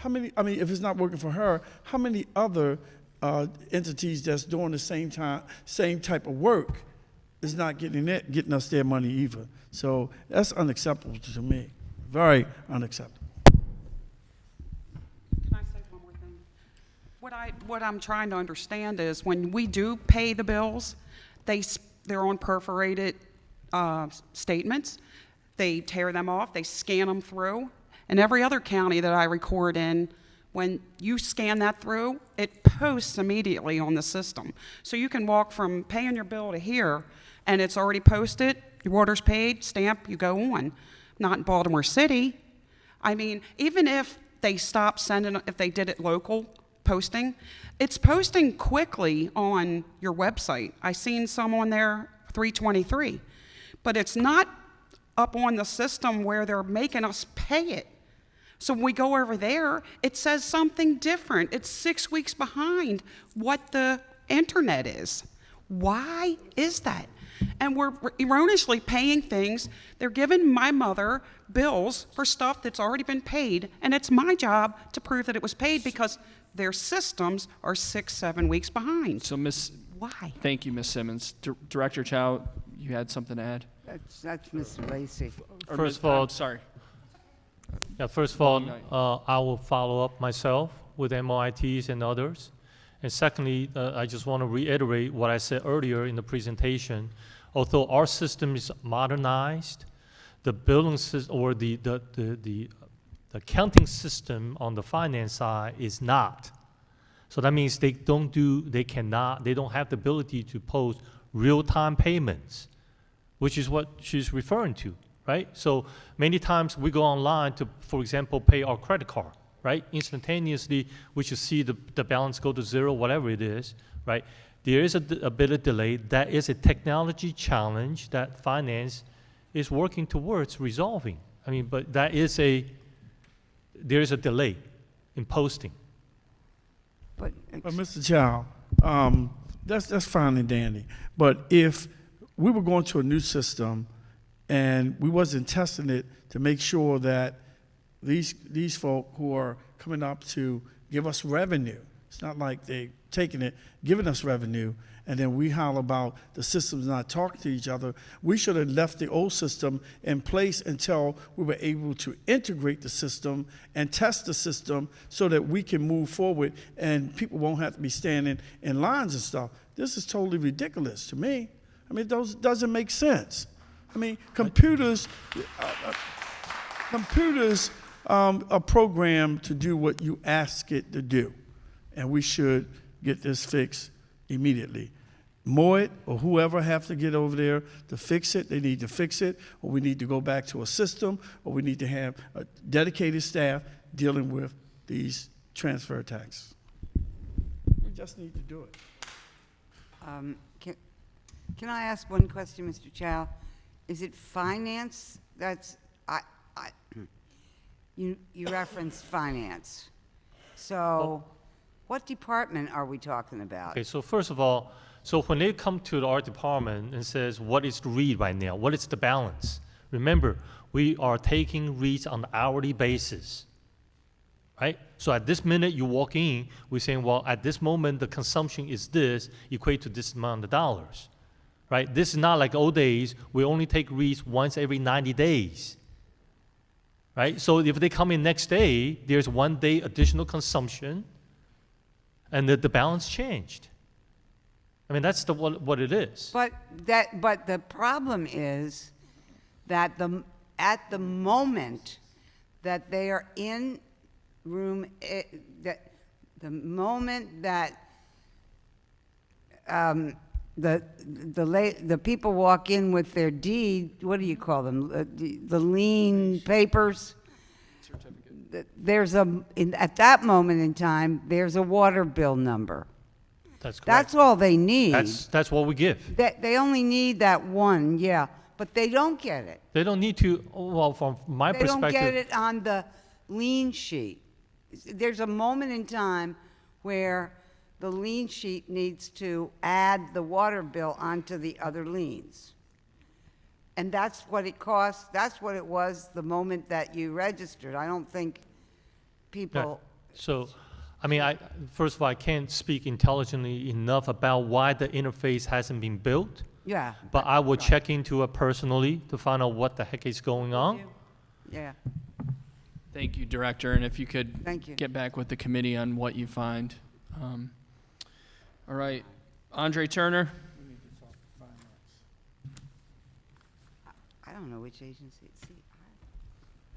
if it's not working for her, how many other entities that's doing the same type of work is not getting us their money either? So that's unacceptable to me. Very unacceptable. Can I say one more thing? What I'm trying to understand is when we do pay the bills, they're on perforated statements. They tear them off, they scan them through. And every other county that I record in, when you scan that through, it posts immediately on the system. So you can walk from paying your bill to here, and it's already posted, your water's paid, stamp, you go on. Not in Baltimore City. I mean, even if they stopped sending, if they did it local posting, it's posting quickly on your website. I seen some on there, 323, but it's not up on the system where they're making us pay it. So when we go over there, it says something different. It's 6 weeks behind what the internet is. Why is that? And we're erroneously paying things. They're giving my mother bills for stuff that's already been paid, and it's my job to prove that it was paid because their systems are 6-7 weeks behind. So, why? Thank you, Ms. Simmons. Director Chow, you had something to add? That's Mr. Lacy. First of all, sorry. Yeah, first of all, I will follow up myself with MOITs and others. And secondly, I just want to reiterate what I said earlier in the presentation. Although our system is modernized, the billing system or the accounting system on the finance side is not. So that means they don't have the ability to post real-time payments, which is what she's referring to, right? So many times we go online to, for example, pay our credit card, right? Instantaneously, we should see the balance go to zero, whatever it is, right? There is a bit of delay. That is a technology challenge that finance is working towards resolving. I mean, but there is a delay in posting. But Mr. Chow, that's fine and dandy. But if we were going to a new system and we wasn't testing it to make sure that these folk who are coming up to give us revenue, it's not like they taking it, giving us revenue, and then we holler about the systems not talking to each other. We should have left the old system in place until we were able to integrate the system and test the system so that we can move forward and people won't have to be standing in lines and stuff. This is totally ridiculous to me. I mean, those doesn't make sense. I mean, computers are programmed to do what you ask it to do, and we should get this fixed immediately. Moet or whoever have to get over there to fix it, they need to fix it, or we need to go back to a system, or we need to have a dedicated staff dealing with these transfer taxes. We just need to do it. Can I ask one question, Mr. Chow? Is it finance? You referenced finance. So what department are we talking about? Okay, so first of all, so when they come to our department and says, what is the read right now? What is the balance? Remember, we are taking reads on an hourly basis, right? So at this minute you walk in, we're saying, well, at this moment, the consumption is this, equate to this amount of dollars, right? This is not like old days. We only take reads once every 90 days, right? So if they come in next day, there's 1 day additional consumption, and the balance changed. I mean, that's what it is. But the problem is that at the moment that they are in room, the moment that the people walk in with their deed, what do you call them? The lien papers. There's at that moment in time, there's a water bill number. That's correct. That's all they need. That's what we give. They only need that one, yeah, but they don't get it. They don't need to, well, from my perspective. They don't get it on the lien sheet. There's a moment in time where the lien sheet needs to add the water bill onto the other liens. And that's what it costs, that's what it was the moment that you registered. I don't think people... So, I mean, first of all, I can't speak intelligently enough about why the interface hasn't been built. Yeah. But I will check into it personally to find out what the heck is going on. Yeah. Thank you, Director. And if you could Thank you. get back with the committee on what you find. All right. Andre Turner. don't know which agency. See,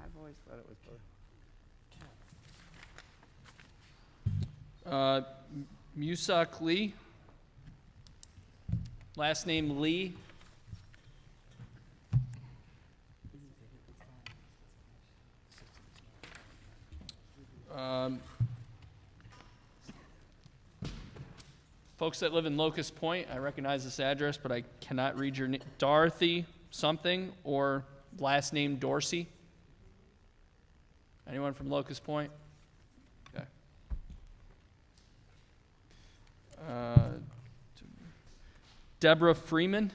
I've always thought it was both. Musak Lee. Last name Lee. Folks that live in Locust Point, I recognize this address, but I cannot read your name. Dorothy something or last name Dorsey? Anyone from Locust Point? Okay. Deborah Freeman.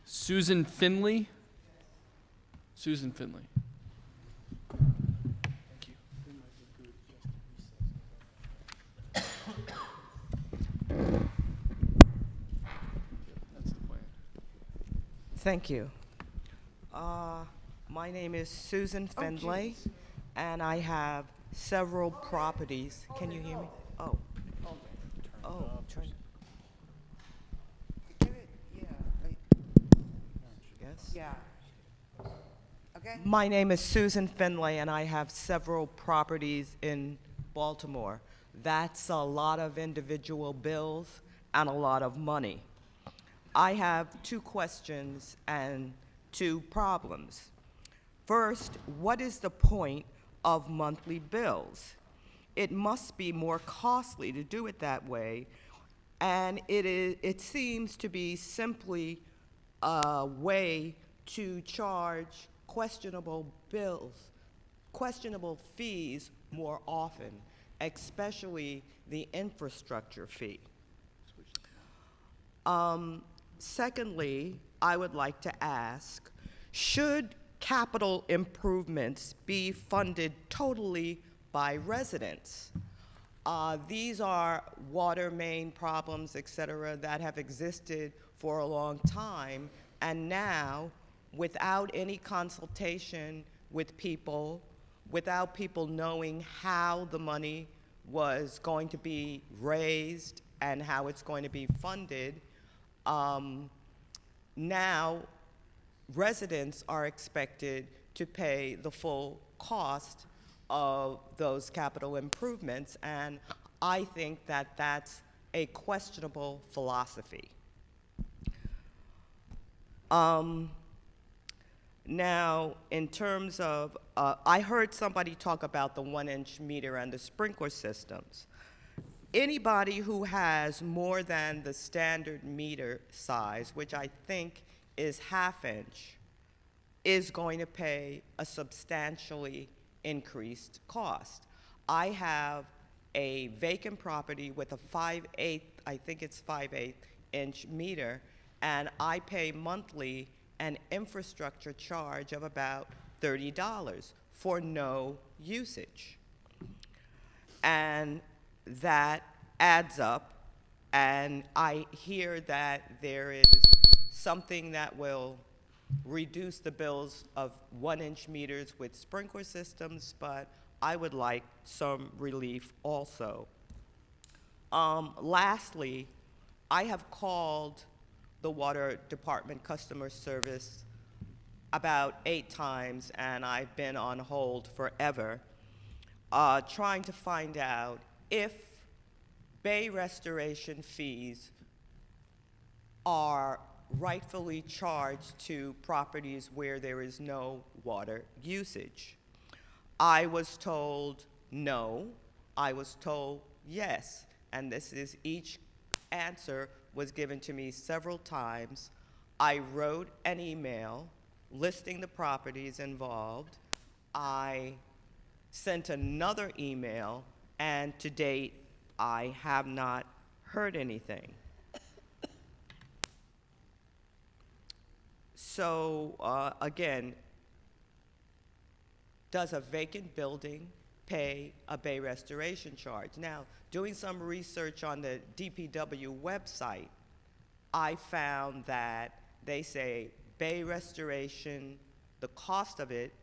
Susan Finley. Susan Finley. Thank you. That's the plan. Thank you. My name is Susan Findlay, and I have several properties. Can you hear me? Oh. Turn. Yes? Yeah. Okay. My name is Susan Finlay, and I have several properties in Baltimore. That's a lot of individual bills and a lot of money. I have 2 questions and 2 problems. First, what is the point of monthly bills? It must be more costly to do it that way, and it seems to be simply a way to charge questionable fees more often, especially the infrastructure fee. Secondly, I would like to ask, should capital improvements be funded totally by residents? These are water main problems, et cetera, that have existed for a long time, and now, without any consultation with people, without people knowing how the money was going to be raised and how it's going to be funded, now residents are expected to pay the full cost of those capital improvements, and I think that that's a questionable philosophy. Now, in terms of, I heard somebody talk about the 1-inch meter and the sprinkler systems. Anybody who has more than the standard meter size, which I think is 1/2 inch, is going to pay a substantially increased cost. I have a vacant property with a 5/8, I think it's 5/8 inch meter, and I pay monthly an infrastructure charge of about $30 for no usage. And that adds up, and I hear that there is something that will reduce the bills of 1-inch meters with sprinkler systems, but I would like some relief also. Lastly, I have called the Water Department customer service about 8 times, and I've been on hold forever, trying to find out if bay restoration fees are rightfully charged to properties where there is no water usage. I was told no, I was told yes, and this is each answer was given to me several times. I wrote an email listing the properties involved. I sent another email, and to date, I have not heard anything. So, again, does a vacant building pay a bay restoration charge? Now, doing some research on the DPW website, I found that they say bay restoration, the cost of it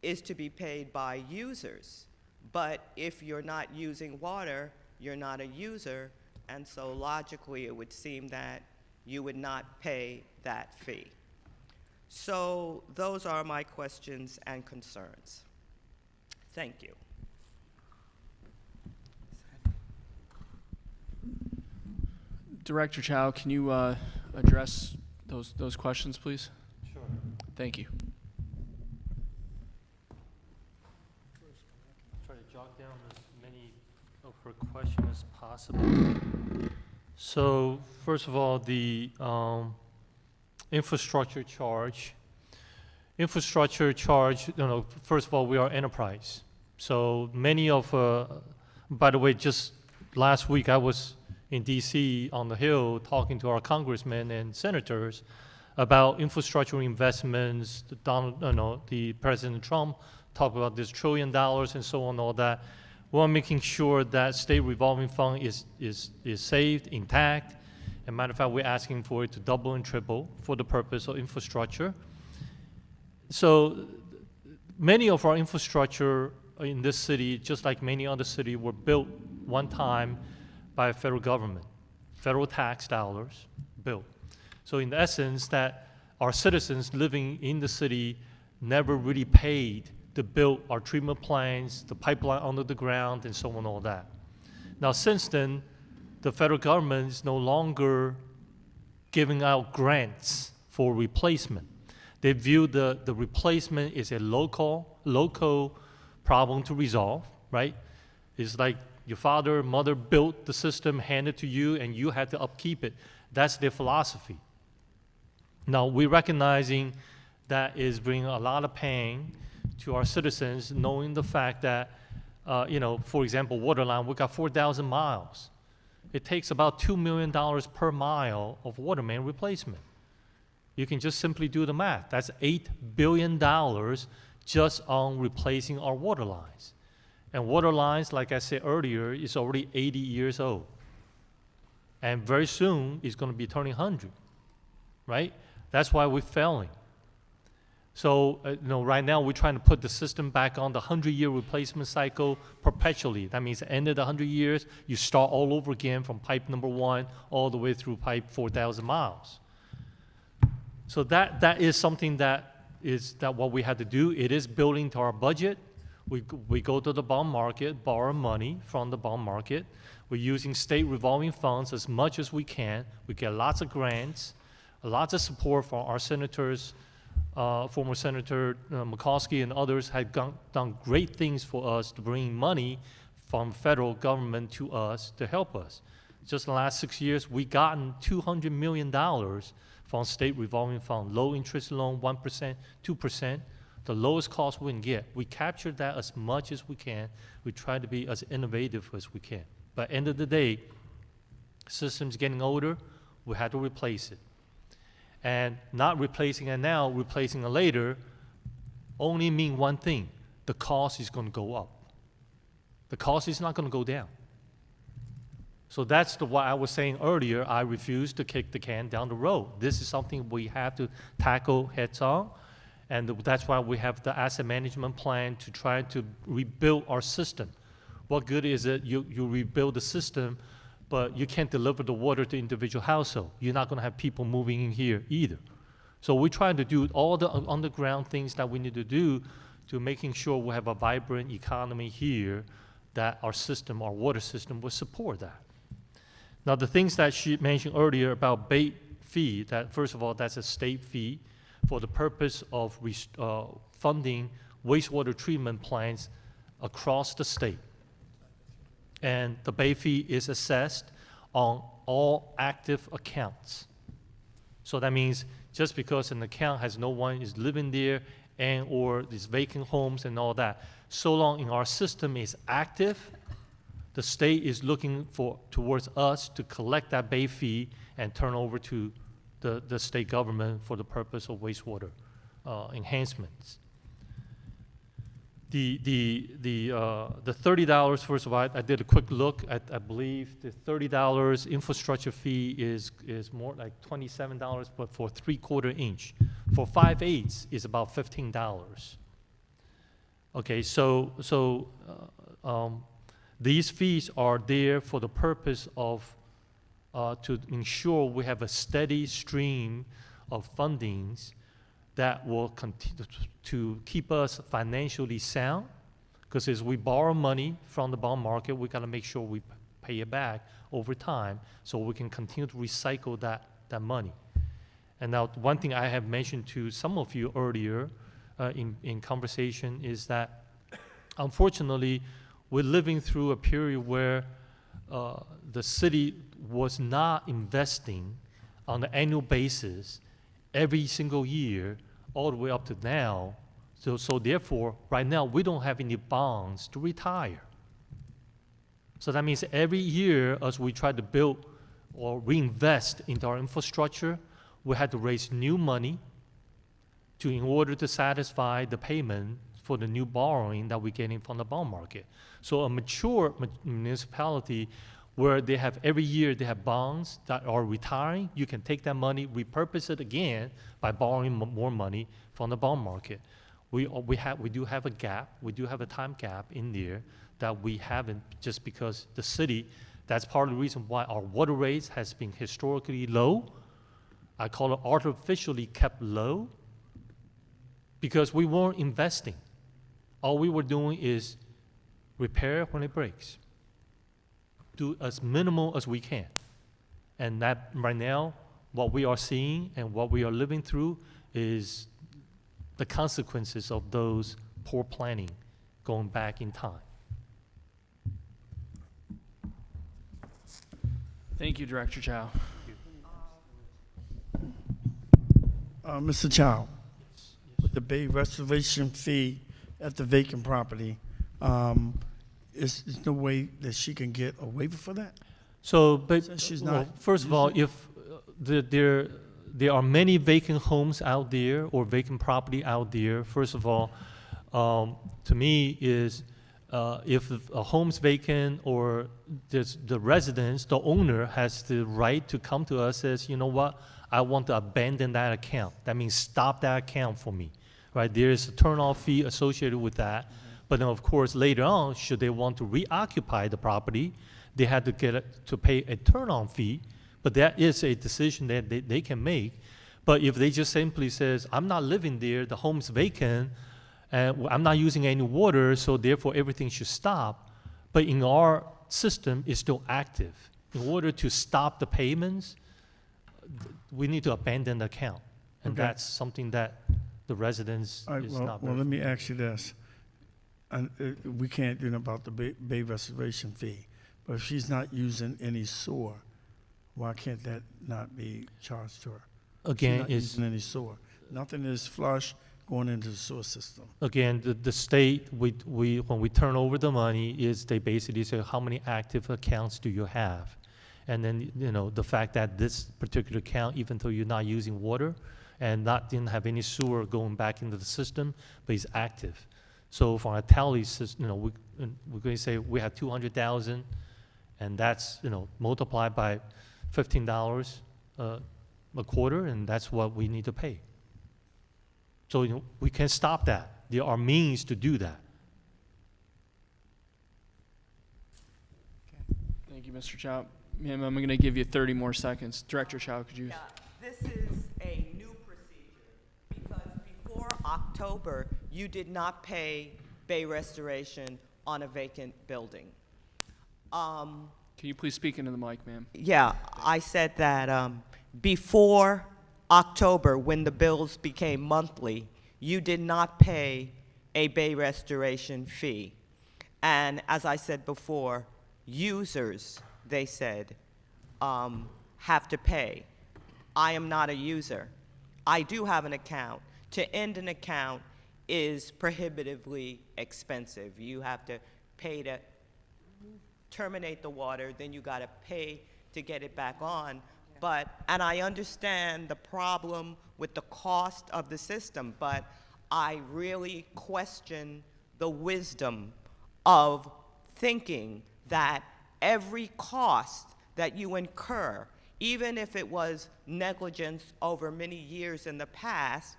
is to be paid by users. But if you're not using water, you're not a user, and so logically it would seem that you would not pay that fee. So those are my questions and concerns. Thank you. Director Chow, can you address those questions, please? Sure. Thank you. Try to jot down as many of her questions as possible. So first of all, the infrastructure charge. Infrastructure charge, first of all, we are enterprise. So many of, by the way, just last week I was in DC on the Hill talking to our congressmen and senators about infrastructure investments. The President Trump talked about this $1 trillion and so on, all that. We're making sure that state revolving fund is saved, intact. As a matter of fact, we're asking for it to double and triple for the purpose of infrastructure. So many of our infrastructure in this city, just like many other cities, were built one time by federal government, federal tax dollars built. So in essence, that our citizens living in the city never really paid to build our treatment plants, the pipeline under the ground, and so on, all that. Now, since then, the federal government is no longer giving out grants for replacement. They view the replacement as a local problem to resolve, right? It's like your father, mother built the system, handed to you, and you had to upkeep it. That's their philosophy. Now, we're recognizing that is bringing a lot of pain to our citizens, knowing the fact that, for example, water line, we got 4,000 miles. It takes about $2 million per mile of water main replacement. You can just simply do the math. That's $8 billion just on replacing our water lines. And water lines, like I said earlier, is already 80 years old. And very soon, it's going to be turning 100, right? That's why we're failing. So, right now, we're trying to put the system back on the 100-year replacement cycle perpetually. That means at the end of the 100 years, you start all over again from pipe number 1 all the way through pipe 4,000 miles. So that is something that what we had to do. It is building to our budget. We go to the bond market, borrow money from the bond market. We're using state revolving funds as much as we can. We get lots of grants, lots of support from our senators. Former Senator McCoskey and others had done great things for us to bring money from federal government to us to help us. Just in the last 6 years, we've gotten $200 million from state revolving fund, low interest loan, 1%, 2%, the lowest cost we can get. We captured that as much as we can. We try to be as innovative as we can. But at the end of the day, system's getting older, we had to replace it. And not replacing it now, replacing it later, only mean one thing: the cost is going to go up. The cost is not going to go down. So that's what I was saying earlier. I refuse to kick the can down the road. This is something we have to tackle heads on, and that's why we have the asset management plan to try to rebuild our system. What good is it you rebuild the system, but you can't deliver the water to individual household? You're not going to have people moving in here either. So we're trying to do all the underground things that we need to do to making sure we have a vibrant economy here, that our system, our water system, will support that. Now, the things that she mentioned earlier about bait fee, that first of all, that's a state fee for the purpose of funding wastewater treatment plants across the state. And the bay fee is assessed on all active accounts. So that means just because an account has no one is living there and or these vacant homes and all that, so long in our system is active, the state is looking towards us to collect that bay fee and turn over to the state government for the purpose of wastewater enhancements. The $30, first of all, I did a quick look at, I believe the $30 infrastructure fee is more like $27, but for 3/4 inch. For 5/8 is about $15. Okay, so these fees are there for the purpose of to ensure we have a steady stream of fundings that will continue to keep us financially sound. Because as we borrow money from the bond market, we got to make sure we pay it back over time so we can continue to recycle that money. And now, one thing I have mentioned to some of you earlier in conversation is that, unfortunately, we're living through a period where the city was not investing on an annual basis every single year all the way up to now. So therefore, right now, we don't have any bonds to retire. So that means every year, as we try to build or reinvest into our infrastructure, we had to raise new money in order to satisfy the payment for the new borrowing that we're getting from the bond market. So a mature municipality where they have every year they have bonds that are retiring, you can take that money, repurpose it again by borrowing more money from the bond market. We do have a gap, we do have a time gap in there that we haven't, just because the city, that's part of the reason why our water rates has been historically low. I call it artificially kept low, because we weren't investing. All we were doing is repair when it breaks. Do as minimal as we can. And that right now, what we are seeing and what we are living through is the consequences of those poor planning going back in time. Thank you, Director Chow. Mr. Chow, with the bay restoration fee at the vacant property, is no way that she can get a waiver for that? So, but Since she's well, not first of all, using if there are many vacant homes out there or vacant property out there, first of all, to me is if a home's vacant or the residents, the owner has the right to come to us and says, you know what, I want to abandon that account. That means stop that account for me, right? There is a turn-off fee associated with that. But then, of course, later on, should they want to reoccupy the property, they had to pay a turn-on fee. But that is a decision that they can make. But if they just simply says, I'm not living there, the home's vacant, and I'm not using any water, so therefore everything should stop. But in our system, it's still active. In order to stop the payments, we need to abandon the account. And Okay. that's something that the residents All right, is well, not well, very let me ask you this. And we can't do nothing about the bay restoration fee, but if she's not using any sewer, why can't that not be charged to her? Again, She's not is- using any sewer. Nothing is flush going into the sewer system. Again, the state, when we turn over the money, is they basically say, how many active accounts do you have? And then, you know, the fact that this particular account, even though you're not using water and didn't have any sewer going back into the system, but it's active. So for our tally system, you know, we're going to say we have 200,000, and that's, you know, multiplied by $15 a quarter, and that's what we need to pay. So, you know, we can stop that. There are means to do that. Thank you, Mr. Chow. Ma'am, I'm going to give you 30 more seconds. Director Chow, could you? Yeah, this is a new procedure because before October, you did not pay bay restoration on a vacant building. Can you please speak into the mic, ma'am? Yeah, I said that before October, when the bills became monthly, you did not pay a bay restoration fee. And as I said before, users, they said, have to pay. I am not a user. I do have an account. To end an account is prohibitively expensive. You have to pay to terminate the water, then you got to pay to get it back on. And I understand the problem with the cost of the system, but I really question the wisdom of thinking that every cost that you incur, even if it was negligence over many years in the past,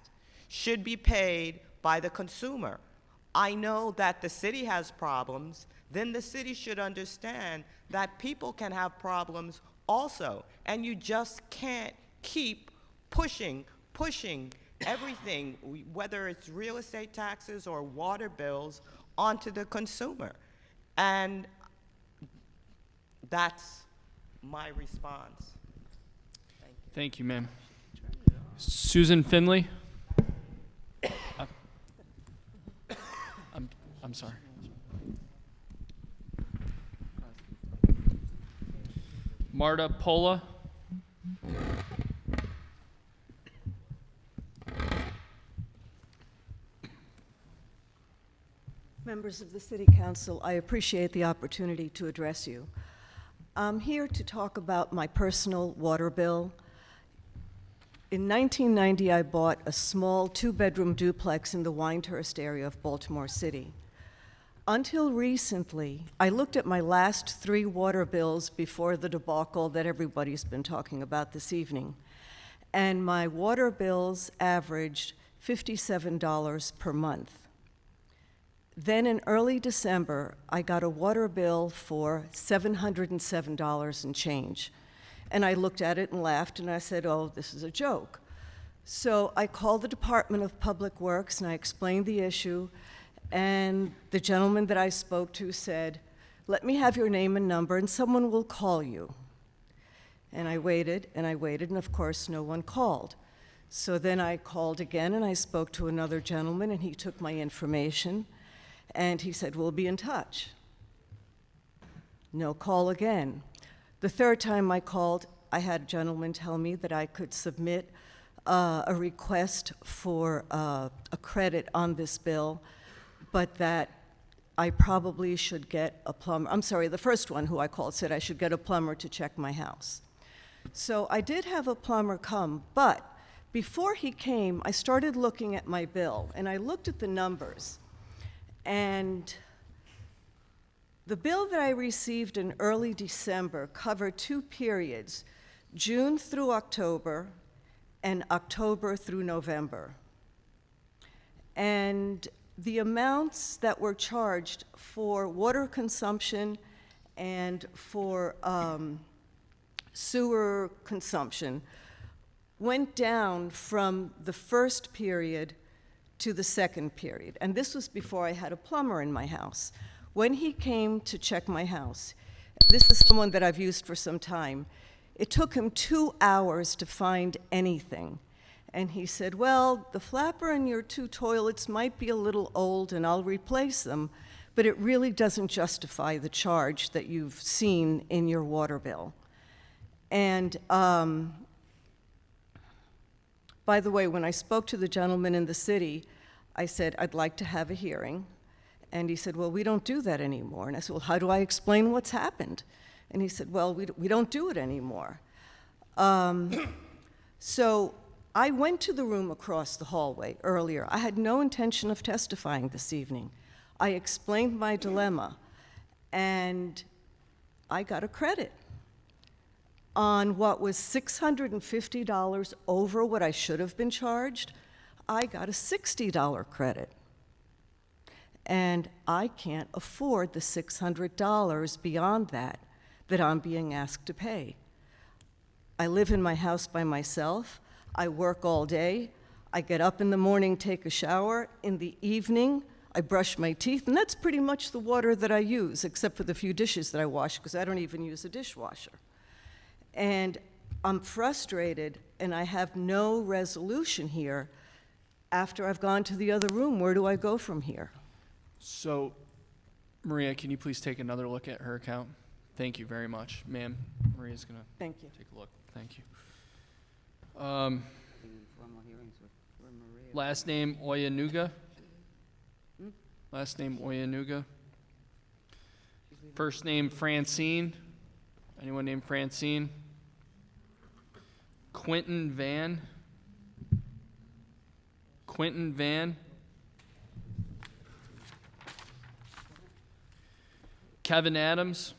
should be paid by the consumer. I know that the city has problems, then the city should understand that people can have problems also. And you just can't keep pushing everything, whether it's real estate taxes or water bills, onto the consumer. And that's my response. Thank you, ma'am. Susan Finley? I'm sorry. Marta Pola? Members of the City Council, I appreciate the opportunity to address you. I'm here to talk about my personal water bill. In 1990, I bought a small two-bedroom duplex in the Windhurst area of Baltimore City. Until recently, I looked at my last 3 water bills before the debacle that everybody's been talking about this evening, and my water bills averaged $57 per month. Then in early December, I got a water bill for $707 and change. And I looked at it and laughed, and I said, oh, this is a joke. So I called the Department of Public Works, and I explained the issue, and the gentleman that I spoke to said, let me have your name and number, and someone will call you. And I waited, and of course, no one called. So then I called again, and I spoke to another gentleman, and he took my information, and he said, we'll be in touch. No call again. The third time I called, I had a gentleman tell me that I could submit a request for a credit on this bill, but that I probably should get a plumber. I'm sorry, the first one who I called said I should get a plumber to check my house. So I did have a plumber come, but before he came, I started looking at my bill, and I looked at the numbers. And the bill that I received in early December covered 2 periods, June through October and October through November. And the amounts that were charged for water consumption and for sewer consumption went down from the first period to the second period. And this was before I had a plumber in my house. When he came to check my house, this is someone that I've used for some time, it took him 2 hours to find anything. And he said, well, the flapper in your 2 toilets might be a little old and I'll replace them, but it really doesn't justify the charge that you've seen in your water bill. And by the way, when I spoke to the gentleman in the city, I said, I'd like to have a hearing. And he said, well, we don't do that anymore. And I said, well, how do I explain what's happened? And he said, well, we don't do it anymore. So I went to the room across the hallway earlier. I had no intention of testifying this evening. I explained my dilemma, and I got a credit on what was $650 over what I should have been charged. I got a $60 credit. And I can't afford the $600 beyond that I'm being asked to pay. I live in my house by myself. I work all day. I get up in the morning, take a shower. In the evening, I brush my teeth, and that's pretty much the water that I use, except for the few dishes that I wash, because I don't even use a dishwasher. And I'm frustrated, and I have no resolution here. After I've gone to the other room, where do I go from here? So, Maria, can you please take another look at her account? Thank you very much. Ma'am, Maria's going to Thank you. take a look. Thank you. Last name, Oyanuga? Last name, Oyanuga? First name, Francine? Anyone named Francine? Quentin Van? Quentin Van? Kevin Adams?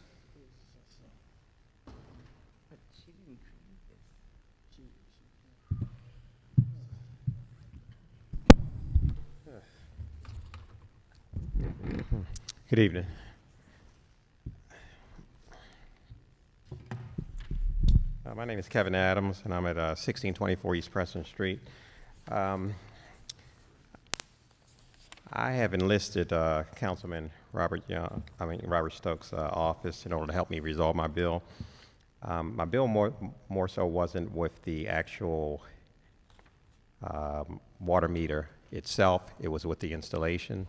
Good evening. My name is Kevin Adams, and I'm at 1624 East Preston Street. I have enlisted Councilman Robert Stokes' office in order to help me resolve my bill. My bill more so wasn't with the actual water meter itself. It was with the installation.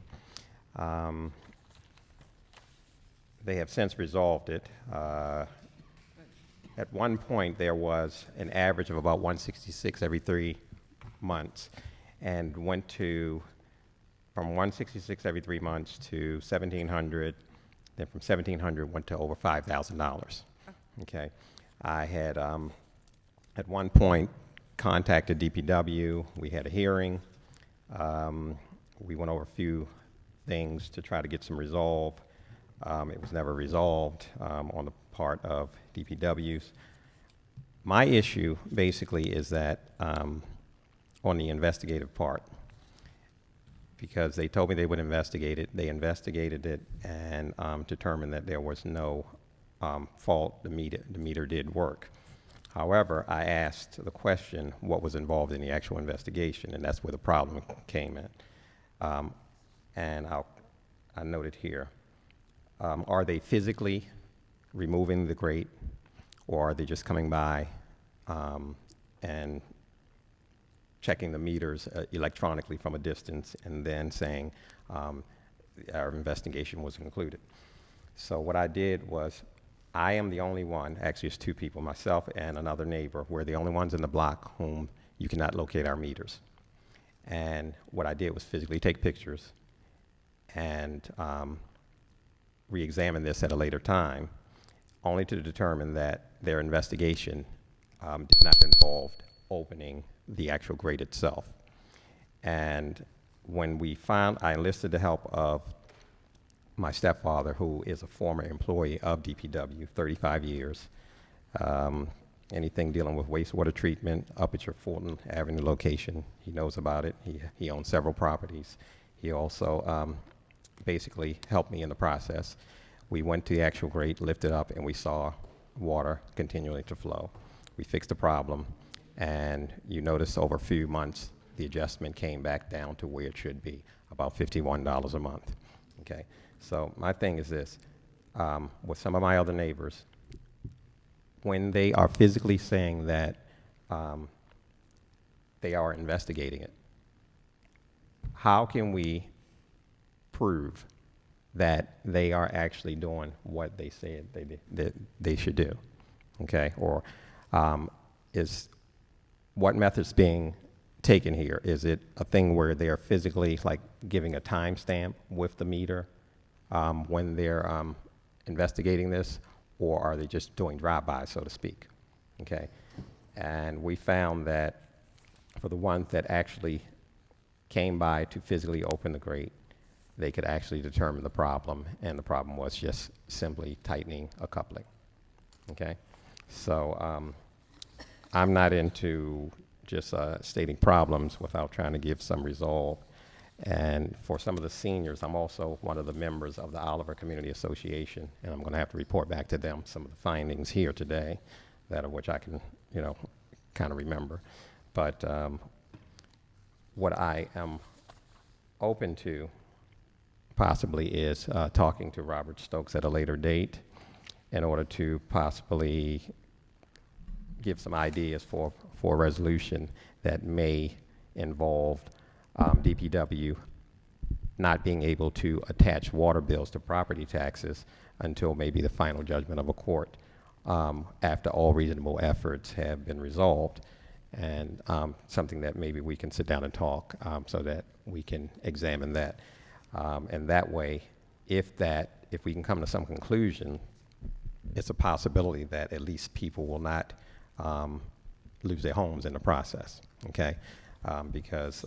They have since resolved it. At one point, there was an average of about 166 every 3 months, and went to from 166 every 3 months to 1,700. Then from 1,700 went to over $5,000. Okay, I had at one point contacted DPW. We had a hearing. We went over a few things to try to get some resolve. It was never resolved on the part of DPW's. My issue basically is that on the investigative part, because they told me they would investigate it. They investigated it and determined that there was no fault. The meter did work. However, I asked the question, what was involved in the actual investigation, and that's where the problem came in. And I noted here, are they physically removing the grate, or are they just coming by and checking the meters electronically from a distance and then saying our investigation was concluded? So what I did was, I am the only one, actually it's 2 people, myself and another neighbor. We're the only ones in the block whom you cannot locate our meters. And what I did was physically take pictures and re-examine this at a later time, only to determine that their investigation did not involve opening the actual grate itself. And when we found, I enlisted the help of my stepfather, who is a former employee of DPW, 35 years. Anything dealing with wastewater treatment up at your Fulton Avenue location, he knows about it. He owns several properties. He also basically helped me in the process. We went to the actual grate, lifted up, and we saw water continuing to flow. We fixed the problem, and you notice over a few months, the adjustment came back down to where it should be, about $51 a month. Okay, so my thing is this, with some of my other neighbors, when they are physically saying that they are investigating it, how can we prove that they are actually doing what they said they should do? Okay, or is what method's being taken here? Is it a thing where they are physically like giving a timestamp with the meter when they're investigating this, or are they just doing drive-bys, so to speak? Okay, and we found that for the ones that actually came by to physically open the grate, they could actually determine the problem, and the problem was just simply tightening a coupling. Okay, so I'm not into just stating problems without trying to give some resolve. And for some of the seniors, I'm also one of the members of the Oliver Community Association, and I'm going to have to report back to them some of the findings here today, that of which I can, you know, kind of remember. But what I am open to possibly is talking to Robert Stokes at a later date in order to possibly give some ideas for a resolution that may involve DPW not being able to attach water bills to property taxes until maybe the final judgment of a court after all reasonable efforts have been resolved, and something that maybe we can sit down and talk so that we can examine that. And that way, if we can come to some conclusion, it's a possibility that at least people will not lose their homes in the process, okay? Because,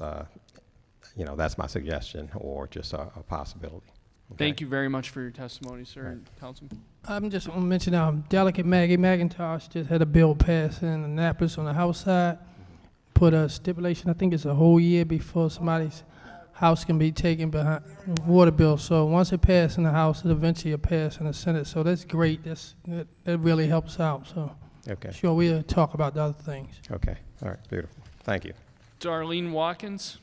you know, that's my suggestion, or just a possibility. Okay? Thank you very much for your testimony, sir. Right. And Councilman. I'm just going to mention Delicate Maggie McIntosh just had a bill passed in Annapolis on the House side. Put a stipulation, I think it's a whole year before somebody's house can be taken behind water bill. So once it passed in the House, it eventually will pass in the Senate. So that's great. That really helps out. So Okay. Sure, we'll talk about the other things. Okay. All right. Beautiful. Thank you. Darlene Watkins.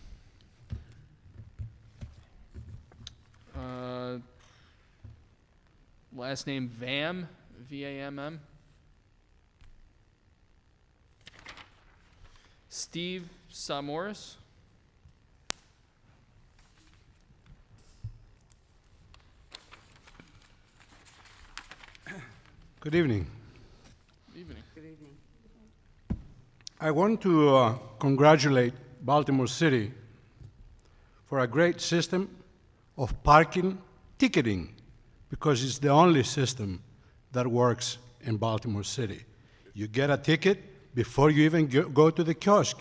Last name Vam, V-A-M-M. Steve Samoris. Good evening. Evening. Good evening. I want to congratulate Baltimore City for a great system of parking ticketing, because it's the only system that works in Baltimore City. You get a ticket before you even go to the kiosk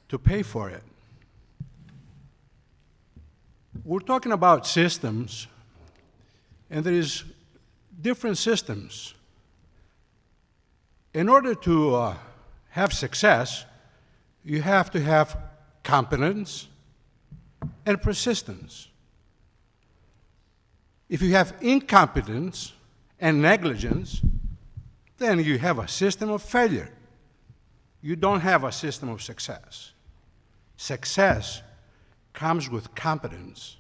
to pay for it. We're talking about systems, and there is different systems. In order to have success, you have to have competence and persistence. If you have incompetence and negligence, then you have a system of failure. You don't have a system of success. Success comes with competence.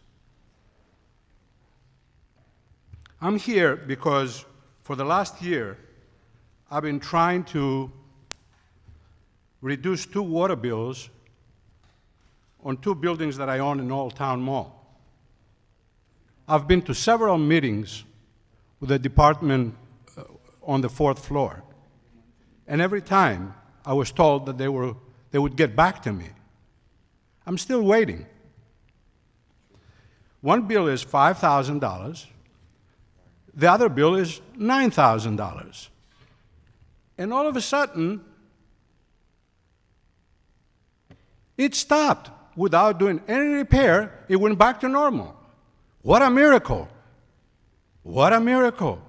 I'm here because for the last year, I've been trying to reduce 2 water bills on 2 buildings that I own in Old Town Mall. I've been to several meetings with the department on the 4th floor, and every time I was told that they would get back to me. I'm still waiting. One bill is $5,000. The other bill is $9,000. And all of a sudden, it stopped without doing any repair. It went back to normal. What a miracle. What a miracle.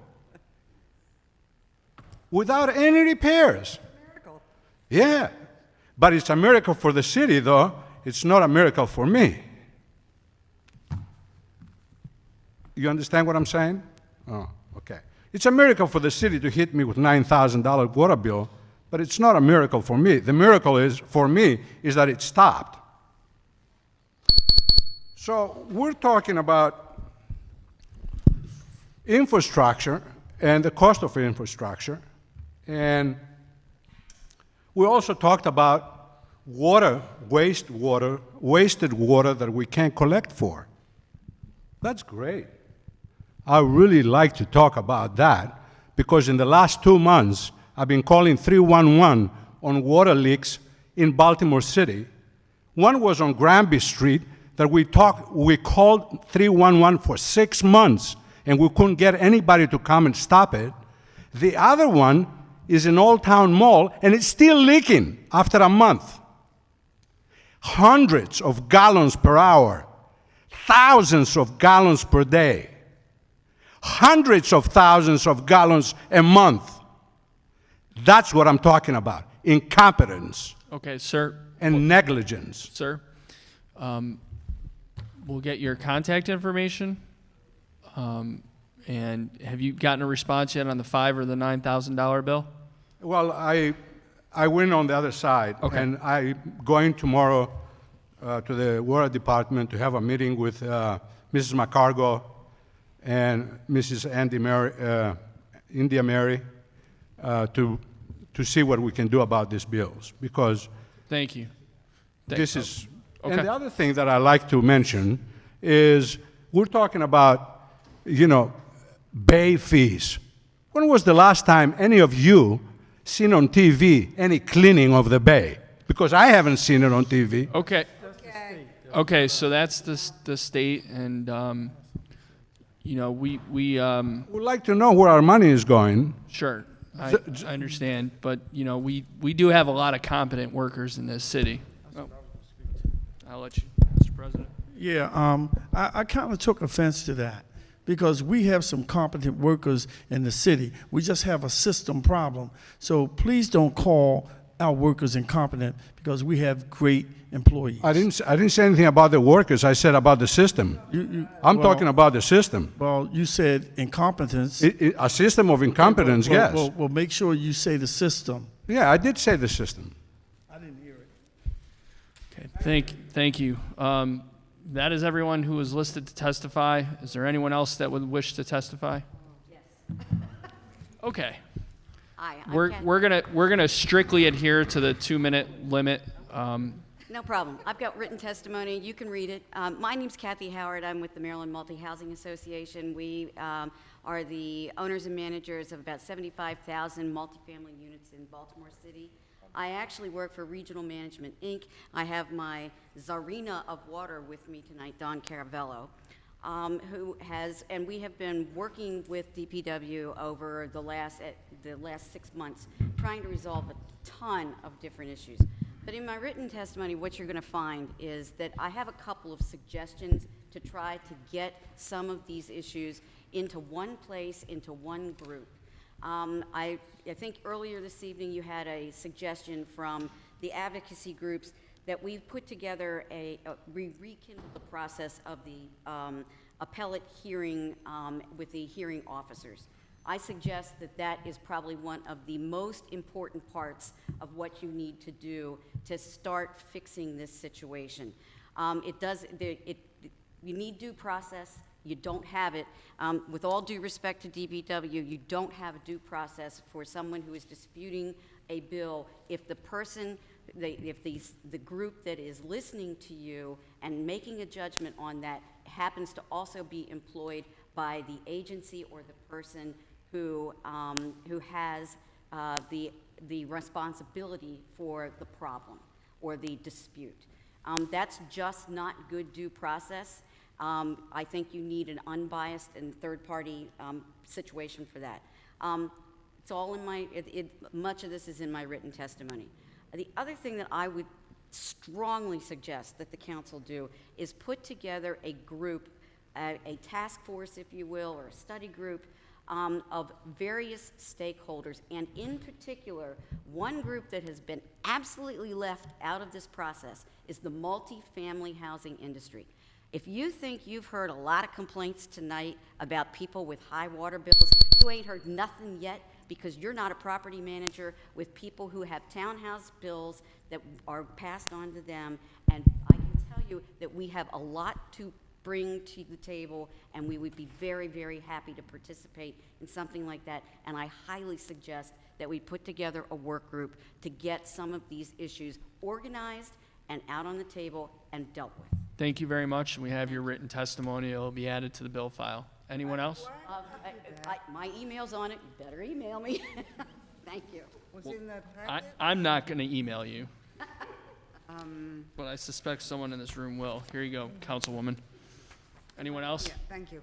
Without any repairs. Miracle. Yeah. But it's a miracle for the city, though. It's not a miracle for me. You understand what I'm saying? Oh, okay. It's a miracle for the city to hit me with $9,000 water bill, but it's not a miracle for me. The miracle is, for me, is that it stopped. So we're talking about infrastructure and the cost of infrastructure, and we also talked about wasted water that we can't collect for. That's great. I really like to talk about that because in the last 2 months, I've been calling 311 on water leaks in Baltimore City. One was on Granby Street that we called 311 for 6 months and we couldn't get anybody to come and stop it. The other one is in Old Town Mall and it's still leaking after a month. Hundreds of gallons per hour, thousands of gallons per day. Hundreds of thousands of gallons a month. That's what I'm talking about. Incompetence. Okay, sir. And negligence. Sir, we'll get your contact information. And have you gotten a response yet on the $5,000 or the $9,000 bill? Well, I went on the other side. Okay. And I'm going tomorrow to the Water Department to have a meeting with Mrs. McCargo and Mrs. India Mary to see what we can do about these bills, because thank you. This is, okay. And the other thing that I like to mention is we're talking about, bay fees. When was the last time any of you seen on TV any cleaning of the bay? Because I haven't seen it on TV. Okay. Okay, so that's the state, and we would like to know where our money is going. Sure, I understand, but we do have a lot of competent workers in this city. Oh. I'll let you, Mr. President. Yeah, I kind of took offense to that because we have some competent workers in the city. We just have a system problem. So please don't call our workers incompetent because we have great employees. I didn't say anything about the workers. I said about the system. I'm talking about the system. Well, you said incompetence. A system of incompetence, yes. Well, make sure you say the system. Yeah, I did say the system. I didn't hear it. Okay, thank you. That is everyone who was listed to testify. Is there anyone else that would wish to testify? Yes. Okay. Hi, We're gonna strictly adhere to the 2-minute limit. No problem. I've got written testimony. You can read it. My name's Kathy Howard. I'm with the Maryland Multi-Housing Association. We are the owners and managers of about 75,000 multifamily units in Baltimore City. I actually work for Regional Management, Inc. I have my czarina of water with me tonight, Dawn Caravello, and we have been working with DPW over the last 6 months, trying to resolve a ton of different issues. But in my written testimony, what you're going to find is that I have a couple of suggestions to try to get some of these issues into one place, into one group. I think earlier this evening you had a suggestion from the advocacy groups that we've put together rekindle the process of the appellate hearing with the hearing officers. I suggest that that is probably one of the most important parts of what you need to do to start fixing this situation. You need due process. You don't have it. With all due respect to DPW, you don't have a due process for someone who is disputing a bill if the person, if the group that is listening to you and making a judgment on that happens to also be employed by the agency or the person who has the responsibility for the problem or the dispute. That's just not good due process. I think you need an unbiased and third-party situation for that. It's all in much of this is in my written testimony. The other thing that I would strongly suggest that the council do is put together a group, a task force, if you will, or a study group of various stakeholders, and in particular, one group that has been absolutely left out of this process is the multifamily housing industry. If you think you've heard a lot of complaints tonight about people with high water bills, you ain't heard nothing yet because you're not a property manager with people who have townhouse bills that are passed on to them. And I can tell you that we have a lot to bring to the table, and we would be very, very happy to participate in something like that. And I highly suggest that we put together a work group to get some of these issues organized and out on the table and dealt with. Thank you very much. We have your written testimony. It'll be added to the bill file. Anyone else? My email's on it. You better email me. Thank you. I'm not going to email you. But I suspect someone in this room will. Here you go, Councilwoman. Anyone else? Yeah, thank you.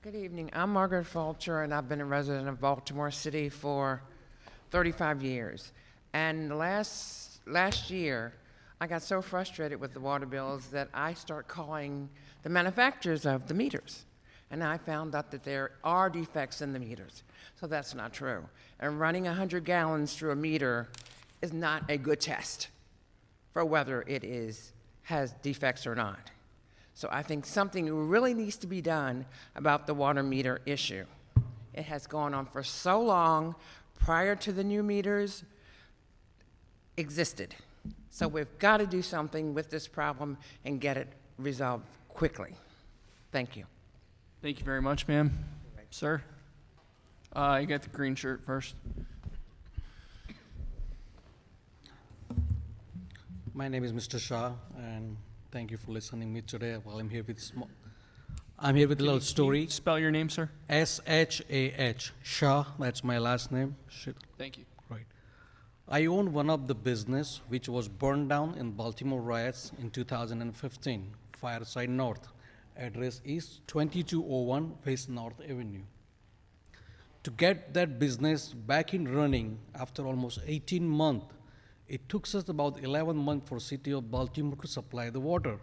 Good evening. I'm Margaret Fulcher, and I've been a resident of Baltimore City for 35 years. And last year, I got so frustrated with the water bills that I started calling the manufacturers of the meters. And I found out that there are defects in the meters. So that's not true. And running 100 gallons through a meter is not a good test for whether it has defects or not. So I think something really needs to be done about the water meter issue. It has gone on for so long prior to the new meters existed. So we've got to do something with this problem and get it resolved quickly. Thank you. Thank you very much, ma'am. Sir? You got the green shirt first. My name is Mr. Shah, and thank you for listening to me today while I'm here with a little story. Can you spell your name, sir? S-H-A-H. Shah, that's my last name. Thank you. Right. I own one of the business which was burned down in Baltimore riots in 2015, Fireside North. Address is 2201 West North Avenue. To get that business back in running after almost 18 months, it took us about 11 months for City of Baltimore to supply the water.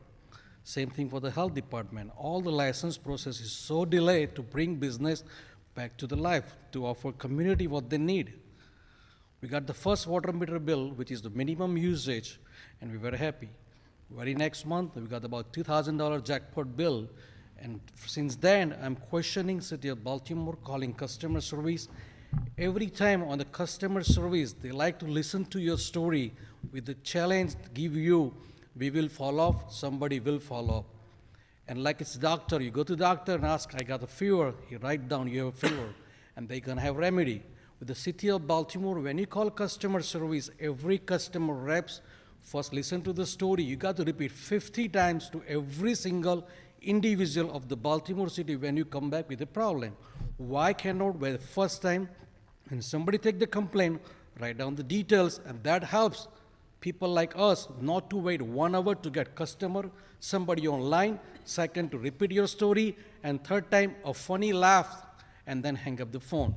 Same thing for the health department. All the license process is so delayed to bring business back to the life, to offer community what they need. We got the first water meter bill, which is the minimum usage, and we were happy. Very next month, we got about $2,000 jackpot bill. And since then, I'm questioning City of Baltimore, calling customer service. Every time on the customer service, they like to listen to your story with the challenge give you, we will follow up, somebody will follow up. And like it's doctor, you go to doctor and ask, I got a fever, he write down you have a fever, and they can have remedy. With the City of Baltimore, when you call customer service, every customer reps first listen to the story. You got to repeat 50 times to every single individual of the Baltimore City when you come back with a problem. Why cannot, by the first time, when somebody take the complaint, write down the details, and that helps people like us not to wait 1 hour to get customer, somebody online, second to repeat your story, and third time a funny laugh, and then hang up the phone.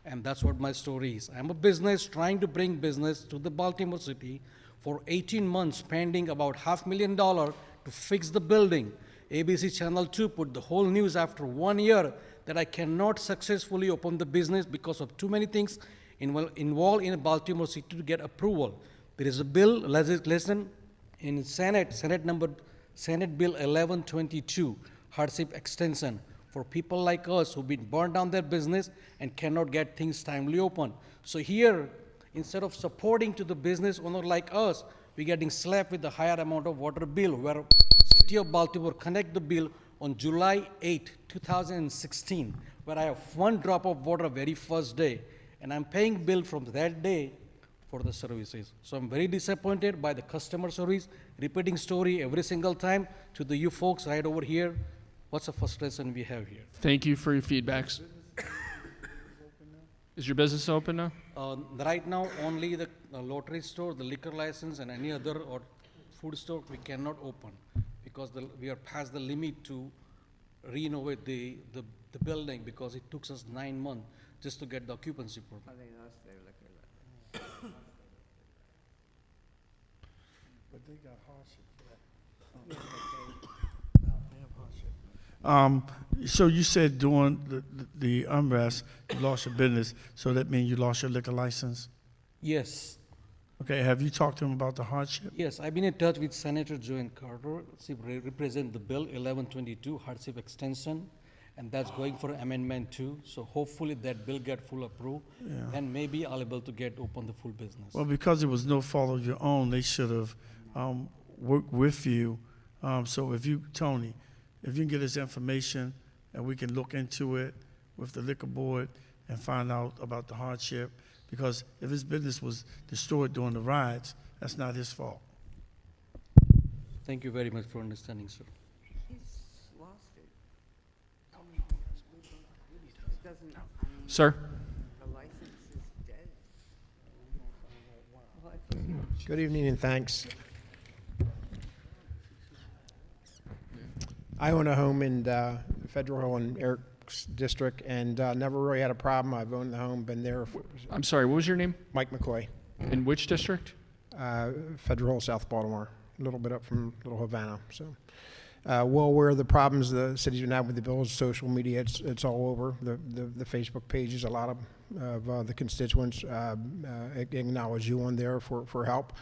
And that's what my story is. I'm a business trying to bring business to the Baltimore City. For 18 months, spending about $500,000 to fix the building. ABC Channel 2 put the whole news after 1 year that I cannot successfully open the business because of too many things involved in Baltimore City to get approval. There is a bill, legislation in Senate Bill 1122, hardship extension for people like us who've been burned down their business and cannot get things timely open. So here, instead of supporting to the business owner like us, we're getting slapped with a higher amount of water bill, where City of Baltimore connect the bill on July 8, 2016, where I have 1 drop of water very first day, and I'm paying bill from that day for the services. So I'm very disappointed by the customer service, repeating story every single time to the you folks right over here. What's the frustration we have here? Thank you for your feedbacks. Is your business open now? Right now, only the lottery store, the liquor license, and any other or food store we cannot open because we are past the limit to renovate the building because it took us 9 months just to get the occupancy permit. But they got hardship for that. So you said during the unrest, you lost your business, so that means you lost your liquor license? Yes. Okay, have you talked to him about the hardship? Yes, I've been in touch with Senator Joanne Carter. She represents the bill 1122, hardship extension, and that's going for amendment too. So hopefully that bill get full approved, and maybe I'll able to get open the full business. Well, because it was no fault of your own, they should have worked with you. So if you, Tony, if you can get us information and we can look into it with the liquor board and find out about the hardship, because if his business was destroyed during the riots, that's not his fault. Thank you very much for understanding, sir. He's lost it. Sir? The license is dead. Good evening and thanks. I own a home in Federal Hill in Eric's district and never really had a problem. I've owned the home, been there. I'm sorry, what was your name? Mike McCoy. In which district? Federal Hill, South Baltimore, a little bit up from Little Havana. So, well aware of the problems the city's been having with the bills, social media, it's all over. The Facebook pages, a lot of the constituents acknowledge you on there for help.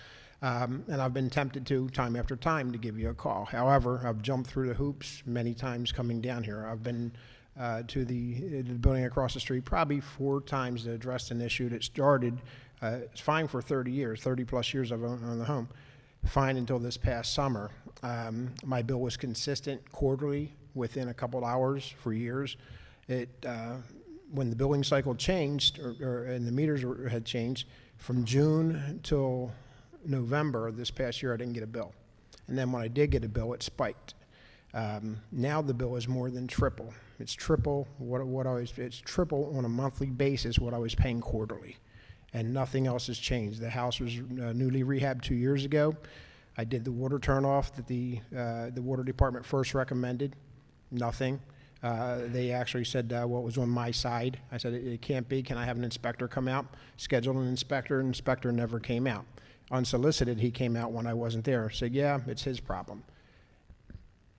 And I've been tempted to, time after time, to give you a call. However, I've jumped through the hoops many times coming down here. I've been to the building across the street probably 4 times to address an issue that started, it's fine for 30 years, 30 plus years I've owned the home. Fine until this past summer. My bill was consistent quarterly within a couple hours for years. When the billing cycle changed, and the meters had changed, from June till November this past year, I didn't get a bill. And then when I did get a bill, it spiked. Now the bill is more than triple. It's triple it's triple on a monthly basis what I was paying quarterly. And nothing else has changed. The house was newly rehabbed 2 years ago. I did the water turnoff that the water department first recommended. Nothing. They actually said what was on my side. I said, it can't be. Can I have an inspector come out? Scheduled an inspector. Inspector never came out. Unsolicited, he came out when I wasn't there. Said, yeah, it's his problem.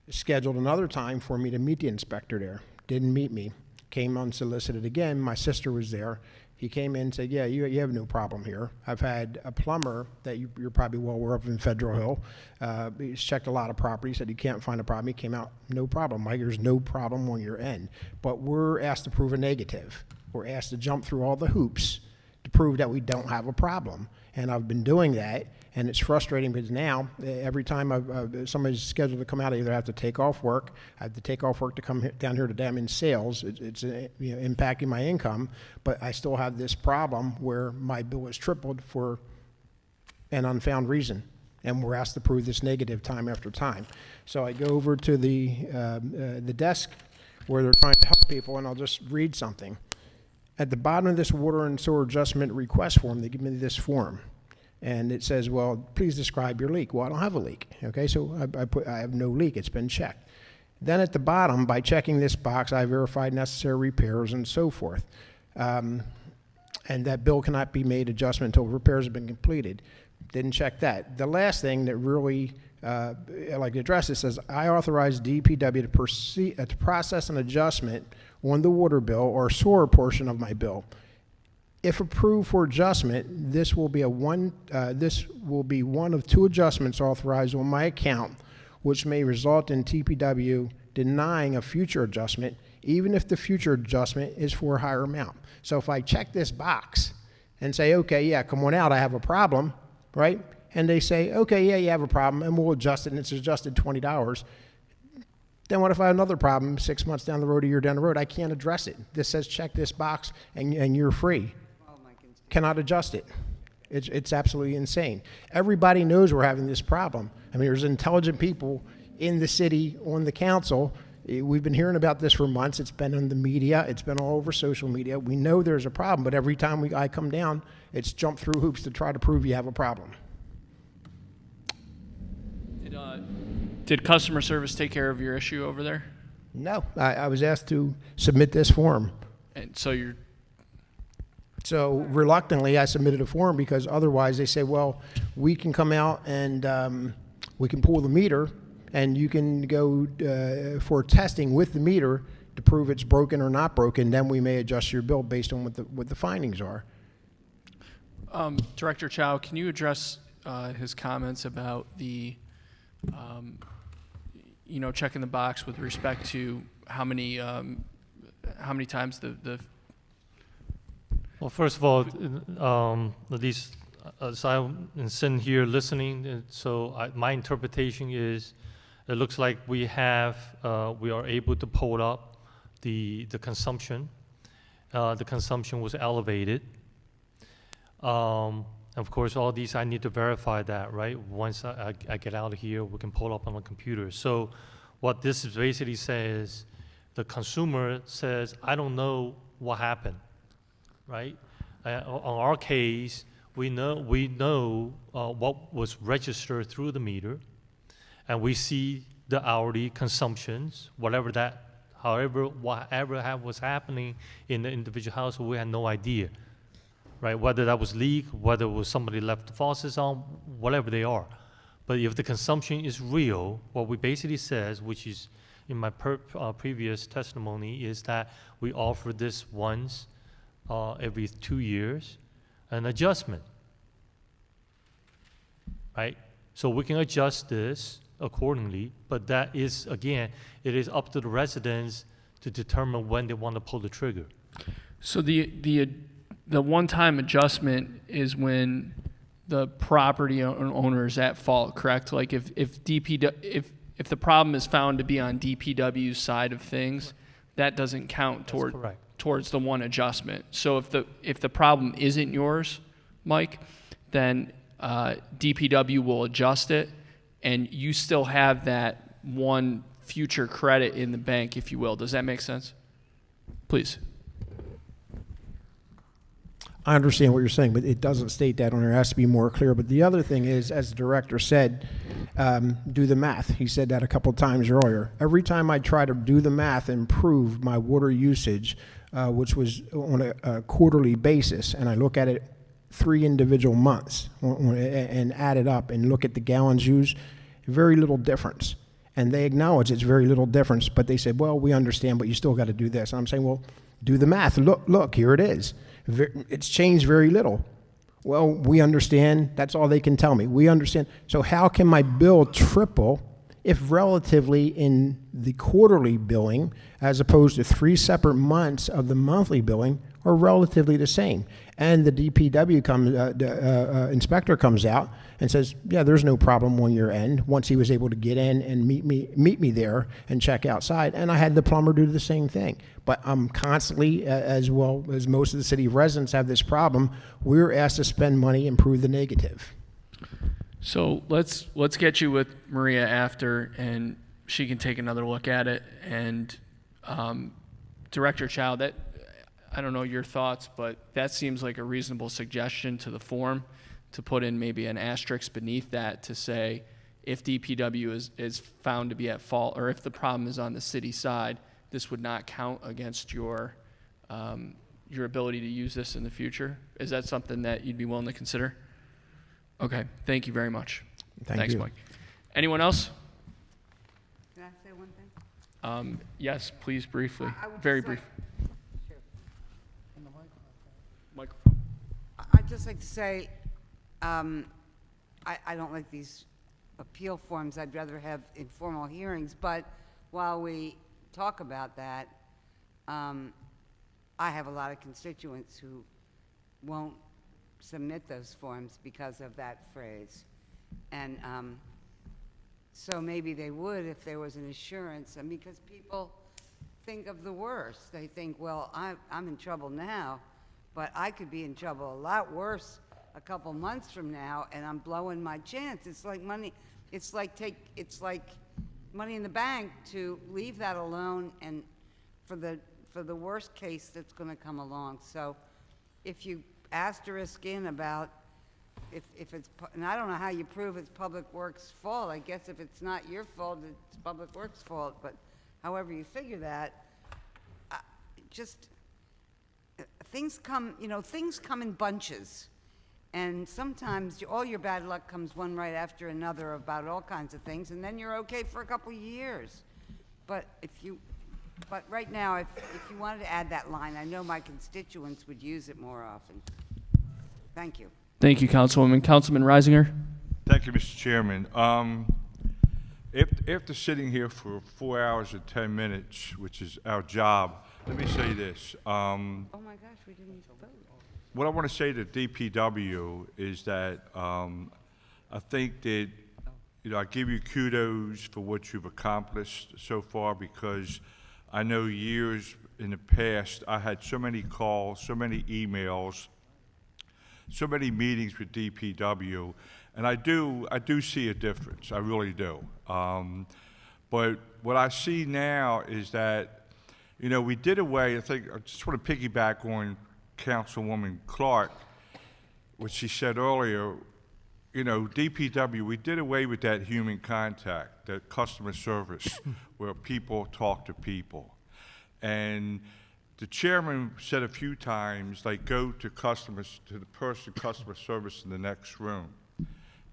Scheduled another time for me to meet the inspector there. Didn't meet me. Came unsolicited again. My sister was there. He came in and said, yeah, you have no problem here. I've had a plumber that you're probably well aware of in Federal Hill. He's checked a lot of properties, said he can't find a problem. He came out, no problem, Mike, there's no problem on your end. But we're asked to prove a negative. We're asked to jump through all the hoops to prove that we don't have a problem. And I've been doing that, and it's frustrating because now, every time somebody's scheduled to come out, I either have to take off work, I have to take off work to come down here today. I'm in sales. It's impacting my income, but I still have this problem where my bill is tripled for an unfound reason. And we're asked to prove this negative time after time. So I go over to the desk where they're trying to help people, and I'll just read something. At the bottom of this water and sewer adjustment request form, they give me this form. And it says, well, please describe your leak. Well, I don't have a leak. Okay, so I have no leak. It's been checked. Then at the bottom, by checking this box, I verified necessary repairs and so forth. And that bill cannot be made adjustment until repairs have been completed. Didn't check that. The last thing that really I'd like to address this says, I authorize DPW to process an adjustment on the water bill or sewer portion of my bill. If approved for adjustment, this will be one of two adjustments authorized on my account, which may result in TPW denying a future adjustment, even if the future adjustment is for a higher amount. So if I check this box and say, okay, yeah, come on out, I have a problem, right? And they say, okay, yeah, you have a problem, and we'll adjust it, and it's adjusted $20. Then what if I have another problem 6 months down the road, a year down the road? I can't address it. This says check this box, and you're free. Cannot adjust it. It's absolutely insane. Everybody knows we're having this problem. I mean, there's intelligent people in the city, on the council. We've been hearing about this for months. It's been in the media. It's been all over social media. We know there's a problem, but every time I come down, it's jump through hoops to try to prove you have a problem. Did customer service take care of your issue over there? No, I was asked to submit this form. And so you're... So reluctantly, I submitted a form because otherwise they say, well, we can come out and we can pull the meter and you can go for testing with the meter to prove it's broken or not broken. Then we may adjust your bill based on what the findings are. Director Chow, can you address his comments about the, checking the box with respect to how many times the Well, first of all, at least as I'm sitting here listening, my interpretation is it looks like we are able to pull up the consumption. The consumption was elevated. Of course, all these I need to verify that, right? Once I get out of here, we can pull up on the computer. So what this basically says, the consumer says, I don't know what happened. Right? On our case, we know what was registered through the meter, and we see the hourly consumptions, whatever was happening in the individual household, we had no idea, right? Whether that was leak, whether it was somebody left the faucets on, whatever they are. But if the consumption is real, what we basically says, which is in my previous testimony, is that we offer this once every 2 years, an adjustment, right? So we can adjust this accordingly, but that is, again, it is up to the residents to determine when they want to pull the trigger. So the one-time adjustment is when the property owner is at fault, correct? Like if the problem is found to be on DPW's side of things, that doesn't count towards the one adjustment. So if the problem isn't yours, Mike, then DPW will adjust it, and you still have that one future credit in the bank, if you will. Does that make sense? Please. I understand what you're saying, but it doesn't state that on there. It has to be more clear. But the other thing is, as the director said, do the math. He said that a couple of times earlier. Every time I try to do the math and prove my water usage, which was on a quarterly basis, and I look at it 3 individual months and add it up and look at the gallons used, very little difference. And they acknowledge it's very little difference, but they said, well, we understand, but you still got to do this. And I'm saying, well, do the math. Look, here it is. It's changed very little. Well, we understand. That's all they can tell me. We understand. So how can my bill triple if relatively in the quarterly billing, as opposed to 3 separate months of the monthly billing, are relatively the same? And the DPW inspector comes out and says, yeah, there's no problem on your end, once he was able to get in and meet me there and check outside. And I had the plumber do the same thing. But I'm constantly, as well as most of the city residents have this problem, we're asked to spend money and prove the negative. So let's get you with Maria after, and she can take another look at it. And Director Chow, that, I don't know your thoughts, but that seems like a reasonable suggestion to the form, to put in maybe an asterisk beneath that to say, if DPW is found to be at fault, or if the problem is on the city side, this would not count against your ability to use this in the future. Is that something that you'd be willing to consider? Okay, thank you very much. Thanks, you. Mike. Anyone else? Can I say one thing? Yes, please, briefly. I would Very just brief. Sure. Microphone. I'd just like to say, I don't like these appeal forms. I'd rather have informal hearings. But while we talk about that, I have a lot of constituents who won't submit those forms because of that phrase. And so maybe they would if there was an assurance, and because people think of the worst. They think, well, I'm in trouble now, but I could be in trouble a lot worse a couple months from now, and I'm blowing my chance. It's like money. It's like money in the bank to leave that alone, and for the worst case that's going to come along. So, if you asterisk in about if it's, and I don't know how you prove it's Public Works' fault. I guess if it's not your fault, it's Public Works' fault. But however you figure that, just things come in bunches. And sometimes all your bad luck comes one right after another about all kinds of things, and then you're okay for a couple years. But right now, if you wanted to add that line, I know my constituents would use it more often. Thank you. Thank you, Councilwoman. Councilman Reisinger? Thank you, Mr. Chairman. After sitting here for 4 hours and 10 minutes, which is our job, let me say this. Oh my gosh, we didn't vote. What I want to say to DPW is that I think that, I give you kudos for what you've accomplished so far, because I know years in the past I had so many calls, so many emails, so many meetings with DPW, and I do see a difference. I really do. But what I see now is that, we did away, I just want to piggyback on Councilwoman Clark, what she said earlier. DPW, we did away with that human contact, that customer service, where people talk to people. And the chairman said a few times, go to the person customer service in the next room.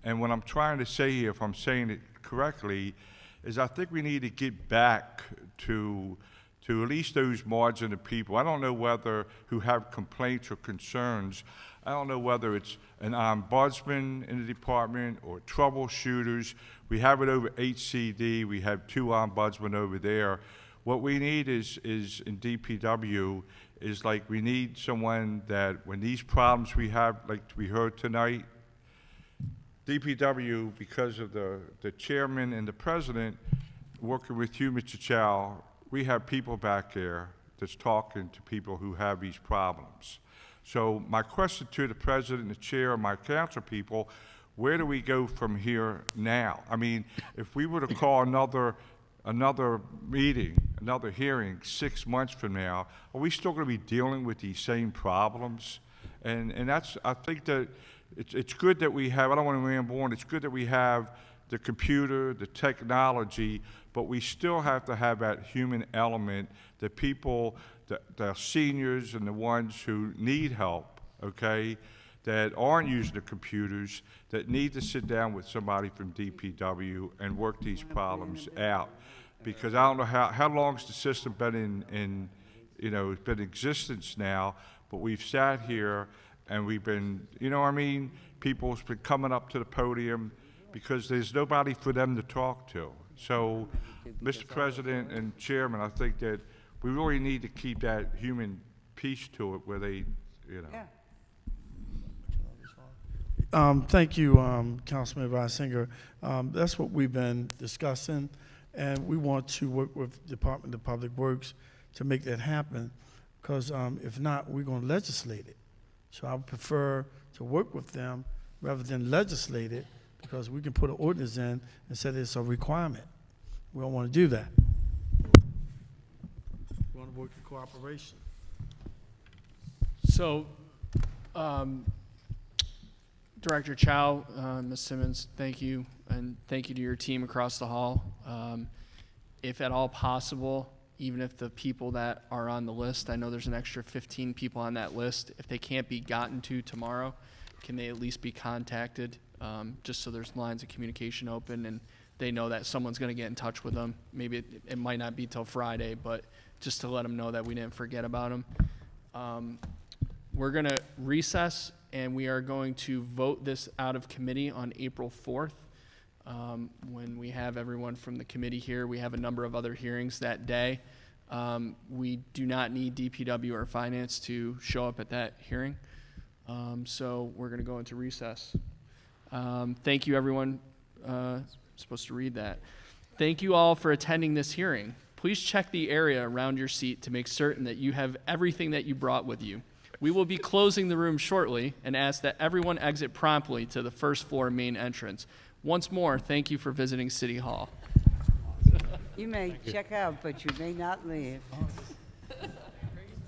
And what I'm trying to say here, if I'm saying it correctly, is I think we need to get back to at least those margin of people. I don't know whether who have complaints or concerns. I don't know whether it's an ombudsman in the department or troubleshooters. We have it over HCD. We have 2 ombudsmen over there. What we need is in DPW is we need someone that when these problems we have, like we heard tonight, DPW, because of the chairman and the president, working with you, Mr. Chow, we have people back there that's talking to people who have these problems. So my question to the president, the chair, and my council people, where do we go from here now? I mean, if we were to call another meeting, another hearing 6 months from now, are we still going to be dealing with these same problems? And that's, I think that it's good that we have, I don't want to ramble on, it's good that we have the computer, the technology, but we still have to have that human element, that people, the seniors and the ones who need help, okay, that aren't using the computers that need to sit down with somebody from DPW and work these problems out. Because I don't know how long's the system been in it's been in existence now, but we've sat here and we've been, people's been coming up to the podium because there's nobody for them to talk to. So, Mr. President and Chairman, I think that we really need to keep that human piece to it where they, Thank you, Councilman Reisinger. That's what we've been discussing, and we want to work with Department of Public Works to make that happen, because if not, we're going to legislate it. So I would prefer to work with them rather than legislate it, because we can put an ordinance in and say it's a requirement. We don't want to do that. We want to work in cooperation. So, Director Chow, Ms. Simmons, thank you, and thank you to your team across the hall. If at all possible, even if the people that are on the list, I know there's an extra 15 people on that list, if they can't be gotten to tomorrow, can they at least be contacted, just so there's lines of communication open and they know that someone's going to get in touch with them. Maybe it might not be till Friday, but just to let them know that we didn't forget about them. We're going to recess, and we are going to vote this out of committee on April 4th. When we have everyone from the committee here, we have a number of other hearings that day. We do not need DPW or finance to show up at that hearing. So we're going to go into recess. Thank you, everyone. I'm supposed to read that. Thank you all for attending this hearing. Please check the area around your seat to make certain that you have everything that you brought with you. We will be closing the room shortly and ask that everyone exit promptly to the first floor main entrance. Once more, thank you for visiting City Hall. You may check out, but you may not leave.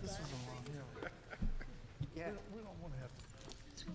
This is a long hearing. Yeah. We don't want to have to.